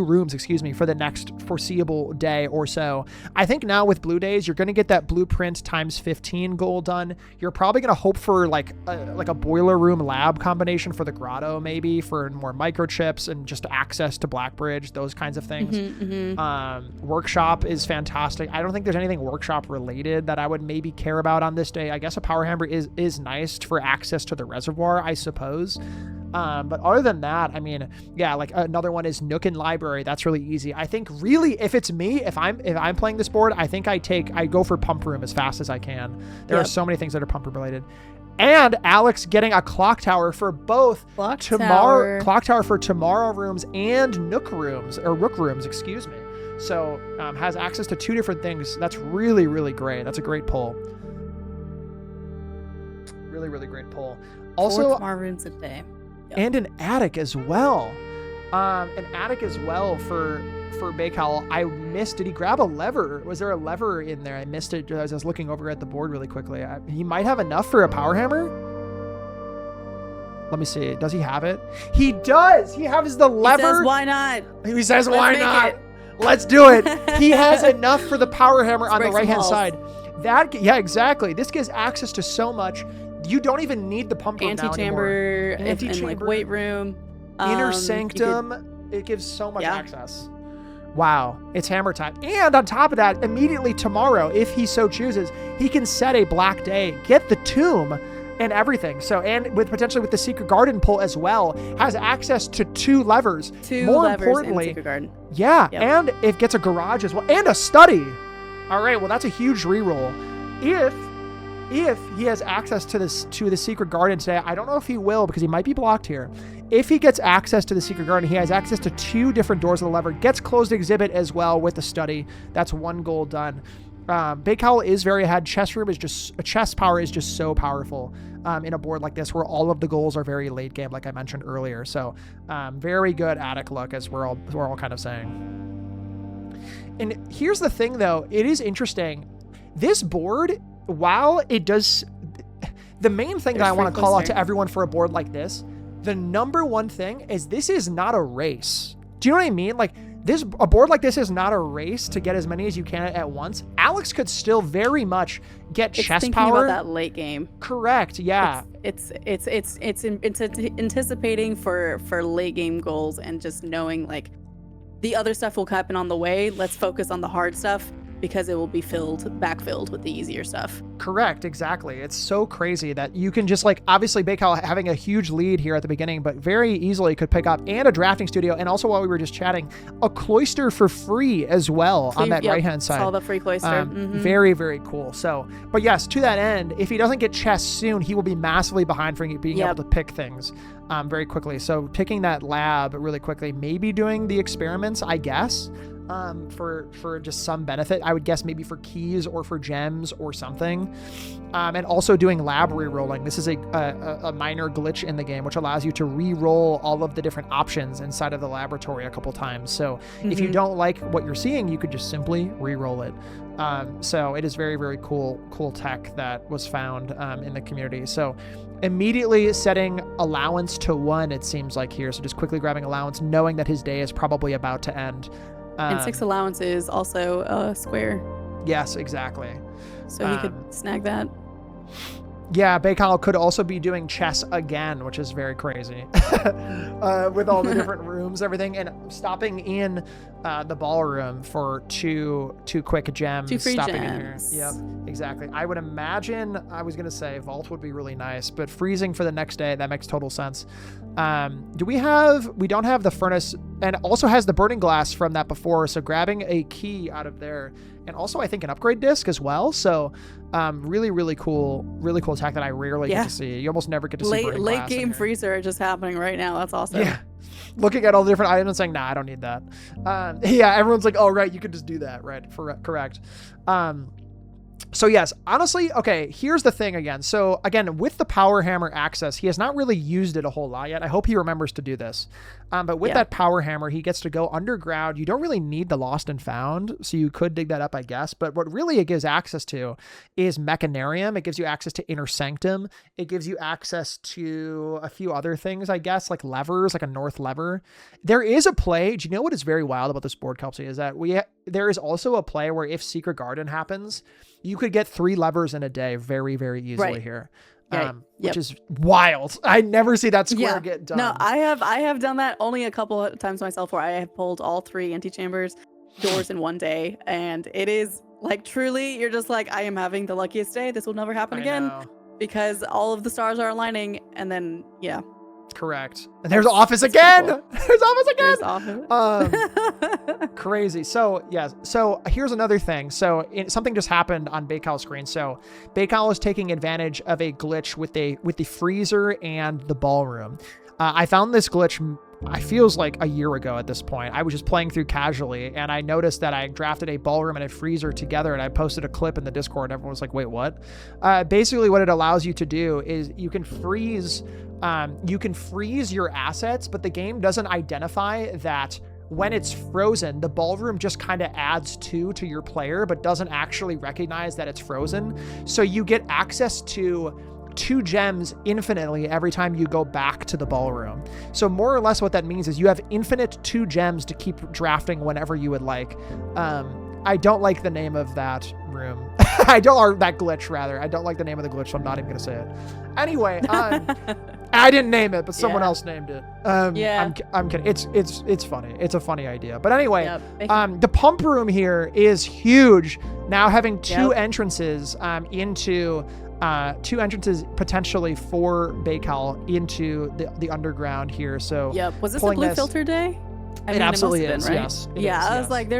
rooms, for the next foreseeable day or so. I think now with blue days, you're going to get that blueprint times 15 goal done. You're probably going to hope for like a boiler room lab combination for the grotto, maybe for more microchips and just access to Blackbridge. Those kinds of things. Workshop is fantastic. I don't think there's anything workshop related that I would maybe care about on this day. I guess a power hammer is nice for access to the reservoir, I suppose. But other than that, I mean, yeah, like another one is Nook and Library. That's really easy. I think really, if it's me, if I'm playing this board, I think I go for Pump Room as fast as I can. There are so many things that are Pump Room related. And Alex getting a clock tower for both clock tower for tomorrow rooms and Nook rooms, or Rook rooms, excuse me. So has access to 2 different things. That's really, really great. That's a great pull. Really, really great pull. Also, 4 tomorrow rooms a day. Yep. And an attic as well. For Bacowl. I missed. Did he grab a lever? Was there a lever in there? I missed it as I was looking over at the board really quickly. He might have enough for a power hammer. Let me see. Does he have it? He does. He has the lever. He says, why not? He says, why not? Let's do it. He has enough for the power hammer on the right-hand side. Yeah, exactly. This gives access to so much. You don't even need the pump room antechamber and like weight room. Inner sanctum. It gives so much access. Wow, it's hammer time. And on top of that, immediately tomorrow, if he so chooses, he can set a black day, get the tomb and everything. So, and potentially with the secret garden pull as well, has access to 2 levers. More importantly, in secret garden. Yeah, and it gets a garage as well, and a study. All right, well, that's a huge reroll. if he has access to the secret garden today, I don't know if he will because he might be blocked here. If he gets access to the secret garden, he has access to 2 different doors of the lever, gets closed exhibit as well with the study. That's 1 goal done. Bacowl is very ahead. Chess power is just so powerful in a board like this where all of the goals are very late game, like I mentioned earlier. So very good attic look, as we're all kind of saying. And here's the thing, though. It is interesting. This board, while it does, the main thing that I want to call out to everyone for a board like this, the number one thing is this is not a race. Do you know what I mean? Like, a board like this is not a race to get as many as you can at once. Alex could still very much get chess power. About that late game. Correct. Yeah. It's anticipating for late game goals and just knowing like the other stuff will happen on the way. Let's focus on the hard stuff because it will be backfilled with the easier stuff. Correct, exactly. It's so crazy that you can just like, obviously Bacowl having a huge lead here at the beginning, but very easily could pick up, and a drafting studio, and also while we were just chatting, a cloister for free as well on that right-hand side. All the free cloister. Very, very cool. So, but yes, to that end, if he doesn't get chess soon, he will be massively behind for being able to pick things very quickly. So picking that lab really quickly, maybe doing the experiments, I guess, for just some benefit. I would guess maybe for keys or for gems or something. And also doing lab re-rolling. This is a minor glitch in the game, which allows you to re-roll all of the different options inside of the laboratory a couple times. So if you don't like what you're seeing, you could just simply re-roll it. So it is very, very cool tech that was found in the community. So immediately setting allowance to 1, it seems like here. So just quickly grabbing allowance, knowing that his day is probably about to end. And 6 allowance is also a square. Yes, exactly. So he could snag that. Yeah, Bacowl could also be doing chess again, which is very crazy. With all the different rooms, everything, and stopping in the ballroom for two quick gems. 2 free stopping gems. in here. Yep, exactly. I would imagine, I was going to say Vault would be really nice, but freezing for the next day, that makes total sense. We don't have the furnace, and it also has the burning glass from that before, so grabbing a key out of there, and also I think an upgrade disc as well. So really, really cool tech that I rarely get to see. You almost never get to see burning glass late game freezer just happening right now. That's awesome. Yeah. Looking at all the different items and saying, nah, I don't need that. Yeah, everyone's like, oh, right, you could just do that, right? Correct. So yes, honestly, okay, here's the thing again. So again, with the power hammer access, he has not really used it a whole lot yet. I hope he remembers to do this. But with that power hammer, he gets to go underground. You don't really need the lost and found, so you could dig that up, I guess. But what really it gives access to is Mechanarium. It gives you access to Inner Sanctum. It gives you access to a few other things, I guess, like levers, like a north lever. There is a play. Do you know what is very wild about this board, Kelpsy, is that there is also a play where if Secret Garden happens, you could get 3 levers in a day very, very easily here. Which is wild. I never see that square get done. No, I have done that only a couple of times myself, where I have pulled all 3 antechambers doors in one day, and it is like truly, you're just like, I am having the luckiest day. This will never happen again because all of the stars are aligning, and then correct. And there's office again. Cool. There's office again. There's office. Crazy. So So here's another thing. So something just happened on Bacowl's screen. So Bacowl is taking advantage of a glitch with the freezer and the ballroom. I found this glitch, I feels like a year ago at this point. I was just playing through casually, and I noticed that I drafted a ballroom and a freezer together, and I posted a clip in the Discord. Everyone was like, wait, what? Basically what it allows you to do is you can freeze your assets, but the game doesn't identify that when it's frozen, the ballroom just kind of adds 2 to your player, but doesn't actually recognize that it's frozen. So you get access to 2 gems infinitely every time you go back to the ballroom. So more or less what that means is you have infinite 2 gems to keep drafting whenever you would like. I don't like the name of that room. Or that glitch rather. I don't like the name of the glitch, so I'm not even gonna say it. Anyway, I didn't name it, but someone else named it. I'm kidding. It's funny. It's a funny idea. But anyway, the pump room here is huge. Now having 2 entrances into 2 entrances potentially for Bacowl into the underground here. So was this a blue filter day? It absolutely is. Been, right? Yes. I was like,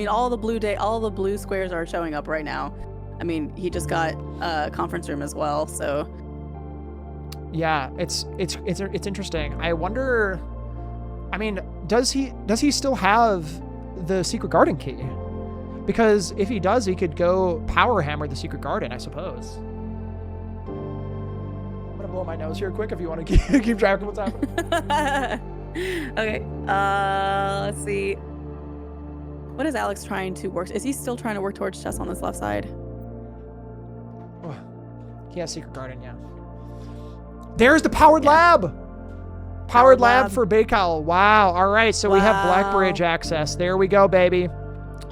all the blue squares are showing up right now. I mean, he just got a conference room as well, so. Yeah, it's interesting. I wonder. I mean, does he still have the secret garden key? Because if he does, he could go power hammer the secret garden, I suppose. I'm gonna blow my nose here quick if you want to keep track of what's happening. Okay. Let's see. What is Alex trying to work? Is he still trying to work towards chess on this left side? Oh, he has secret garden, yeah. There's the powered lab. Powered lab for Bacowl. Wow. All right. So we have Blackbridge access. There we go, baby.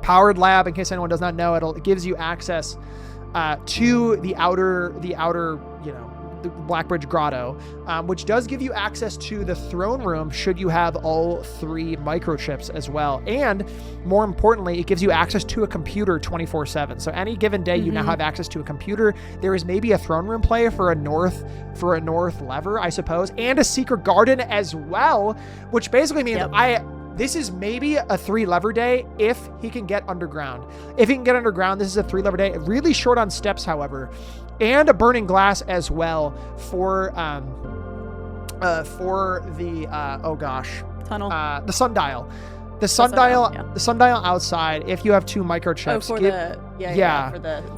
Powered lab. In case anyone does not know, it gives you access to the outer, the Blackbridge Grotto, which does give you access to the throne room should you have all 3 microchips as well. And more importantly, it gives you access to a computer 24/7. So any given day, you now have access to a computer. There is maybe a throne room play for a north lever, I suppose, and a secret garden as well, which basically means this is maybe a 3-lever day if he can get underground. If he can get underground, this is a 3-lever day. Really short on steps, however, and a burning glass as well for the tunnel. The sundial. The sundial outside. If you have 2 microchips, for the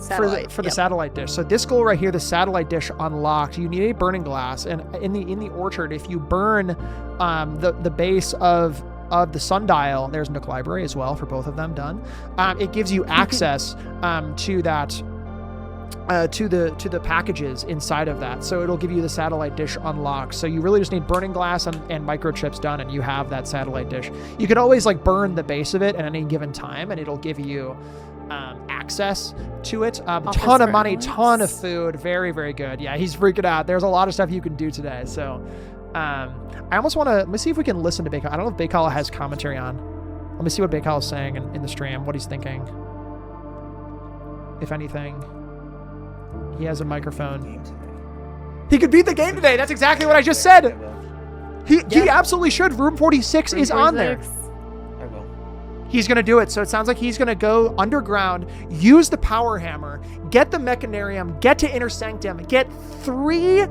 satellite. For the satellite dish. So this goal right here, the satellite dish unlocked. You need a burning glass, and in the orchard, if you burn the base of the sundial, there's Nook Library as well for both of them done. It gives you access to that. To the packages inside of that. So it'll give you the satellite dish unlocked. So you really just need burning glass and microchips done, and you have that satellite dish. You can always burn the base of it at any given time, and it'll give you access to it. Ton of money, ton of food. Very, very good. Yeah, he's freaking out. There's a lot of stuff you can do today. So I almost want to, let me see if we can listen to Bacowl. I don't know if Bacowl has commentary on. Let me see what Bacowl is saying in the stream, what he's thinking. If anything. He has a microphone. He could beat the game today. That's exactly what I just said. He absolutely should. Room 46 is on there. I will. He's going to do it. So it sounds like he's going to go underground, use the power hammer, get the mechanarium, get to Inner Sanctum, get 3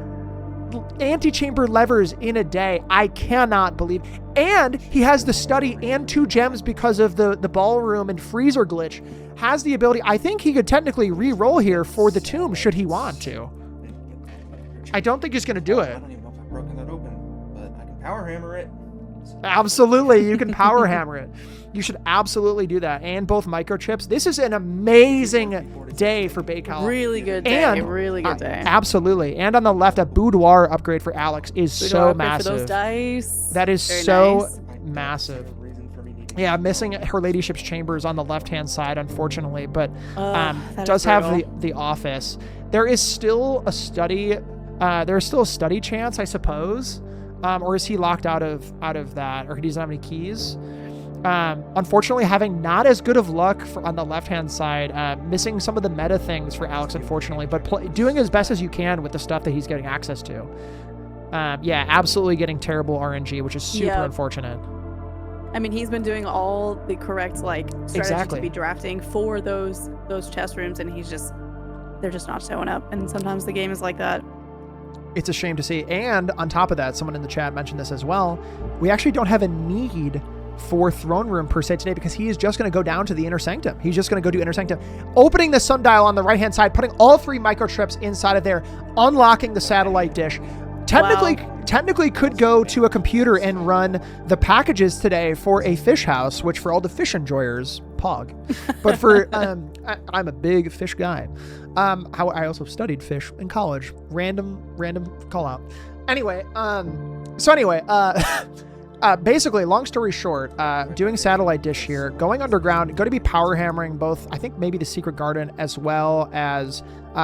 antechamber levers in a day. I cannot believe. And he has the study and 2 gems because of the ballroom and freezer glitch. Has the ability. I think he could technically re-roll here for the tomb should he want to. I don't think he's going to do it. I don't even know if I've broken that open, but I can power hammer it. Absolutely. You can power hammer it. You should absolutely do that. And both microchips. This is an amazing day for Bacowl. Really good day. And, really good day. Absolutely. And on the left, a boudoir upgrade for Alex is so massive. For those dice. That is Very so nice. massive. Yeah, missing her ladyship's chambers on the left-hand side, unfortunately, but does have the office. There is still a study. There is still a study chance, I suppose, or is he locked out of that, or he doesn't have any keys? Unfortunately, having not as good of luck on the left-hand side, missing some of the meta things for Alex, unfortunately, but doing as best as you can with the stuff that he's getting access to. Yeah, absolutely getting terrible RNG, which is super unfortunate. I mean, he's been doing all the correct strategy to be drafting for those chess rooms, and they're just not showing up. And sometimes the game is like that. It's a shame to see. And on top of that, someone in the chat mentioned this as well. We actually don't have a need for throne room per se today because he is just going to go down to the Inner Sanctum. He's just going to go do Inner Sanctum, opening the sundial on the right hand side, putting all 3 microchips inside of there, unlocking the satellite dish. Technically could go to a computer and run the packages today for a fish house, which for all the fish enjoyers, pog. But for I'm a big fish guy. I also studied fish in college. Random call out. Anyway, basically, long story short, doing satellite dish here, going underground, going to be power hammering both, I think maybe the secret garden as well as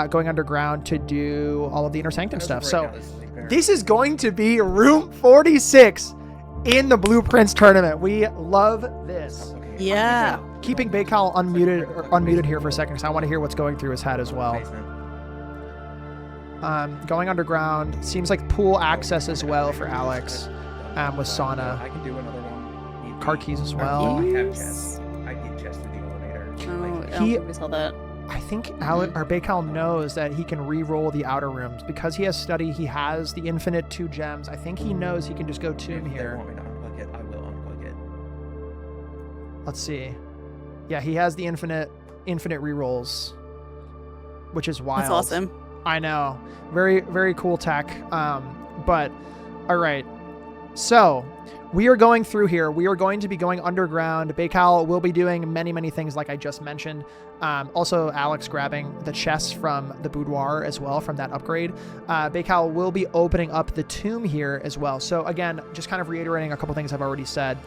going underground to do all of the Inner Sanctum stuff. So this is going to be room 46 in the Blueprints tournament. We love this. Yeah. Keeping Bacowl unmuted here for a second because I want to hear what's going through his head as well. Going underground. Seems like pool access as well for Alex with sauna. I can do another one. Car keys as well. I have chest. I need chest with the elevator. Oh, I don't think we saw that. I think think Bacowl knows that he can re-roll the outer rooms because he has study. He has the infinite 2 gems. I think he knows he can just go tomb If they here. want me to unclick it, I will unclick it. Let's see. Yeah, he has the infinite re-rolls, which is wild. That's awesome. I know. Very, very cool tech. But all right. So we are going through here. We are going to be going underground. Bacowl will be doing many, many things like I just mentioned. Also, Alex grabbing the chests from the boudoir as well from that upgrade. Bacowl will be opening up the tomb here as well. So again, just kind of reiterating a couple things I've already said.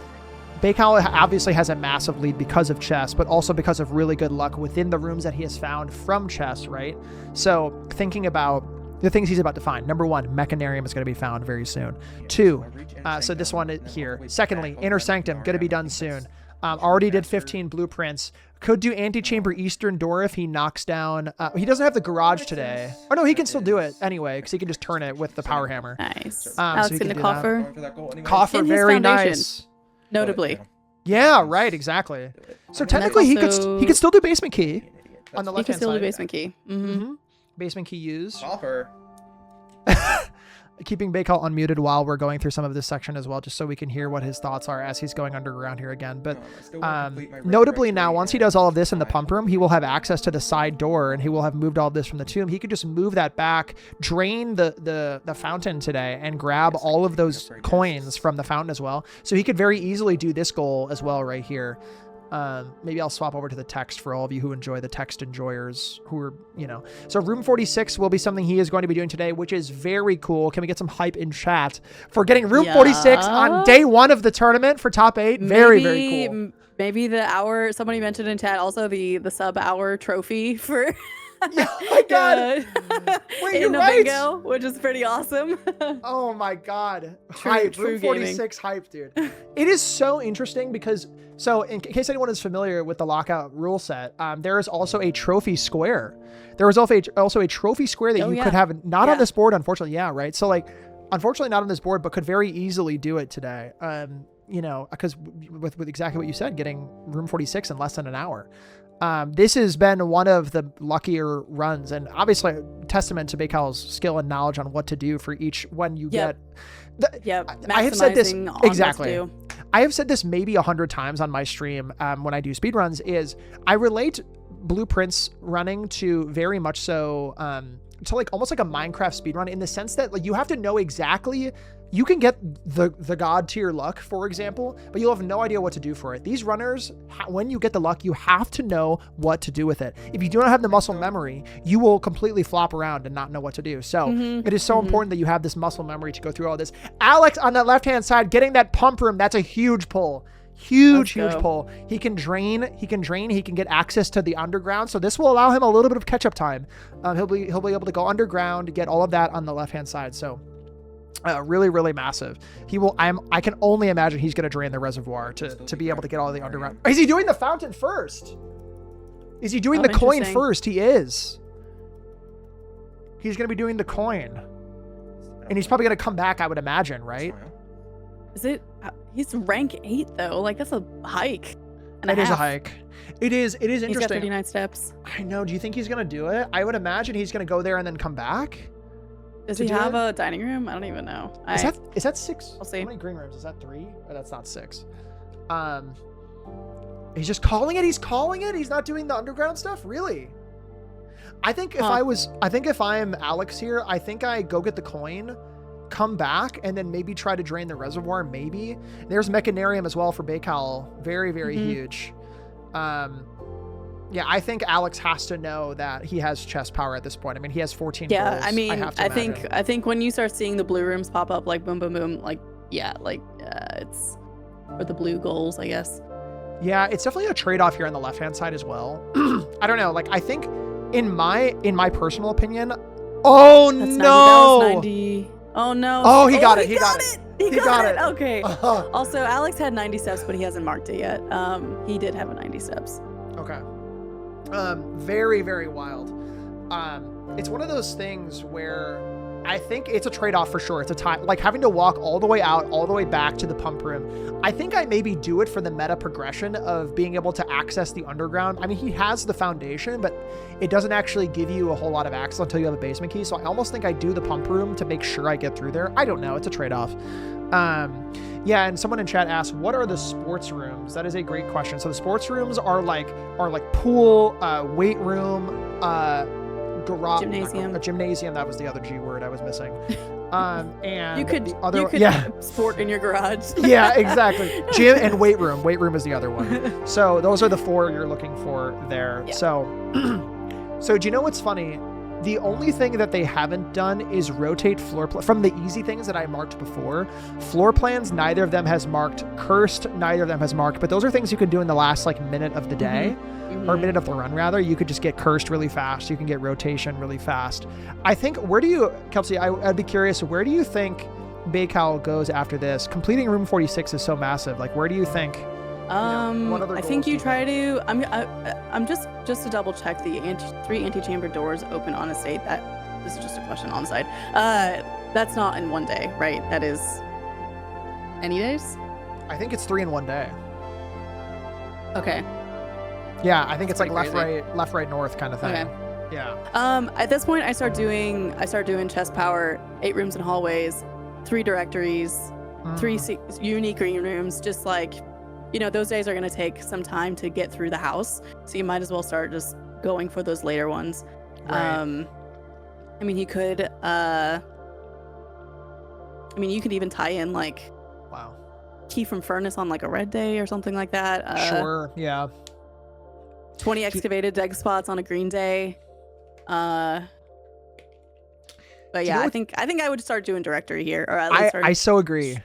Bacowl obviously has a massive lead because of chests, but also because of really good luck within the rooms that he has found from chests, right? So thinking about the things he's about to find. Number 1, Mechanarium is going to be found very soon. 2, so this one here. Secondly, Inner Sanctum, going to be done soon. Already did 15 blueprints. Could do Antechamber Eastern Door if he knocks down... he doesn't have the garage today. Oh, no, he can still do it anyway, because he can just turn it with the power hammer. Nice. so Alex he in can the do coffer. Coffer, In his very foundation. nice. Notably. Yeah, right, exactly. So And technically, that's also- he could still do Basement Key on the He left can hand still side. do basement key. Mm-hmm. Basement Key used. Coffer. Keeping Bacowl unmuted while we're going through some of this section as well, just so we can hear what his thoughts are as he's going underground here again. But notably now, once he does all of this in the pump room, he will have access to the side door and he will have moved all of this from the tomb. He could just move that back, drain the fountain today and grab all of those coins from the fountain as well. So he could very easily do this goal as well right here. Maybe I'll swap over to the text for all of you who enjoy the text enjoyers who are, so room 46 will be something he is going to be doing today, which is very cool. Can we get some hype in chat for getting room 46 on day 1 of the tournament for top 8? Very, very cool. Maybe the hour, somebody mentioned in chat also the sub hour trophy for Yeah, oh my God. Wait, you're in a right. bingo, which is pretty awesome. Oh my God. True- Hype. true Room 46 hype, dude. It is so interesting because, so in case anyone is familiar with the lockout rule set, there is also a trophy square. There is also a trophy square that you could have not on this board, unfortunately. Yeah, right. So like, unfortunately not on this board, but could very easily do it today. Because with exactly what you said, getting room 46 in less than an hour. This has been one of the luckier runs, and obviously a testament to Bacowl's skill and knowledge on what to do for each when you get. I have said this Maximizing on exactly. what to do. I have said this maybe 100 times on my stream when I do speedruns. Is I relate blueprints running to very much so to like almost like a Minecraft speedrun in the sense that like you have to know exactly. You can get the god tier luck, for example, but you'll have no idea what to do for it. These runners, when you get the luck, you have to know what to do with it. If you do not have the muscle memory, you will completely flop around and not know what to do. So it is so important that you have this muscle memory to go through all this. Alex on that left-hand side, getting that pump room, that's a huge pull. Huge pull. He can drain, he can get access to the underground. So this will allow him a little bit of catch-up time. He'll be able to go underground, get all of that on the left-hand side. So really, really massive. I can only imagine he's going to drain the reservoir to be able to get all of the underground. Is he doing the fountain first? Is he doing the coin first? He is. He's going to be doing the coin. And he's probably going to come back, I would imagine, right? Is it? He's rank 8 though. Like that's a hike. It is a hike. It is interesting. He's got 39 steps. I know. Do you think he's going to do it? I would imagine he's going to go there and then come back. Does he have a dining room? I don't even know. Is that 6? I'll see. How many green rooms? Is that 3? Or that's not 6. He's just calling it. He's calling it. He's not doing the underground stuff. Really? I think if I'm Alex here, I think I go get the coin, come back, and then maybe try to drain the reservoir. Maybe there's Mechanarium as well for Bacowl. Very, very huge. Yeah, I think Alex has to know that he has chest power at this point. I mean, he has 14 goals. I mean, I think when you start seeing the blue rooms pop up, like boom, boom, boom, like it's or the blue goals, I guess. Yeah, it's definitely a trade-off here on the left-hand side as well. I don't know. Like, I think in my personal opinion, oh no, 90, that was 90. Oh no. Oh, he got it. He got it. He got it. Okay. Uh-huh. Also, Alex had 90 steps, but he hasn't marked it yet. He did have a 90 steps. Okay. Very, very wild. It's one of those things where I think it's a trade-off for sure. It's a time, like having to walk all the way out, all the way back to the pump room. I think I maybe do it for the meta progression of being able to access the underground. I mean, he has the foundation, but it doesn't actually give you a whole lot of access until you have a basement key. So I almost think I do the pump room to make sure I get through there. I don't know. It's a trade-off. Yeah, and someone in chat asked, what are the sports rooms? That is a great question. So the sports rooms are like pool, weight room, garage, gymnasium. A gymnasium. That was the other G word I was missing. And you could yeah, sport in your garage. Yeah, exactly. Gym and weight room. Weight room is the other one. So those are the 4 you're looking for there. Yeah. So do you know what's funny? The only thing that they haven't done is rotate floor plan. From the easy things that I marked before, floor plans, neither of them has marked. Cursed, neither of them has marked. But those are things you can do in the last minute of the day, or minute of the run rather. You could just get cursed really fast. You can get rotation really fast. I think, Kelsey, I'd be curious, where do you think Bacowl goes after this? Completing room 46 is so massive. Like, where do you think? I think you try to. I'm just to double check. The 3 antechamber doors open on estate. This is just a question on the side. That's not in one day, right? That is any days. I think it's 3 in one day. Okay. Yeah, I think it's like left, crazy. right, north kind of thing. Okay. Yeah. At this point, I start doing chest power, 8 rooms and hallways, 3 directories, 3 unique green rooms, just like. Those days are going to take some time to get through the house, so you might as well start just going for those later ones. Right. I mean, you could even tie in like key from furnace on like a red day or something like that. Sure. Yeah. 20 excavated deg spots on a green day. But yeah, I think I would start doing directory here, or at least I so agree.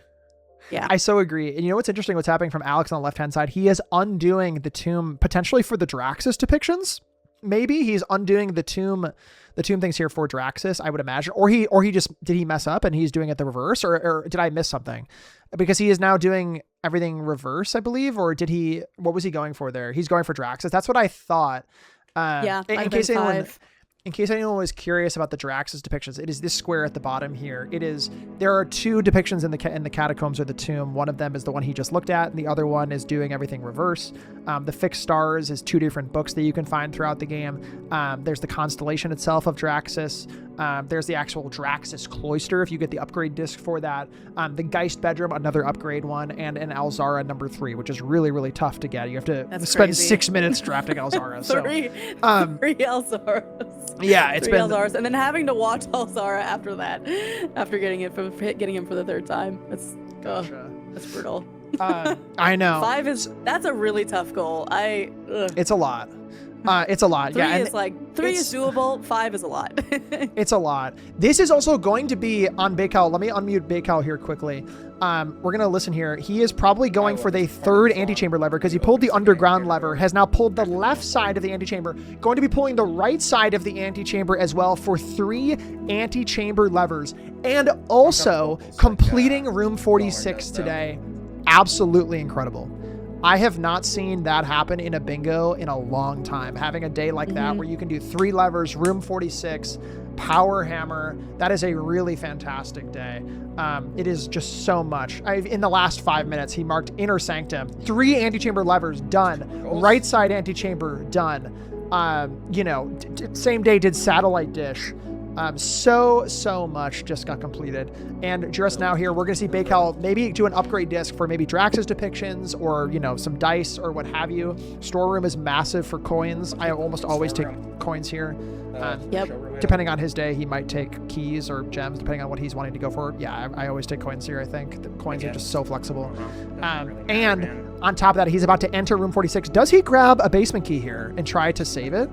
Yeah, I so agree. And you know what's interesting? What's happening from Alex on the left-hand side? He is undoing the tomb potentially for the Draxus depictions. Maybe he's undoing the tomb things here for Draxus, I would imagine. Or he just did he mess up and he's doing it the reverse, or did I miss something? Because he is now doing everything reverse, I believe. Or did he? What was he going for there? He's going for Draxus. That's what I thought. Yeah. In case anyone was curious about the Draxus depictions, it is this square at the bottom here. There are 2 depictions in the catacombs or the tomb. One of them is the one he just looked at, and the other one is doing everything reverse. The Fixed Stars is 2 different books that you can find throughout the game. There's the constellation itself of Draxus. There's the actual Draxus cloister if you get the upgrade disc for that. The Geist bedroom, another upgrade one, and an Alzara number 3, which is really, really tough to get. You have to spend crazy. 6 minutes drafting Alzara. Three Alzaras. Yeah, it's 3 been Alzaras, and then having to watch Alzara after that, after getting him for the 3rd time. That's brutal. I know. 5 that's a really tough goal. It's a lot. It's a lot. 3 is like 3 is doable. 5 is a lot. It's a lot. This is also going to be on Bacowl. Let me unmute Bacowl here quickly. We're gonna listen here. He is probably going for the 3rd antechamber lever because he pulled the underground lever, has now pulled the left side of the antechamber, going to be pulling the right side of the antechamber as well for 3 antechamber levers, and also completing room 46 today. Absolutely incredible. I have not seen that happen in a bingo in a long time. Having a day like that where you can do 3 levers, room 46, power hammer. That is a really fantastic day. It is just so much. In the last 5 minutes, he marked inner sanctum, 3 antechamber levers done, right side antechamber done. Same day did satellite dish. So much just got completed. And just now here, we're going to see Bacowl maybe do an upgrade disc for maybe Drax's depictions or, some dice or what have you. Storeroom is massive for coins. I almost always take coins here. Depending on his day, he might take keys or gems, depending on what he's wanting to go for. Yeah, I always take coins here, I think. The coins are just so flexible. And on top of that, he's about to enter room 46. Does he grab a basement key here and try to save it?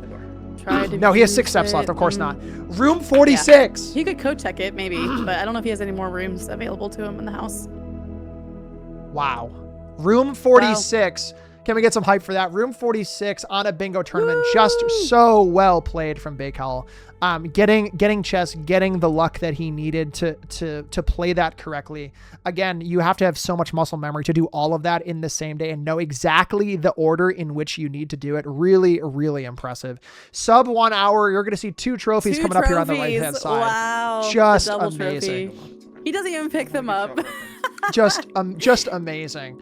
No, he has 6 steps left. Of course not. Room 46. Yeah. He could code check it, maybe, but I don't know if he has any more rooms available to him in the house. Wow. Room 46. Wow. Can we get some hype for that? Room 46 on a bingo tournament. Just so well played from Bacowl. Getting chess, getting the luck that he needed to play that correctly. Again, you have to have so much muscle memory to do all of that in the same day and know exactly the order in which you need to do it. Really, really impressive. Sub 1 hour, you're going to see 2 trophies coming up here on the right-hand side. Wow. Just amazing. Trophy. He doesn't even pick them up. just amazing.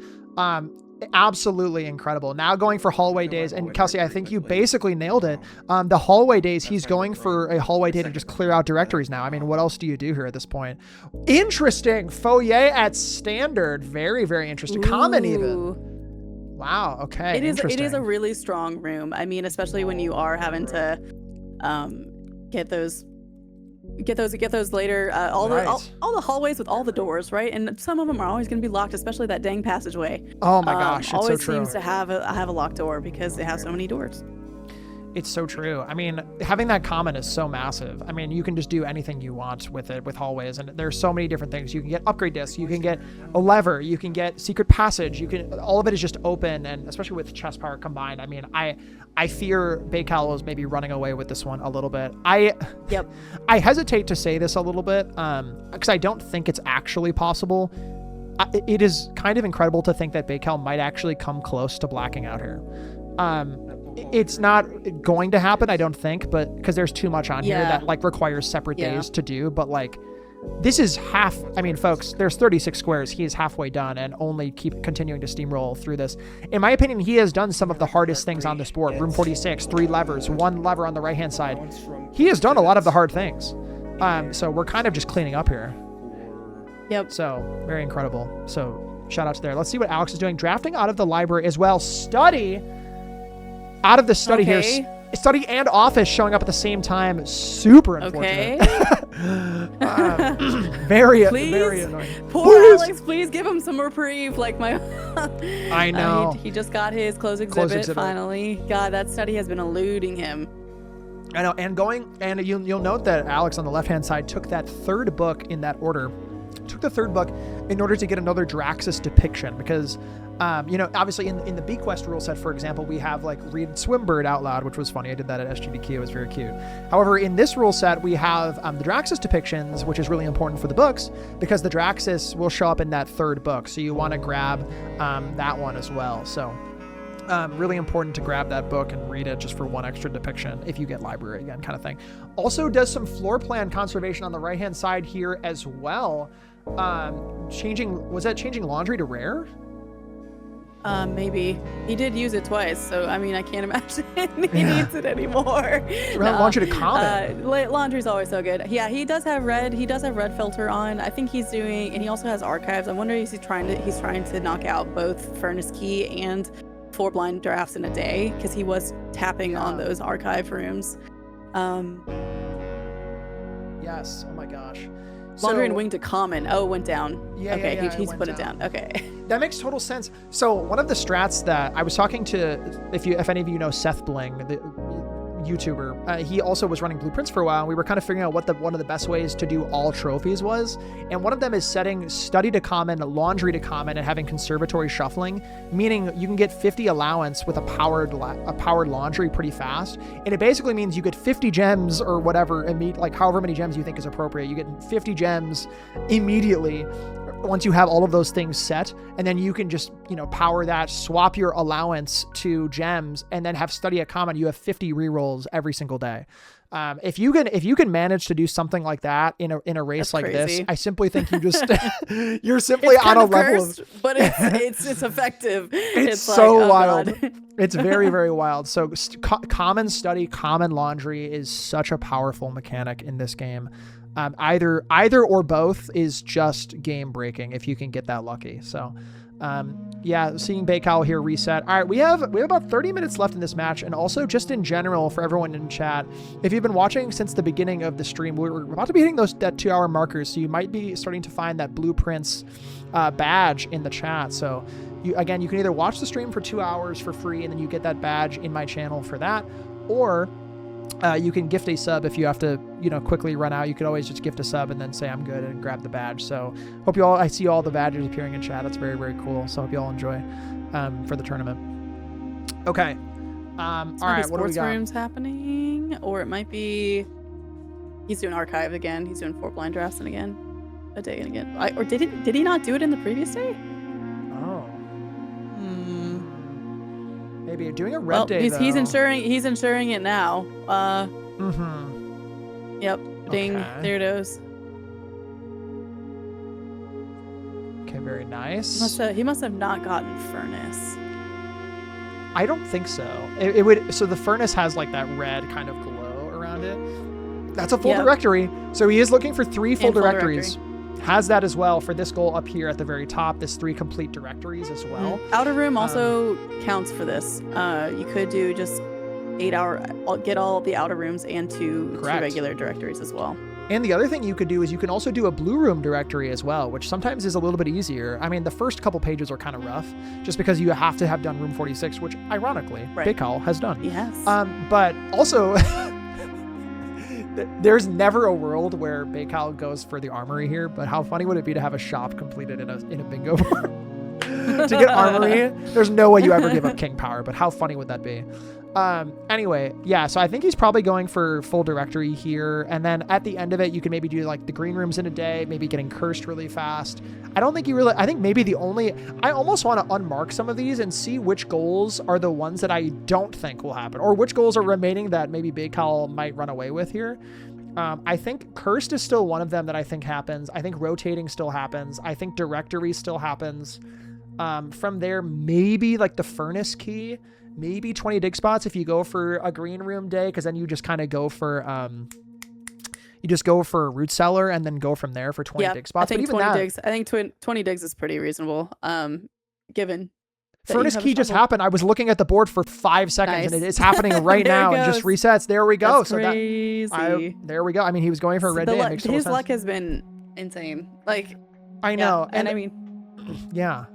Absolutely incredible. Now going for hallway days, and Kelsey, I think you basically nailed it. The hallway days, he's going for a hallway day to just clear out directories now. I mean, what else do you do here at this point? Interesting. Foyer at standard. Very, very interesting. Common even. Wow. Okay. It is a really strong room. I mean, especially when you are having to get those later. All the hallways with all the doors, right? And some of them are always going to be locked, especially that dang passageway. Oh my gosh, it's always so true. seems to have a locked door because they have so many doors. It's so true. I mean, having that common is so massive. I mean, you can just do anything you want with it, with hallways, and there's so many different things. You can get upgrade discs, you can get a lever, you can get secret passage, all of it is just open, and especially with chess power combined. I mean, I fear Bacowl is maybe running away with this one a little bit. I hesitate to say this a little bit, because I don't think it's actually possible. It is kind of incredible to think that Bacowl might actually come close to blacking out here. It's not going to happen, I don't think, but because there's too much on here that like requires separate days to do. But like, this is half. I mean, folks, there's 36 squares. He is halfway done and only keep continuing to steamroll through this. In my opinion, he has done some of the hardest things on this board. Room 46, 3 levers, 1 lever on the right hand side. He has done a lot of the hard things. So we're kind of just cleaning up here. Yep. So very incredible. So shout out to there. Let's see what Alex is doing. Drafting out of the library as well. Study. Out of the study here. Study and office showing up at the same time. Super unfortunate. Very annoying. Poor Alex, please give him some reprieve. Like my I know. He just got his closed exhibit finally. God, that study has been eluding him. I know. And you'll note that Alex on the left hand side took that 3rd book in that order. Took the 3rd book in order to get another Draxus depiction because obviously in the Bequest rule set, for example, we have like read Swimbird out loud, which was funny. I did that at SGDQ. It was very cute. However, in this rule set, we have the Draxus depictions, which is really important for the books because the Draxus will show up in that 3rd book. So you want to grab that one as well. So really important to grab that book and read it just for 1 extra depiction if you get library again kind of thing. Also does some floor plan conservation on the right hand side here as well. Changing laundry to rare? Maybe. He did use it twice, so I mean, I can't imagine he needs it anymore. Laundry to common. Laundry's always so good. Yeah, he does have red. He does have red filter on. I think he's doing, and he also has archives. I wonder if he's trying to knock out both Furnace Key and 4 blind drafts in a day because he was tapping on those archive rooms. Yes. Oh my gosh. Laundry and wing to common. Oh, it went down. He's put it down. Okay. That makes total sense. So one of the strats that I was talking to, if any of you know Seth Bling, the YouTuber, he also was running blueprints for a while. And we were kind of figuring out what one of the best ways to do all trophies was. And one of them is setting study to common, laundry to common, and having conservatory shuffling, meaning you can get 50 allowance with a powered laundry pretty fast. And it basically means you get 50 gems or whatever, like however many gems you think is appropriate. You get 50 gems immediately once you have all of those things set, and then you can just, power that, swap your allowance to gems, and then have study at common. You have 50 rerolls every single day. If you can manage to do something like that in a race That's like crazy. this, I simply think you're simply on a level cursed, but it's effective. It's so like, wild. God. It's very, very wild. So common study, common laundry is such a powerful mechanic in this game. Either or both is just game breaking if you can get that lucky. So seeing Bacowl here reset. All right, we have about 30 minutes left in this match, and also just in general for everyone in chat, if you've been watching since the beginning of the stream, we're about to be hitting that 2-hour markers, so you might be starting to find that blueprints badge in the chat. So you can either watch the stream for 2 hours for free and then you get that badge in my channel for that, or you can gift a sub if you have to, quickly run out. You could always just gift a sub and then say I'm good and grab the badge. So I see all the badges appearing in chat. That's very, very cool. So hope you all enjoy for the tournament. Okay. All right. What do we sports got? rooms happening, or it might be he's doing archive again. He's doing 4 blind drafts and again, a day and again. Or did he not do it in the previous day? Oh. Maybe you're doing a red day. He's ensuring it now. Yep. Ding. Okay. There it is. Okay. Very nice. He must have not gotten furnace. I don't think so. It would. So the furnace has like that red kind of glow around it. That's a full directory. So he is looking for 3 full directories. Has that as well for this goal up here at the very top. This 3 complete directories as well. Outer room also counts for this. You could do just 8 hour, get all the outer rooms and 2 regular directories as well. And the other thing you could do is you can also do a blue room directory as well, which sometimes is a little bit easier. I mean, the first couple pages are kind of rough just because you have to have done room 46, which ironically, Bacowl has done. Yes. But also, there's never a world where Bacowl goes for the armory here, but how funny would it be to have a shop completed in a bingo bar? To get armory, there's no way you ever give up king power, but how funny would that be? Anyway, yeah, so I think he's probably going for full directory here. And then at the end of it, you can maybe do like the green rooms in a day, maybe getting cursed really fast. I think maybe I almost want to unmark some of these and see which goals are the ones that I don't think will happen, or which goals are remaining that maybe Bacowl might run away with here. I think cursed is still one of them that I think happens. I think rotating still happens. I think directory still happens. From there, maybe like the furnace key, maybe 20 dig spots if you go for a green room day, because then you just kind of go for root cellar and then go from there for 20 dig spots. I think 20 digs is pretty reasonable. Given furnace key just happened. I was looking at the board for 5 seconds and it's happening right now and just resets. There we go. That's crazy. There we go. I mean, he was going for a red day. His luck has been insane. Like, I know. And I mean, yeah.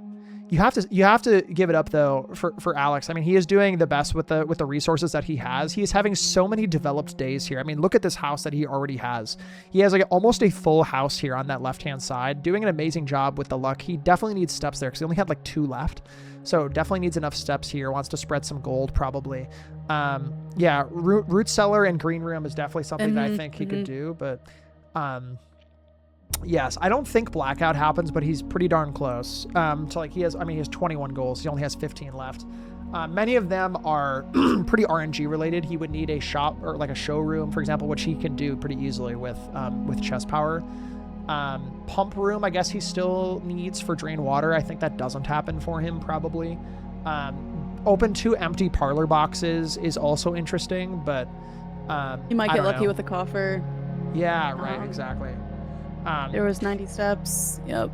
You have to give it up though for Alex. I mean, he is doing the best with the resources that he has. He is having so many developed days here. I mean, look at this house that he already has. He has like almost a full house here on that left-hand side, doing an amazing job with the luck. He definitely needs steps there because he only had like 2 left. So definitely needs enough steps here. Wants to spread some gold probably. Yeah, root cellar and green room is definitely something that I think he could do, but yes, I don't think blackout happens, but he's pretty darn close. So like he has 21 goals. He only has 15 left. Many of them are pretty RNG related. He would need a shop or like a showroom, for example, which he can do pretty easily with chest power. Pump room, I guess he still needs for drain water. I think that doesn't happen for him probably. Open 2 empty parlor boxes is also interesting, but you might get lucky with a coffer. Yeah, right, exactly. There was 90 steps. Yep.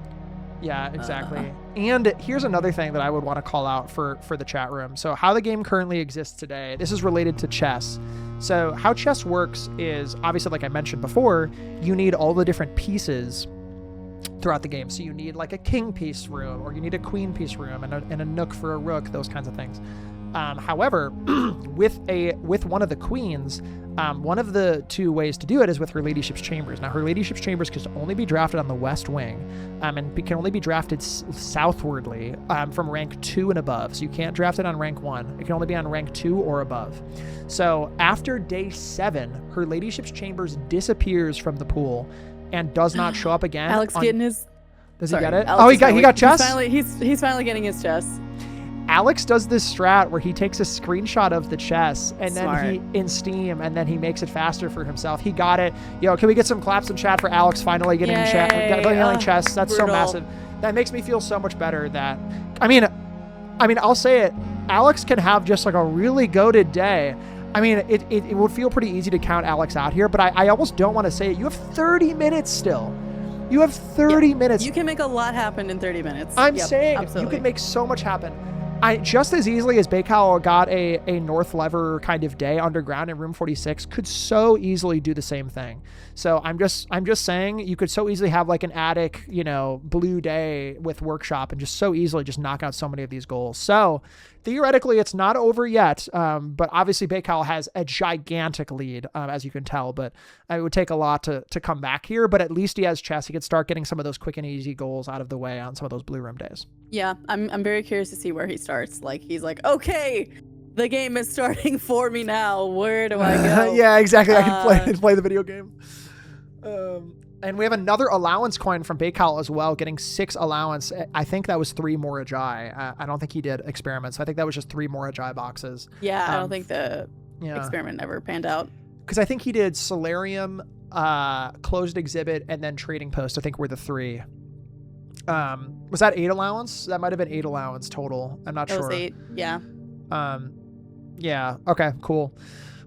Yeah, exactly. And here's another thing that I would want to call out for the chat room. So how the game currently exists today, this is related to chess. So how chess works is, obviously, like I mentioned before, you need all the different pieces throughout the game. So you need like a king piece room, or you need a queen piece room, and a nook for a rook, those kinds of things. However, with one of the queens, one of the 2 ways to do it is with her ladyship's chambers. Now, her ladyship's chambers can only be drafted on the west wing, and can only be drafted southwardly from rank 2 and above. So you can't draft it on rank 1. It can only be on rank 2 or above. So after day 7, her ladyship's chambers disappears from the pool and does not show up again. Alex getting his. Does he get it? Alex he got chess. He's finally getting his chess. Alex does this strat where he takes a screenshot of the chess and Smart. then he in Steam, and then he makes it faster for himself. He got it. Yo, can we get some claps in chat for Alex finally getting chess? That's brutal. so massive. That makes me feel so much better. That I mean, I'll say it. Alex can have just like a really goated day. I mean, it would feel pretty easy to count Alex out here, but I almost don't want to say it. You have 30 minutes still. You have 30 minutes. You can make a lot happen in 30 minutes. I'm saying absolutely. You can make so much happen. Just as easily as Bacowl got a north lever kind of day underground in room 46, could so easily do the same thing. So I'm just saying you could so easily have like an attic, blue day with workshop and just so easily just knock out so many of these goals. So theoretically it's not over yet. But obviously Bacowl has a gigantic lead, as you can tell, but it would take a lot to come back here, but at least he has chess. He could start getting some of those quick and easy goals out of the way on some of those blue room days. Yeah. I'm very curious to see where he starts. Like, he's like, okay, the game is starting for me now. Where do I go? Yeah, exactly. I can play the video game. And we have another allowance coin from Bacowl as well, getting 6 allowance. I think that was 3 more Ajay. I don't think he did experiments. I think that was just 3 more Ajay boxes. Yeah, I don't think the experiment ever panned out. Because I think he did Solarium, closed exhibit, and then trading post, I think were the 3. Was that 8 allowance? That might have been 8 allowance total. I'm not sure. That was 8, yeah. Yeah, okay, cool.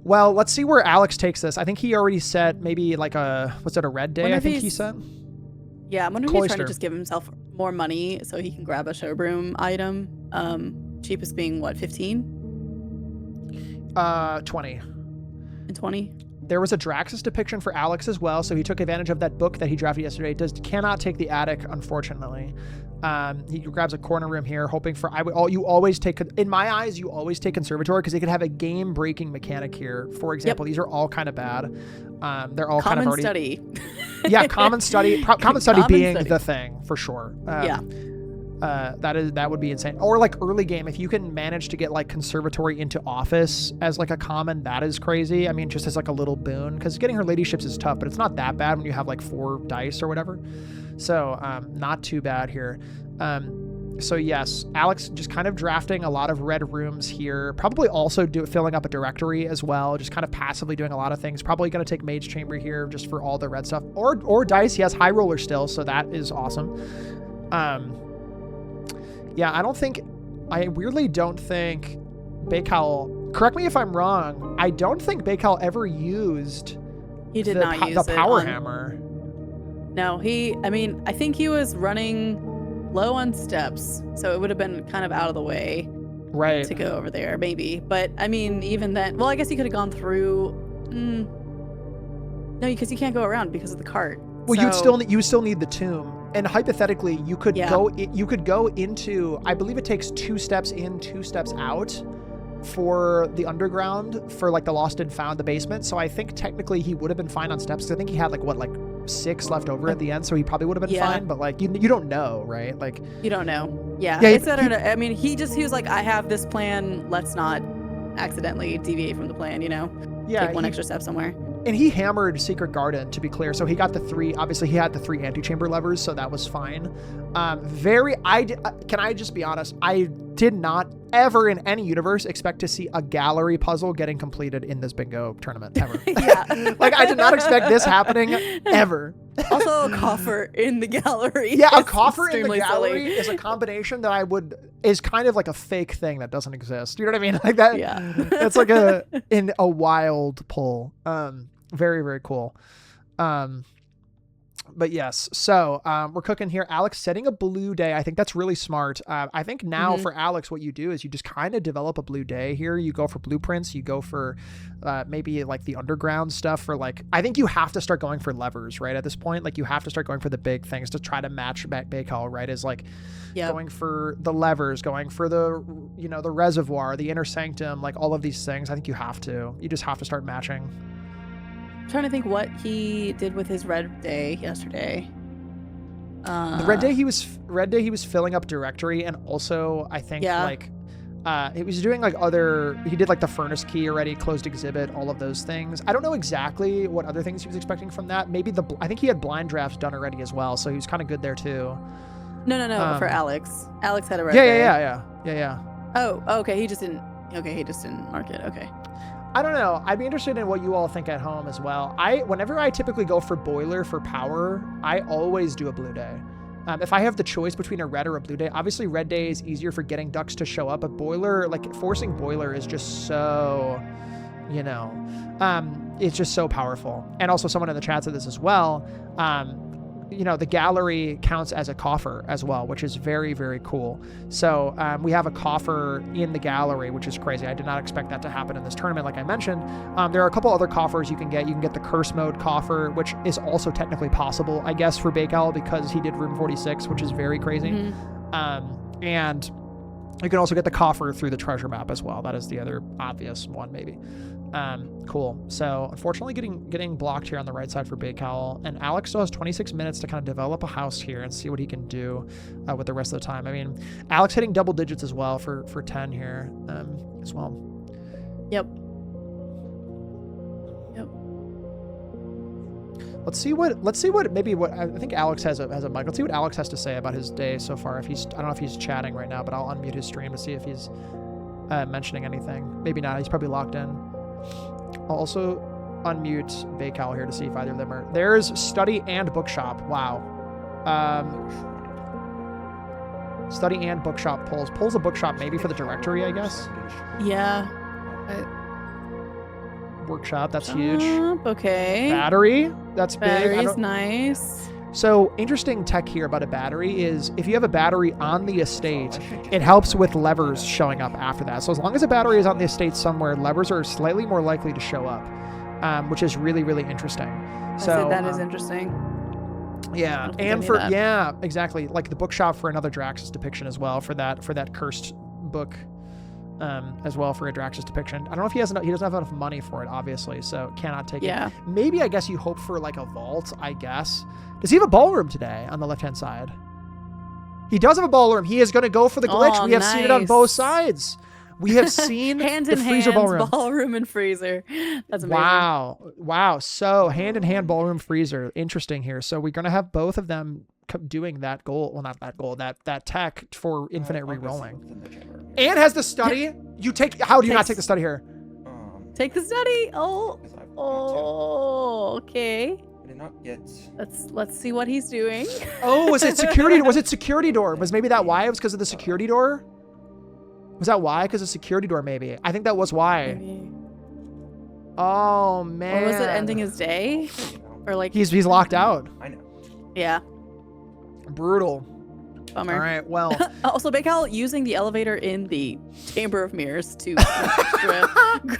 Well, let's see where Alex takes this. I think he already set maybe like a red day, I think he said? Yeah, I'm wondering if he's trying to just give himself more money so he can grab a showroom item. Cheapest being what, 15? 20. And 20? There was a Draxus depiction for Alex as well, so he took advantage of that book that he drafted yesterday. Cannot take the attic, unfortunately. He grabs a corner room here, hoping for. You always take, in my eyes, you always take conservatory because they could have a game-breaking mechanic here. For example, These are all kind of bad. They're all kind of already. Study. Yeah, common study. Common study being the thing for sure. That would be insane. Or like early game, if you can manage to get like conservatory into office as like a common, that is crazy. I mean, just as like a little boon, because getting her ladyships is tough, but it's not that bad when you have like 4 dice or whatever. So not too bad here. So yes, Alex just kind of drafting a lot of red rooms here. Probably also filling up a directory as well. Just kind of passively doing a lot of things. Probably going to take Mage Chamber here just for all the red stuff. Or dice. He has High Roller still, so that is awesome. Yeah, I weirdly don't think Bacowl, correct me if I'm wrong, I don't think Bacowl ever used the power hammer. No, I think he was running low on steps, so it would have been kind of out of the way to go over there, maybe. But, I mean, even then, well, I guess he could have gone through, no, because you can't go around because of the cart. Well, you would still need the tomb. And hypothetically, you could go into, I believe it takes 2 steps in, 2 steps out for the underground, for like the lost and found, the basement. So I think technically he would have been fine on steps. I think he had like 6 left over at the end, so he probably would have been fine. But like you don't know, right? Like you don't know. Yeah. I mean, he was like, I have this plan. Let's not accidentally deviate from the plan. Yeah. Take 1 extra step somewhere. And he hammered Secret Garden, to be clear. So he got the 3, obviously he had the 3 antechamber levers, so that was fine. Can I just be honest? I did not ever in any universe expect to see a gallery puzzle getting completed in this bingo tournament, ever. Yeah. Like, I did not expect this happening ever. Also, a coffer in the gallery. Yeah, a coffer in the gallery silly. is a combination that is kind of like a fake thing that doesn't exist. You know what I mean? Like that. Yeah. It's like a wild pull. Very, very cool. But yes, so we're cooking here. Alex setting a blue day. I think that's really smart. I think now for Alex, what you do is you just kind of develop a blue day here. You go for blueprints. You go for maybe like the underground stuff for like, I think you have to start going for levers, right? At this point, like you have to start going for the big things to try to match Bacowl, right? Is like going for the levers, going for the, the reservoir, the inner sanctum, like all of these things. I think you just have to start matching. I'm trying to think what he did with his red day yesterday. The red day he was filling up directory, and also I think he was doing he did like the furnace key already, closed exhibit, all of those things. I don't know exactly what other things he was expecting from that. Maybe I think he had blind drafts done already as well, so he was kind of good there too. No, for Alex. Alex had a red day. Yeah. Oh, okay. He just didn't mark it. Okay. I don't know. I'd be interested in what you all think at home as well. Whenever I typically go for boiler for power, I always do a blue day. If I have the choice between a red or a blue day, obviously red day is easier for getting ducks to show up, but boiler, like forcing boiler is just so, it's just so powerful. And also someone in the chat said this as well. The gallery counts as a coffer as well, which is very, very cool. So we have a coffer in the gallery, which is crazy. I did not expect that to happen in this tournament, like I mentioned. There are a couple other coffers you can get. You can get the curse mode coffer, which is also technically possible, I guess, for Bacowl because he did room 46, which is very crazy. And you can also get the coffer through the treasure map as well. That is the other obvious one, maybe. Cool. So unfortunately getting blocked here on the right side for Bacowl, and Alex still has 26 minutes to kind of develop a house here and see what he can do with the rest of the time. I mean, Alex hitting double digits as well for 10 here as well. Yep. Let's see what I think Alex has a mic. Let's see what Alex has to say about his day so far. If he's, I don't know if he's chatting right now, but I'll unmute his stream to see if he's mentioning anything. Maybe not. He's probably locked in. I'll also unmute Bacowl here to see if either of them are. There's study and bookshop. Wow. Study and bookshop pulls a bookshop maybe for the directory, I guess. Yeah. Workshop, that's huge. Okay. Battery, that's big. Battery's nice. So interesting tech here about a battery is if you have a battery on the estate, it helps with levers showing up after that. So as long as a battery is on the estate somewhere, levers are slightly more likely to show up, which is really, really interesting. So that is interesting. Yeah, and for yeah, exactly, like the bookshop for another Draxus depiction as well for that cursed book. As well for a Draxus depiction. I don't know if he doesn't have enough money for it, obviously, so cannot take it. Maybe I guess you hope for like a vault, I guess. Does he have a ballroom today on the left-hand side? He does have a ballroom. He is going to go for the glitch. Oh, we have seen it on both sides. We have seen hand the in freezer hand, ballroom and freezer. That's amazing. Wow. So hand-in-hand ballroom freezer. Interesting here. So we're going to have both of them doing that goal. Well, not that goal. That tech for infinite re-rolling. And has the study. You take. How do you not take the study here? Take the study. Oh, okay. I did not get. Let's see what he's doing. Oh, was it security? Was it security door? Was maybe that why? It was because of the security door. Was that why? Because of security door? Maybe. I think that was why. Maybe. Oh man. Or was it ending his day? Or like he's locked out. I know. Yeah. Brutal. Bummer. All right, well. Also, Bacowl using the elevator in the Chamber of Mirrors to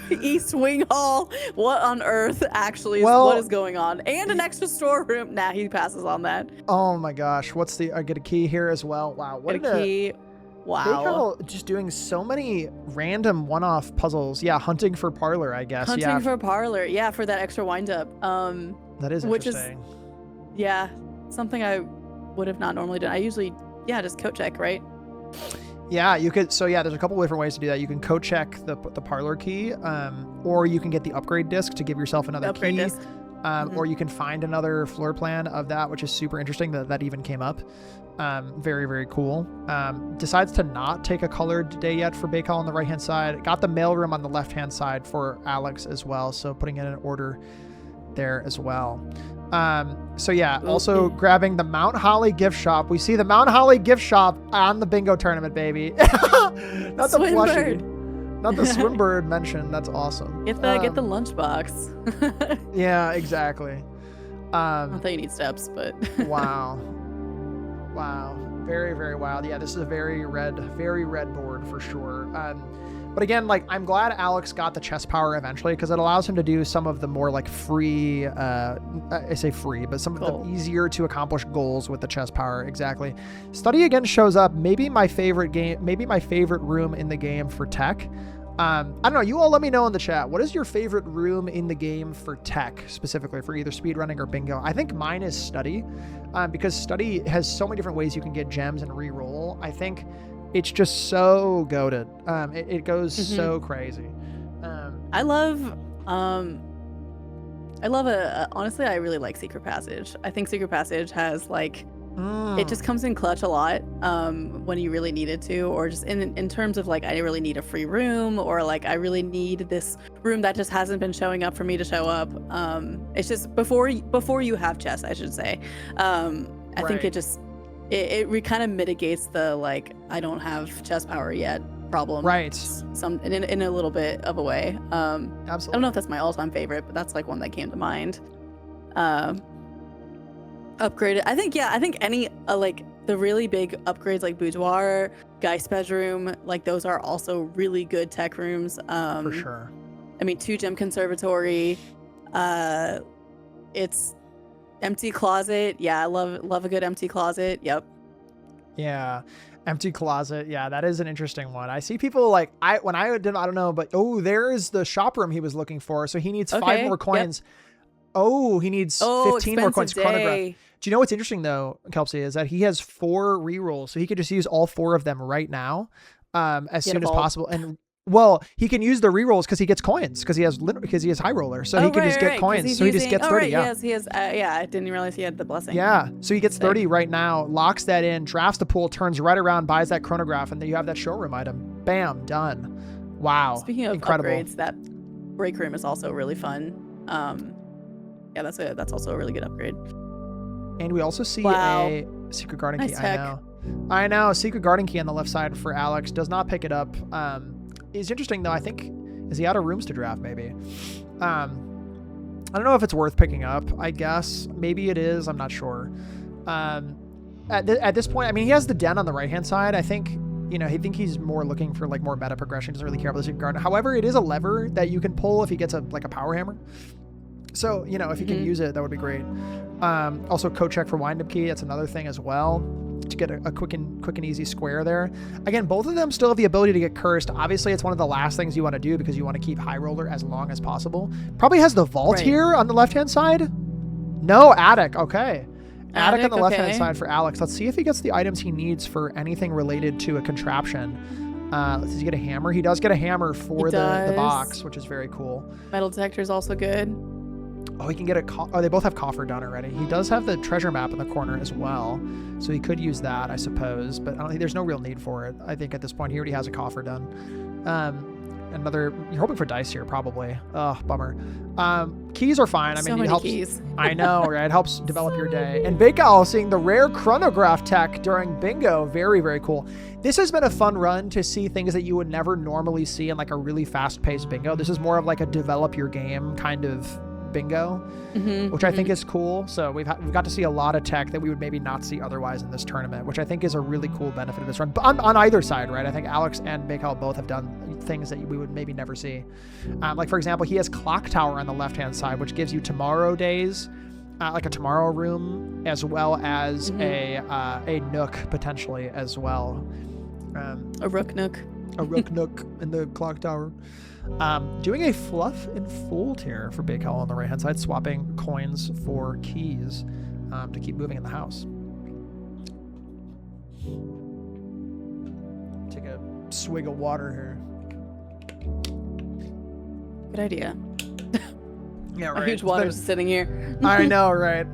East Wing Hall. What on earth actually what is going on? And an extra storeroom. Nah, he passes on that. Oh my gosh. What's the, I get a key here as well. Wow. What a key. Wow. Bacowl just doing so many random one-off puzzles. Yeah, hunting for parlor, I guess. Hunting for parlor. Yeah, for that extra wind-up. That is interesting. Yeah, something I would have not normally done. I usually, just coat check, right? Yeah, you could. So yeah, there's a couple different ways to do that. You can coat check the parlor key, or you can get the upgrade disc to give yourself another key. Disc. Or you can find another floor plan of that, which is super interesting that even came up. Very, very cool. Decides to not take a colored day yet for Bacowl on the right-hand side. Got the mailroom on the left-hand side for Alex as well. So putting in an order there as well. So yeah, also grabbing the Mount Holly gift shop. We see the Mount Holly gift shop on the bingo tournament, baby. Not the plushie. Not the Swimbird mention. That's awesome. Get the lunchbox. Yeah, exactly. Not that you need steps, but wow. Very, very wild. Yeah, this is a very red board for sure. But again, like, I'm glad Alex got the chess power eventually because it allows him to do some of the more like free, I say free, but some of the easier to accomplish goals with the chess power. Exactly. Study again shows up. Maybe my favorite room in the game for tech. I don't know. You all let me know in the chat. What is your favorite room in the game for tech, specifically for either speedrunning or bingo? I think mine is study, because study has so many different ways you can get gems and re-roll. I think it's just so goated. It goes so crazy. Honestly, I really like Secret Passage. I think Secret Passage has like, it just comes in clutch a lot when you really need it to, or just in terms of like, I really need a free room, or like, I really need this room that just hasn't been showing up for me to show up. It's just before you have chess, I should say. I think it just, it kind of mitigates the like, I don't have chess power yet problem. Right. In a little bit of a way. Absolutely. I don't know if that's my all-time favorite, but that's like one that came to mind. Upgraded. I think any like the really big upgrades like boudoir, Geist bedroom, like those are also really good tech rooms. For sure. I mean, 2-gem conservatory. It's empty closet. Yeah, I love a good empty closet. Yep. Yeah. Empty closet. Yeah, that is an interesting one. I see people like I don't know, but there's the shop room he was looking for. So he needs 5 more coins. Yep. Oh, he needs 15 more coins. Chronograph. Do you know what's interesting though, Kelpsy, is that he has 4 rerolls, so he could just use all 4 of them right now, as soon as possible. And Well, he can use the rerolls because he gets coins because he has high roller, so he can just get coins. So he just gets 30. Right, he has. Yeah, I didn't realize he had the blessing. Yeah, so he gets 30 right now, locks that in, drafts the pool, turns right around, buys that chronograph, and then you have that showroom item. Bam, done. Wow. Speaking of incredible upgrades, that break room is also really fun. Yeah, that's also a really good upgrade. And we also see a secret garden key. Tech. I know. Secret garden key on the left side for Alex. Does not pick it up. It's interesting though. I think, is he out of rooms to draft? Maybe. I don't know if it's worth picking up. I guess maybe it is. I'm not sure. At this point, I mean, he has the den on the right hand side. I think, he's more looking for like more meta progression. Doesn't really care about the secret garden. However, it is a lever that you can pull if he gets a power hammer. So, if you can use it, that would be great. Also code check for wind up key. That's another thing as well, to get a quick and easy square there. Again, both of them still have the ability to get cursed. Obviously, it's one of the last things you want to do because you want to keep high roller as long as possible. Probably has the vault here on the left-hand side. No, attic. Okay. Attic on the left-hand side for Alex. Let's see if he gets the items he needs for anything related to a contraption. Does he get a hammer? He does get a hammer for the box, which is very cool. Metal detector is also good. Oh, he can get they both have coffer done already. He does have the treasure map in the corner as well, so he could use that, I suppose, but I don't think there's no real need for it. I think at this point he already has a coffer done. You're hoping for dice here, probably. Oh, bummer. Keys are fine. I mean, it helps. Keys. I know, right? It helps develop your day. And Bacowl seeing the rare chronograph tech during bingo. Very, very cool. This has been a fun run to see things that you would never normally see in like a really fast-paced bingo. This is more of like a develop your game kind of bingo, which I think is cool. So we've got to see a lot of tech that we would maybe not see otherwise in this tournament, which I think is a really cool benefit of this run. But on either side, right? I think Alex and Bacowl both have done things that we would maybe never see. Like for example, he has Clock Tower on the left-hand side, which gives you tomorrow days, like a tomorrow room, as well as a nook potentially as well. A rook nook. A rook nook in the Clock Tower. Doing a fluff and fold here for Bacowl on the right hand side, swapping coins for keys to keep moving in the house. Take a swig of water here. Good idea. Yeah, right. A huge water just sitting here. I know, right?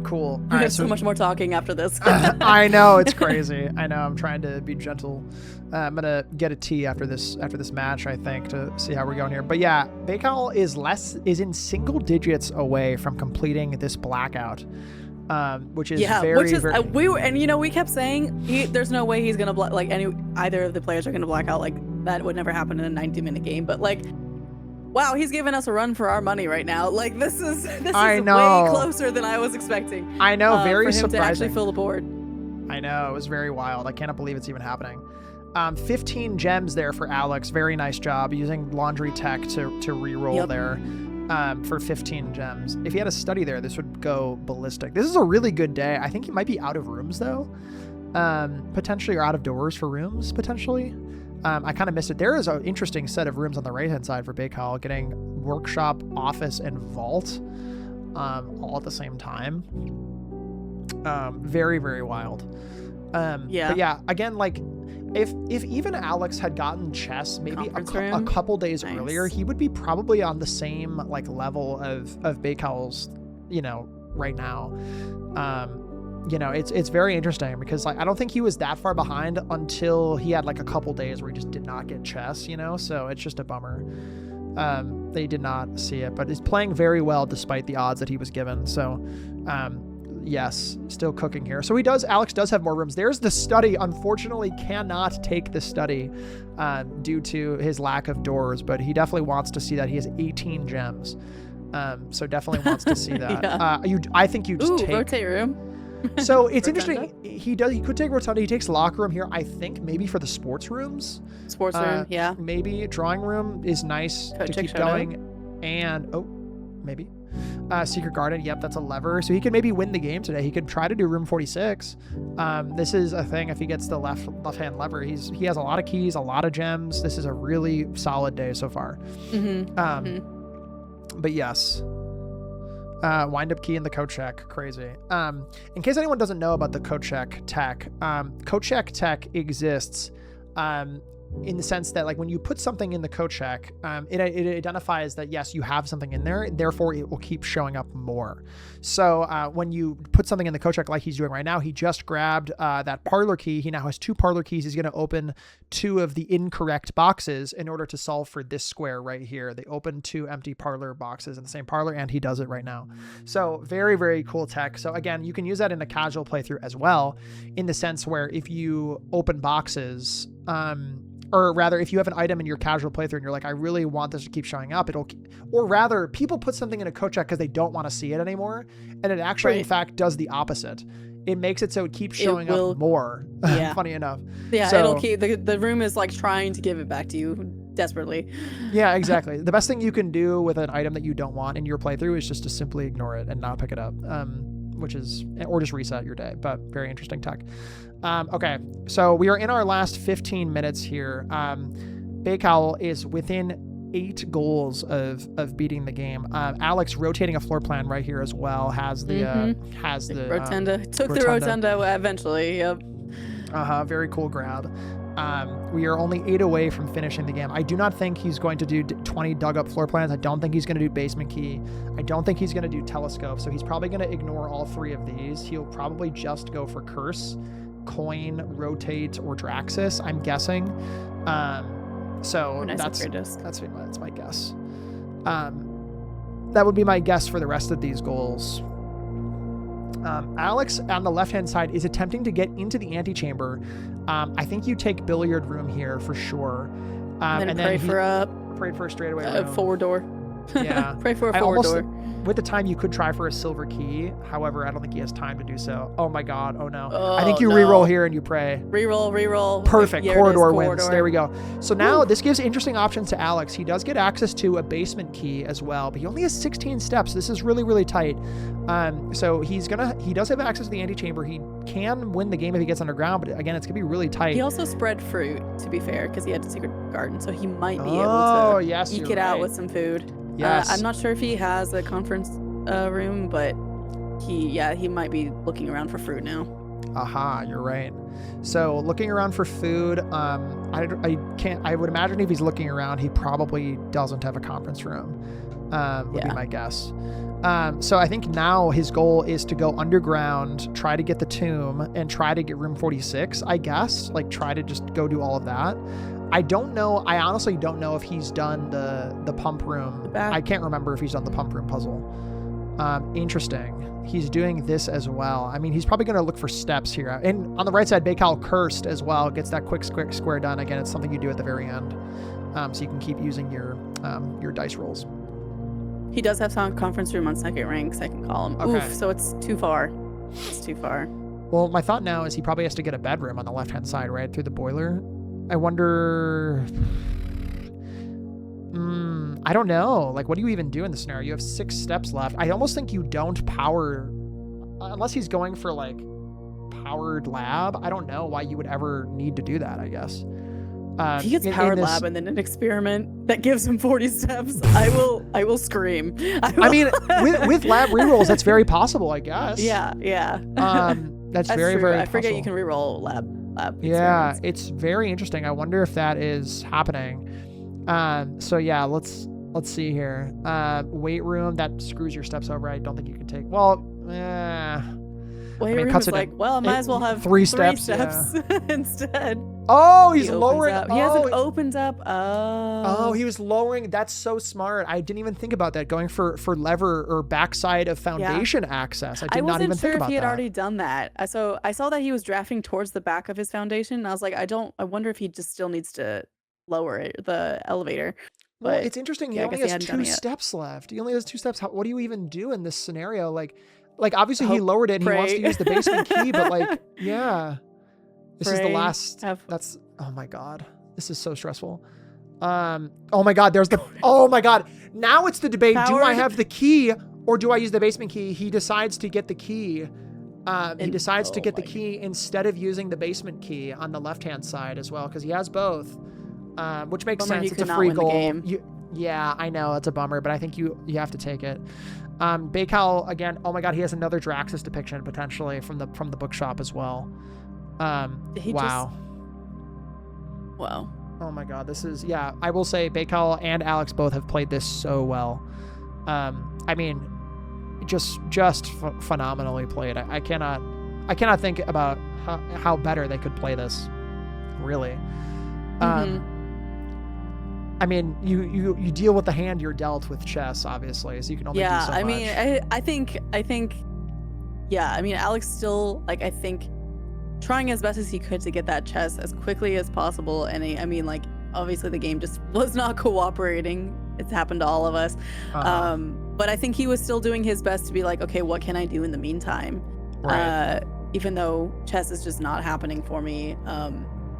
Cool. We have so much more talking after this. I know, it's crazy. I know. I'm trying to be gentle. I'm gonna get a tea after this match, I think, to see how we're going here. But yeah, Bacowl is in single digits away from completing this blackout, which is we kept saying there's no way he's gonna either of the players are gonna black out. Like that would never happen in a 90-minute game. But like, wow, he's giving us a run for our money right now. Like this is way closer than I was expecting. I know, very for him surprising. to actually fill the board. I know, it was very wild. I cannot believe it's even happening. 15 gems there for Alex. Very nice job using laundry tech to reroll there for 15 gems. If he had a study there, this would go ballistic. This is a really good day. I think he might be out of rooms though, potentially, or out of doors for rooms potentially. I kind of missed it. There is an interesting set of rooms on the right hand side for Bacowl, getting workshop, office, and vault all at the same time. Very, very wild. But yeah, again, like if even Alex had gotten chess maybe a couple days earlier, he would be probably on the same like level of Bacowl's, right now. It's very interesting because like I don't think he was that far behind until he had like a couple days where he just did not get chess, so it's just a bummer. They did not see it, but he's playing very well despite the odds that he was given. So yes, still cooking here. So Alex does have more rooms. There's the study. Unfortunately cannot take the study due to his lack of doors, but he definitely wants to see that. He has 18 gems. So definitely wants to see that. I think you just take rotate room. So it's interesting. He could take Rotunda. He takes locker room here. I think maybe for the sports rooms. Sports room, yeah. Maybe drawing room is nice to keep going. And maybe secret garden. Yep, that's a lever. So he could maybe win the game today. He could try to do room 46. This is a thing. If he gets the left hand lever, he has a lot of keys, a lot of gems. This is a really solid day so far. But yes. Wind up key in the code check. Crazy. In case anyone doesn't know about the code check tech, code check tech exists in the sense that like when you put something in the code check, it identifies that yes, you have something in there, therefore it will keep showing up more. So when you put something in the code check like he's doing right now, he just grabbed that parlor key. He now has 2 parlor keys. He's going to open 2 of the incorrect boxes in order to solve for this square right here. They open 2 empty parlor boxes in the same parlor, and he does it right now. So very, very cool tech. So again, you can use that in a casual playthrough as well, in the sense where if you open boxes, or rather, if you have an item in your casual playthrough and you're like, I really want this to keep showing up, or rather, people put something in a code check because they don't want to see it anymore, and it actually, in fact, does the opposite. It makes it so it keeps showing up more. Yeah. Funny enough. Yeah, so, it'll keep the room is like trying to give it back to you desperately. Yeah, exactly. The best thing you can do with an item that you don't want in your playthrough is just to simply ignore it and not pick it up. Or just reset your day, but very interesting tech. Okay, so we are in our last 15 minutes here. Bacowl is within 8 goals of beating the game. Alex rotating a floor plan right here as well has the rotunda. Took the rotunda eventually. Yep. Very cool grab. We are only 8 away from finishing the game. I do not think he's going to do 20 dug up floor plans. I don't think he's going to do basement key. I don't think he's going to do telescope. So he's probably going to ignore all 3 of these. He'll probably just go for curse, coin, rotate, or Draxus, I'm guessing. So nice that's my guess. That would be my guess for the rest of these goals. Alex on the left-hand side is attempting to get into the antechamber. I think you take billiard room here for sure. And then prayed for a straightaway room. Forward door. Yeah. Pray for a forward door. With the time, you could try for a silver key. However, I don't think he has time to do so. Oh my God. Oh no. I think you reroll here and you pray. Reroll. Perfect. Corridor wins. There we go. So now this gives interesting options to Alex. He does get access to a basement key as well, but he only has 16 steps. This is really, really tight. So he does have access to the antechamber. He can win the game if he gets underground, but again, it's gonna be really tight. He also spread fruit, to be fair, because he had a secret garden, so he might be able to eke it out with some food. Yes. I'm not sure if he has a conference room, but he might be looking around for fruit now. Aha, you're right. So looking around for food, I would imagine if he's looking around, he probably doesn't have a conference room, would be my guess. So I think now his goal is to go underground, try to get the tomb, and try to get room 46, I guess. Like, try to just go do all of that. I don't know. I honestly don't know if he's done the pump room. I can't remember if he's done the pump room puzzle. Interesting. He's doing this as well. I mean, he's probably going to look for steps here. And on the right side, Bacowl cursed as well. Gets that quick square done. Again, it's something you do at the very end. So you can keep using your dice rolls. He does have some conference room on second rank, second column. Okay. Oof, so it's too far. It's too far. Well, my thought now is he probably has to get a bedroom on the left-hand side, right? Through the boiler. I wonder... I don't know. Like, what do you even do in this scenario? You have 6 steps left. I almost think you don't power... Unless he's going for, like, powered lab. I don't know why you would ever need to do that, I guess. If he gets powered lab and then an experiment that gives him 40 steps, I will scream. I mean, with lab rerolls, that's very possible, I guess. Yeah. That's very, true. very I forget possible. you can reroll lab Yeah, experiments. it's very interesting. I wonder if that is happening. So yeah, let's see here. Weight room, that screws your steps over. I don't think you can take. Well, Weight room is like, well, I might as well have 3 steps instead. Oh, he's lowering. He has it opened up. Oh, he was lowering. That's so smart. I didn't even think about that. Going for lever or backside of foundation access. I did not even think about that. I wasn't sure if he had already done that. So I saw that he was drafting towards the back of his foundation. And I was like, I wonder if he just still needs to lower it, the elevator. Well, But it's interesting. He I only guess he has hadn't done 2 it yet. steps left. He only has 2 steps. What do you even do in this scenario? Like obviously he lowered it and he wants to use the basement key, but like, yeah. This is the last. That's, oh my God. This is so stressful. Oh my God. Oh my God. Now it's the debate. Do I have the key or do I use the basement key? He decides to get the key. He decides to get the key instead of using the basement key on the left-hand side as well, because he has both, which makes sense. It's a free goal. Yeah, I know it's a bummer, but I think you have to take it. Bacowl again. Oh my God, he has another Draxus depiction potentially from the bookshop as well. Wow. Oh my god, this is, yeah, I will say Bacowl and Alex both have played this so well. I mean, just phenomenally played. I cannot think about how better they could play this, really. I mean, you deal with the hand you're dealt with chess, obviously, so you can only do so much. I mean, I think, yeah, I mean, Alex still, like, I think, trying as best as he could to get that chess as quickly as possible, and I mean, like, obviously the game just was not cooperating. It's happened to all of us. But I think he was still doing his best to be like, okay, what can I do in the meantime? Right. Even though chess is just not happening for me.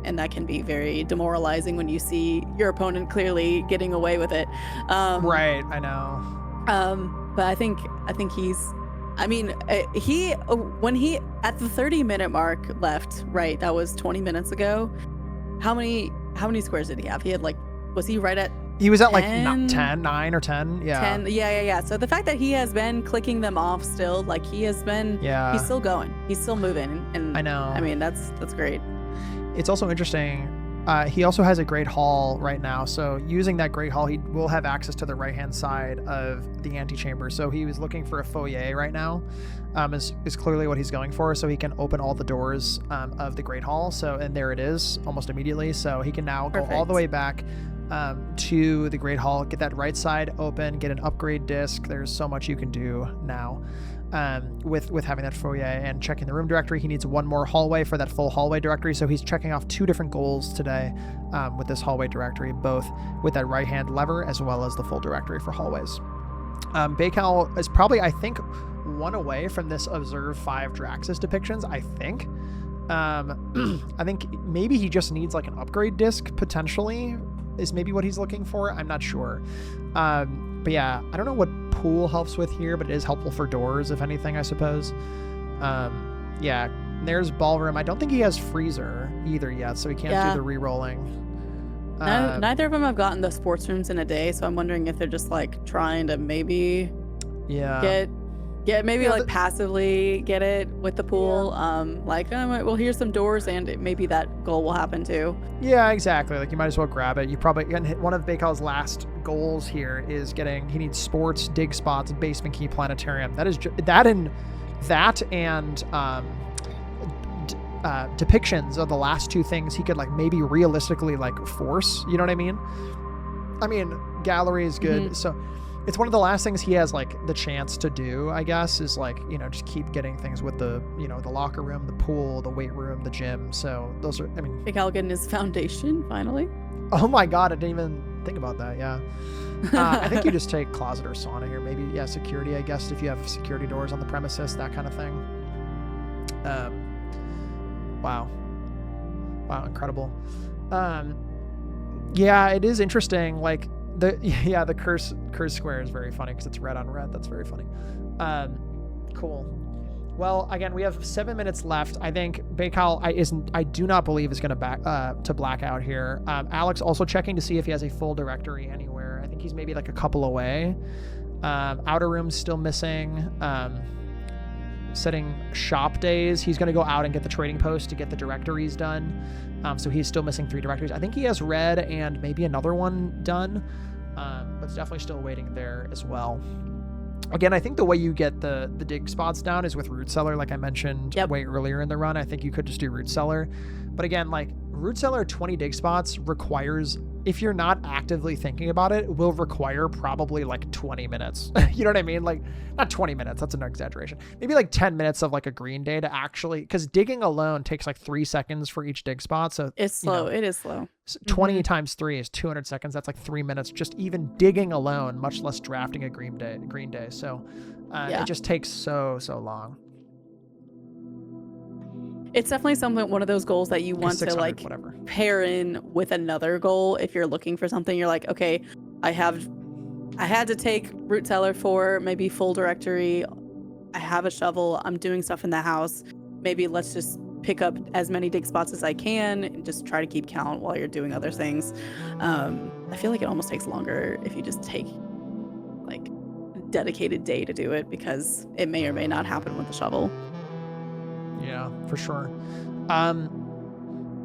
And that can be very demoralizing when you see your opponent clearly getting away with it. Right, I know. But I think he's, I mean, when he at the 30-minute mark left, right? That was 20 minutes ago. How many squares did he have? He had like, was he right at? He was at 10? like 9 or 10. Yeah. 10. Yeah. So the fact that he has been clicking them off still, like he has been, he's still going, he's still moving, and I know. I mean, that's great. It's also interesting. He also has a great hall right now. So using that great hall, he will have access to the right-hand side of the antechamber. So he was looking for a foyer right now, is clearly what he's going for. So he can open all the doors of the great hall. So, and there it is almost immediately. So he can now go all the way back to the great hall, get that right side open, get an upgrade disc. There's so much you can do now. With having that foyer and checking the room directory. He needs one more hallway for that full hallway directory, so he's checking off 2 different goals today with this hallway directory, both with that right hand lever as well as the full directory for hallways. Bacowl is probably, I think, 1 away from this Observe 5 Draxus depictions, I think. I think maybe he just needs like an upgrade disc, potentially, is maybe what he's looking for. I'm not sure. But yeah, I don't know what pool helps with here, but it is helpful for doors, if anything, I suppose. Yeah, there's ballroom. I don't think he has freezer either yet, so he can't do the re-rolling. Neither of them have gotten the sports rooms in a day, so I'm wondering if they're just like trying to maybe get maybe like passively get it with the pool. Well, here's some doors, and maybe that goal will happen too. Yeah, exactly. Like, you might as well grab it. You probably can hit one of Bacowl's last goals here is he needs sports, dig spots, basement key, planetarium. That is depictions are the last 2 things he could like maybe realistically like force. You know what I mean? I mean, gallery is good. So it's one of the last things he has like the chance to do, I guess, is like, you know, just keep getting things with the, you know, the locker room, the pool, the weight room, the gym. So those are, I mean, Bacowl getting his foundation finally. Oh my god, I didn't even think about that. Yeah. I think you just take closet or sauna here. Maybe, yeah, security, I guess, if you have security doors on the premises, that kind of thing. Wow, incredible. Yeah, it is interesting. Like the curse square is very funny because it's red on red. That's very funny. Cool. Well, again, we have 7 minutes left. I think Bacowl I do not believe is going to black out here. Alex also checking to see if he has a full directory anywhere. I think he's maybe like a couple away. Outer room's still missing. Setting shop days. He's going to go out and get the trading post to get the directories done. So he's still missing 3 directories. I think he has red and maybe another one done. But it's definitely still waiting there as well. Again, I think the way you get the dig spots down is with root cellar, like I mentioned way earlier in the run. I think you could just do root cellar. But again, like root cellar 20 dig spots requires, if you're not actively thinking about it, will require probably like 20 minutes. You know what I mean? Like, not 20 minutes, that's an exaggeration. Maybe like 10 minutes of like a green day to actually, because digging alone takes like 3 seconds for each dig spot. So it's slow. It is slow. 20 times 3 is 200 seconds. That's like 3 minutes just even digging alone, much less drafting a green day. So it just takes so long. It's definitely one of those goals that you want to like pair in with another goal. If you're looking for something, you're like, okay, I had to take root cellar for maybe full directory. I have a shovel. I'm doing stuff in the house. Maybe let's just pick up as many dig spots as I can and just try to keep count while you're doing other things. I feel like it almost takes longer if you just take like a dedicated day to do it, because it may or may not happen with the shovel. Yeah, for sure.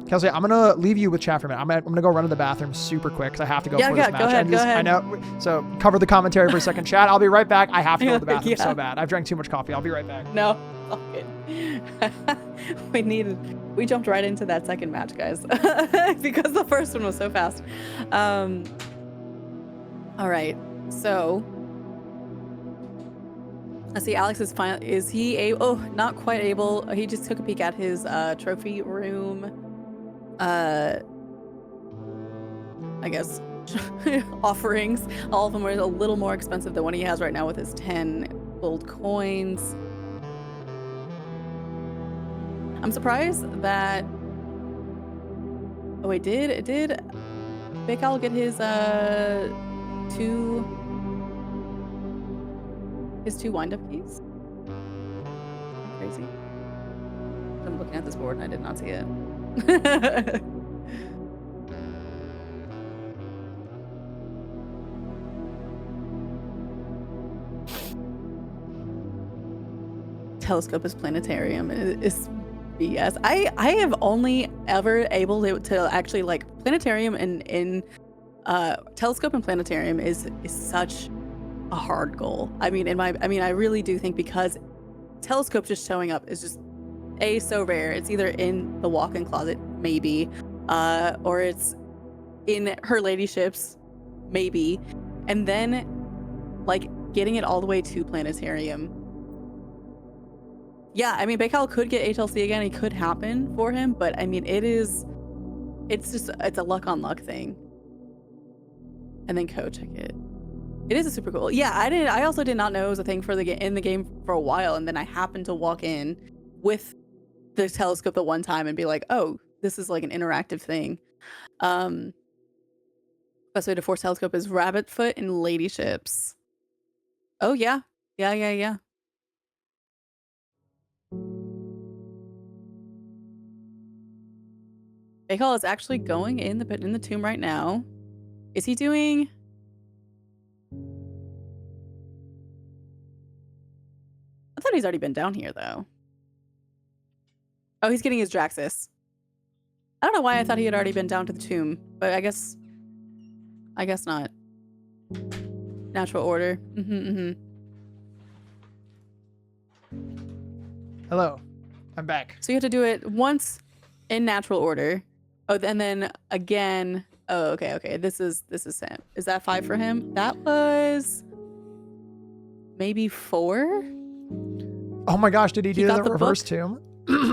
Kelsey, I'm gonna leave you with chat for a minute. I'm gonna go run to the bathroom super quick because I have to go for this match. Go ahead. I know. So cover the commentary for a second, chat. I'll be right back. I have to go to the bathroom so bad. I've drank too much coffee. I'll be right back. No, all good. We jumped right into that second match, guys, because the first one was so fast. All right, so let's see. Alex is fine. Is he able? Oh, not quite able. He just took a peek at his trophy room. I guess offerings. All of them are a little more expensive than what he has right now with his 10 gold coins. I'm surprised that. Oh wait, did Bacowl get his two wind-up keys? Crazy. I'm looking at this board and I did not see it. Telescope is planetarium is BS. I have only ever able to actually like planetarium and telescope and planetarium is such a hard goal. I really do think because telescope just showing up is just so rare. It's either in the walk-in closet, maybe, or it's in her ladyship's, maybe, and then like getting it all the way to planetarium. Yeah, I mean, Bacowl could get HLC again. It could happen for him, but I mean, it's a luck on luck thing. And then co check it. It is a super cool. Yeah, I also did not know it was a thing for in the game for a while, and then I happened to walk in with the telescope the one time and be like, oh, this is like an interactive thing. Best way to force telescope is rabbit foot and ladyships. Oh yeah. Yeah. Bacowl is actually going in the tomb right now. Is he doing? I thought he's already been down here though. Oh, he's getting his Draxus. I don't know why I thought he had already been down to the tomb, but I guess not. Natural order. Hello, I'm back. So you have to do it once in natural order. Oh, and then again. Oh, okay. This is him. Is that 5 for him? That was maybe 4. Oh my gosh, did he do the reverse tomb?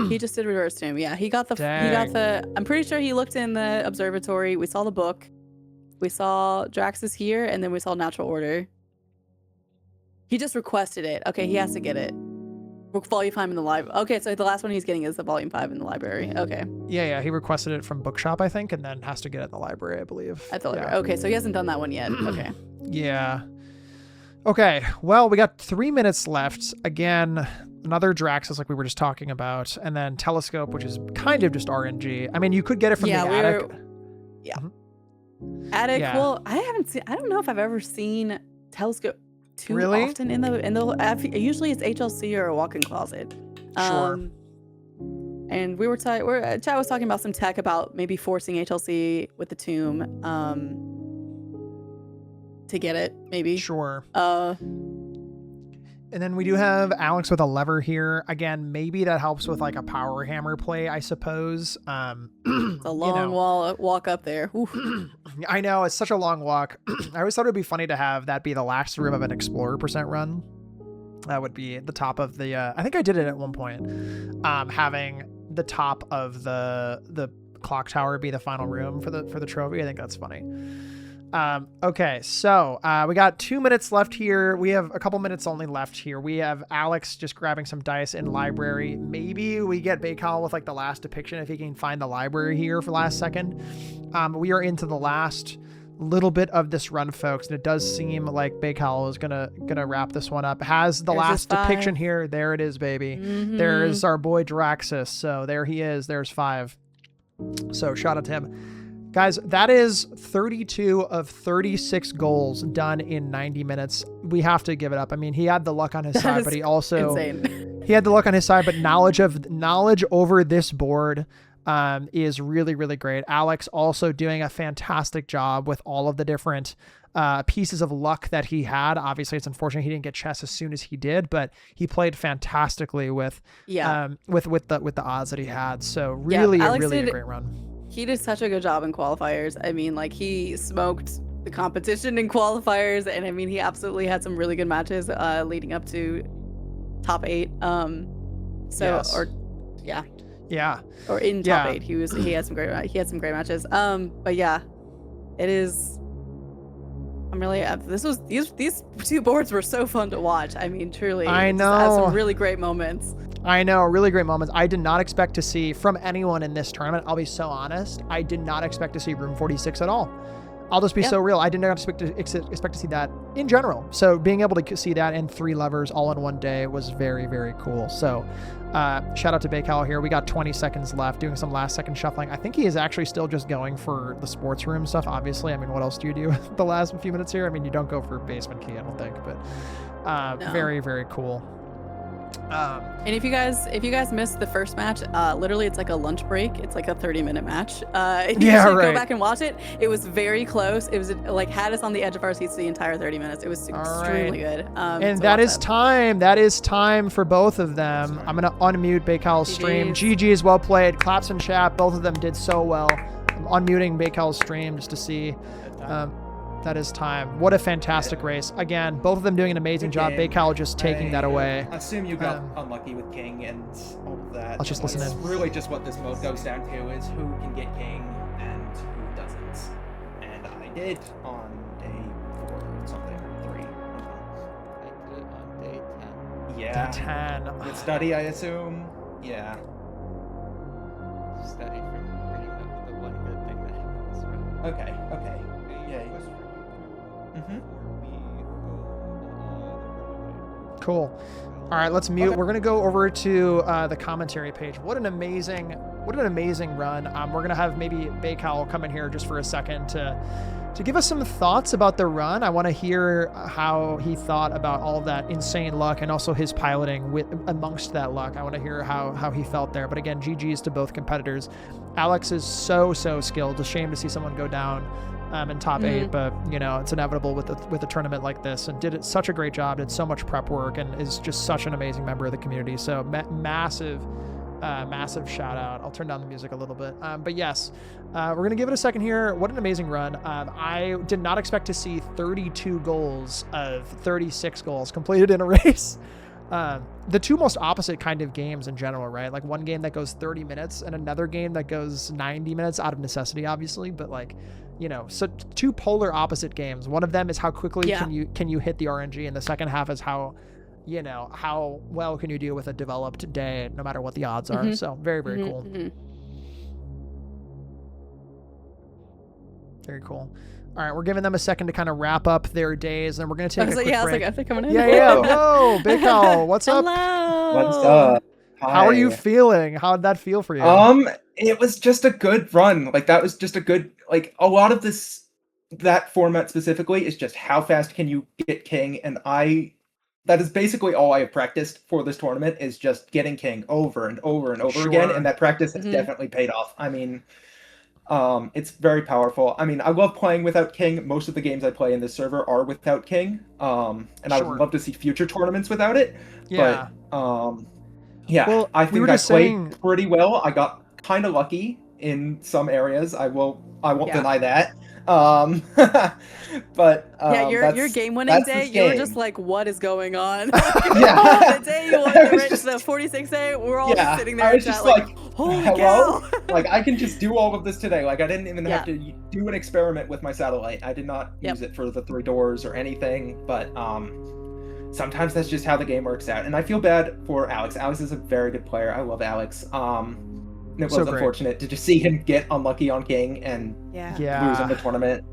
He just did reverse tomb. Yeah, he got the. I'm pretty sure he looked in the observatory. We saw the book. We saw Draxus here, and then we saw natural order. He just requested it. Okay, he has to get it. Volume 5 in the library. Okay, so the last one he's getting is the volume 5 in the library. Okay. Yeah. He requested it from bookshop, I think, and then has to get it in the library, I believe. At the library. Okay, so he hasn't done that one yet. Okay. Yeah. Okay. Well, we got 3 minutes left. Again, another Draxus like we were just talking about, and then telescope, which is kind of just RNG. I you could get it from the attic. Yeah. Attic. Yeah. Well, I don't know if I've ever seen telescope too often in the usually it's HLC or a walk-in closet. Sure. And chat was talking about some tech about maybe forcing HLC with the tomb to get it, maybe. Sure. And then we do have Alex with a lever here. Again, maybe that helps with like a power hammer play, I suppose. It's a long walk up there. I know, it's such a long walk. I always thought it would be funny to have that be the last room of an Explorer % run. That would be the top of the, I think I did it at one point, having the top of the clock tower be the final room for the trophy. I think that's funny. Okay, so we got 2 minutes left here. We have a couple minutes only left here. We have Alex just grabbing some dice in library. Maybe we get Bacowl with like the last depiction if he can find the library here for last second. We are into the last little bit of this run, folks, and it does seem like Bacowl is gonna wrap this one up. Has the last depiction here. There it is, baby. There's our boy Draxus. So there he is. There's 5. So shout out to him. Guys, that is 32 of 36 goals done in 90 minutes. We have to give it up. He had the luck on his side, but he also insane. He had the luck on his side, but knowledge over this board is really, really great. Alex also doing a fantastic job with all of the different pieces of luck that he had. Obviously, it's unfortunate he didn't get chess as soon as he did, but he played fantastically with the odds that he had. So really, a great run. He did such a good job in qualifiers. I mean, like, he smoked the competition in qualifiers, and I mean, he absolutely had some really good matches leading up to top 8. Or in top 8, he had some great matches. But yeah, it is. I'm really. These 2 boards were so fun to watch. I mean, truly. I know. Had some really great moments. I know, really great moments. I did not expect to see from anyone in this tournament. I'll be so honest. I did not expect to see room 46 at all. I'll just be so real. I did not expect to see that in general. So being able to see that in 3 levers all in one day was very, very cool. So shout out to Bacowl here. We got 20 seconds left, doing some last second shuffling. I think he is actually still just going for the sports room stuff, obviously. I mean, what else do you do the last few minutes here? I mean, you don't go for basement key, I don't think, but very, very cool. And if you guys missed the first match, literally it's like a lunch break. It's like a 30-minute match. Go back and watch it. It was very close. It was like had us on the edge of our seats the entire 30 minutes. It was extremely good. And that is time. That is time for both of them. I'm gonna unmute Bacowl's stream. GG's well played. Claps in chat. Both of them did so well. I'm unmuting Bacowl's stream just to see. That is time. What a fantastic race. Again, both of them doing an amazing job. Bacowl just taking that away. I assume you got unlucky with King and all of that. Let's just listen in. It's really just what this mode goes down to is who can get King and who doesn't. And I did on day 4 or something, or 3. I did it on day 10. Yeah. Day 10. With study, I assume. Yeah. Study from pretty much the one good thing that happened this run. Okay. Cool. All right, let's mute. Okay. We're gonna go over to the commentary page. What an amazing run. We're gonna have maybe Bacowl come in here just for a second to give us some thoughts about the run. I want to hear how he thought about all of that insane luck and also his piloting amongst that luck. I want to hear how he felt there. But again, GG's to both competitors. Alex is so skilled. It's a shame to see someone go down in top 8, but you know, it's inevitable with a tournament like this, and did such a great job, did so much prep work, and is just such an amazing member of the community. So massive shout out. I'll turn down the music a little bit, but yes, we're gonna give it a second here. What an amazing run. I did not expect to see 32 goals of 36 goals completed in a race. The 2 most opposite kind of games in general, right? Like one game that goes 30 minutes and another game that goes 90 minutes out of necessity, obviously, but like, you know, so 2 polar opposite games. One of them is how quickly can you hit the RNG, and the second half is how well can you do with a developed day, no matter what the odds are. So very cool. Very cool. All right, we're giving them a second to kind of wrap up their days, and we're going to take a quick break. I was like, are they coming in? Yeah. Hello, Bacowl. What's up? Hello. What's up? Hi. How are you feeling? How did that feel for you? It was just a good run. Like, that was just a good, like, a lot of that format specifically is just how fast can you get King, and that is basically all I have practiced for this tournament, is just getting King over and over and over again, and that practice has definitely paid off. I mean, it's very powerful. I mean, I love playing without King. Most of the games I play in this server are without King, and I would love to see future tournaments without it. Yeah. But well, I think I played pretty well. I got kind of lucky in some areas. I won't deny that. But your game winning day, you were just like, what is going on? The day you won the 46A, we're all just sitting there. I was just like, holy hello? cow. Like, I can just do all of this today. Like, I didn't even have to do an experiment with my satellite. I did not use it for the 3 doors or anything, but sometimes that's just how the game works out. And I feel bad for Alex. Alex is a very good player. I love Alex. It was unfortunate to just see him get unlucky on King and lose in the tournament.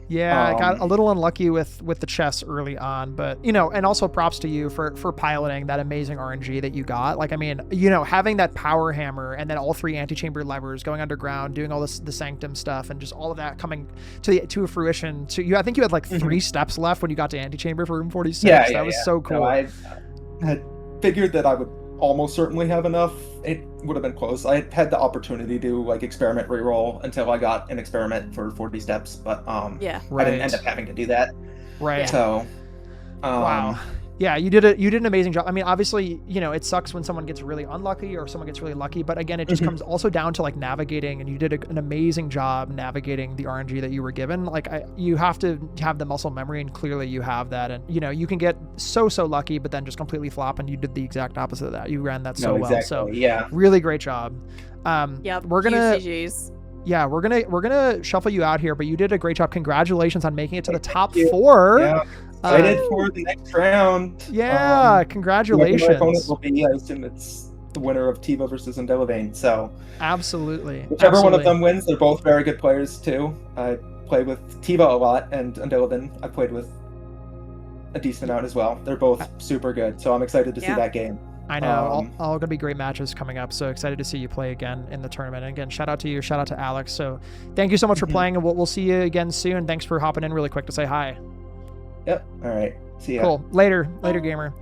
Yeah, I got a little unlucky with the chess early on, but you know, and also props to you for piloting that amazing RNG that you got. Like, I mean, you know, having that power hammer and then all 3 antechamber levers going underground, doing all the sanctum stuff, and just all of that coming to fruition. I think you had like 3 steps left when you got to antechamber for room 46. That was so cool. No, I had figured that I would almost certainly have enough. It would have been close. I had the opportunity to like experiment reroll until I got an experiment for 40 steps, but Yeah. I didn't end up having to do that. Right. So wow. Yeah, you did an amazing job. I mean, obviously, you know, it sucks when someone gets really unlucky or someone gets really lucky, but again, it just comes also down to like navigating, and you did an amazing job navigating the RNG that you were given. Like you have to have the muscle memory, and clearly you have that. And you know, you can get so lucky, but then just completely flop, and you did the exact opposite of that. You ran that so well. So yeah, really great job. Yeah, we're gonna. GGs. Yeah, we're gonna shuffle you out here, but you did a great job. Congratulations on making it to the top 4. Yeah. Excited for the next round. Yeah, congratulations. My opponent will be, I assume it's the winner of Tiva versus Undelevane. So absolutely. Whichever one of them wins, they're both very good players too. I play with Tiva a lot, and Undelevane I played with a decent amount as well. They're both super good, so I'm excited to see that game. I know, all gonna be great matches coming up. So excited to see you play again in the tournament. And again, shout out to you, shout out to Alex. So thank you so much for playing, and we'll see you again soon. Thanks for hopping in really quick to say hi. Yep. All right. See ya. Cool. Later, gamer.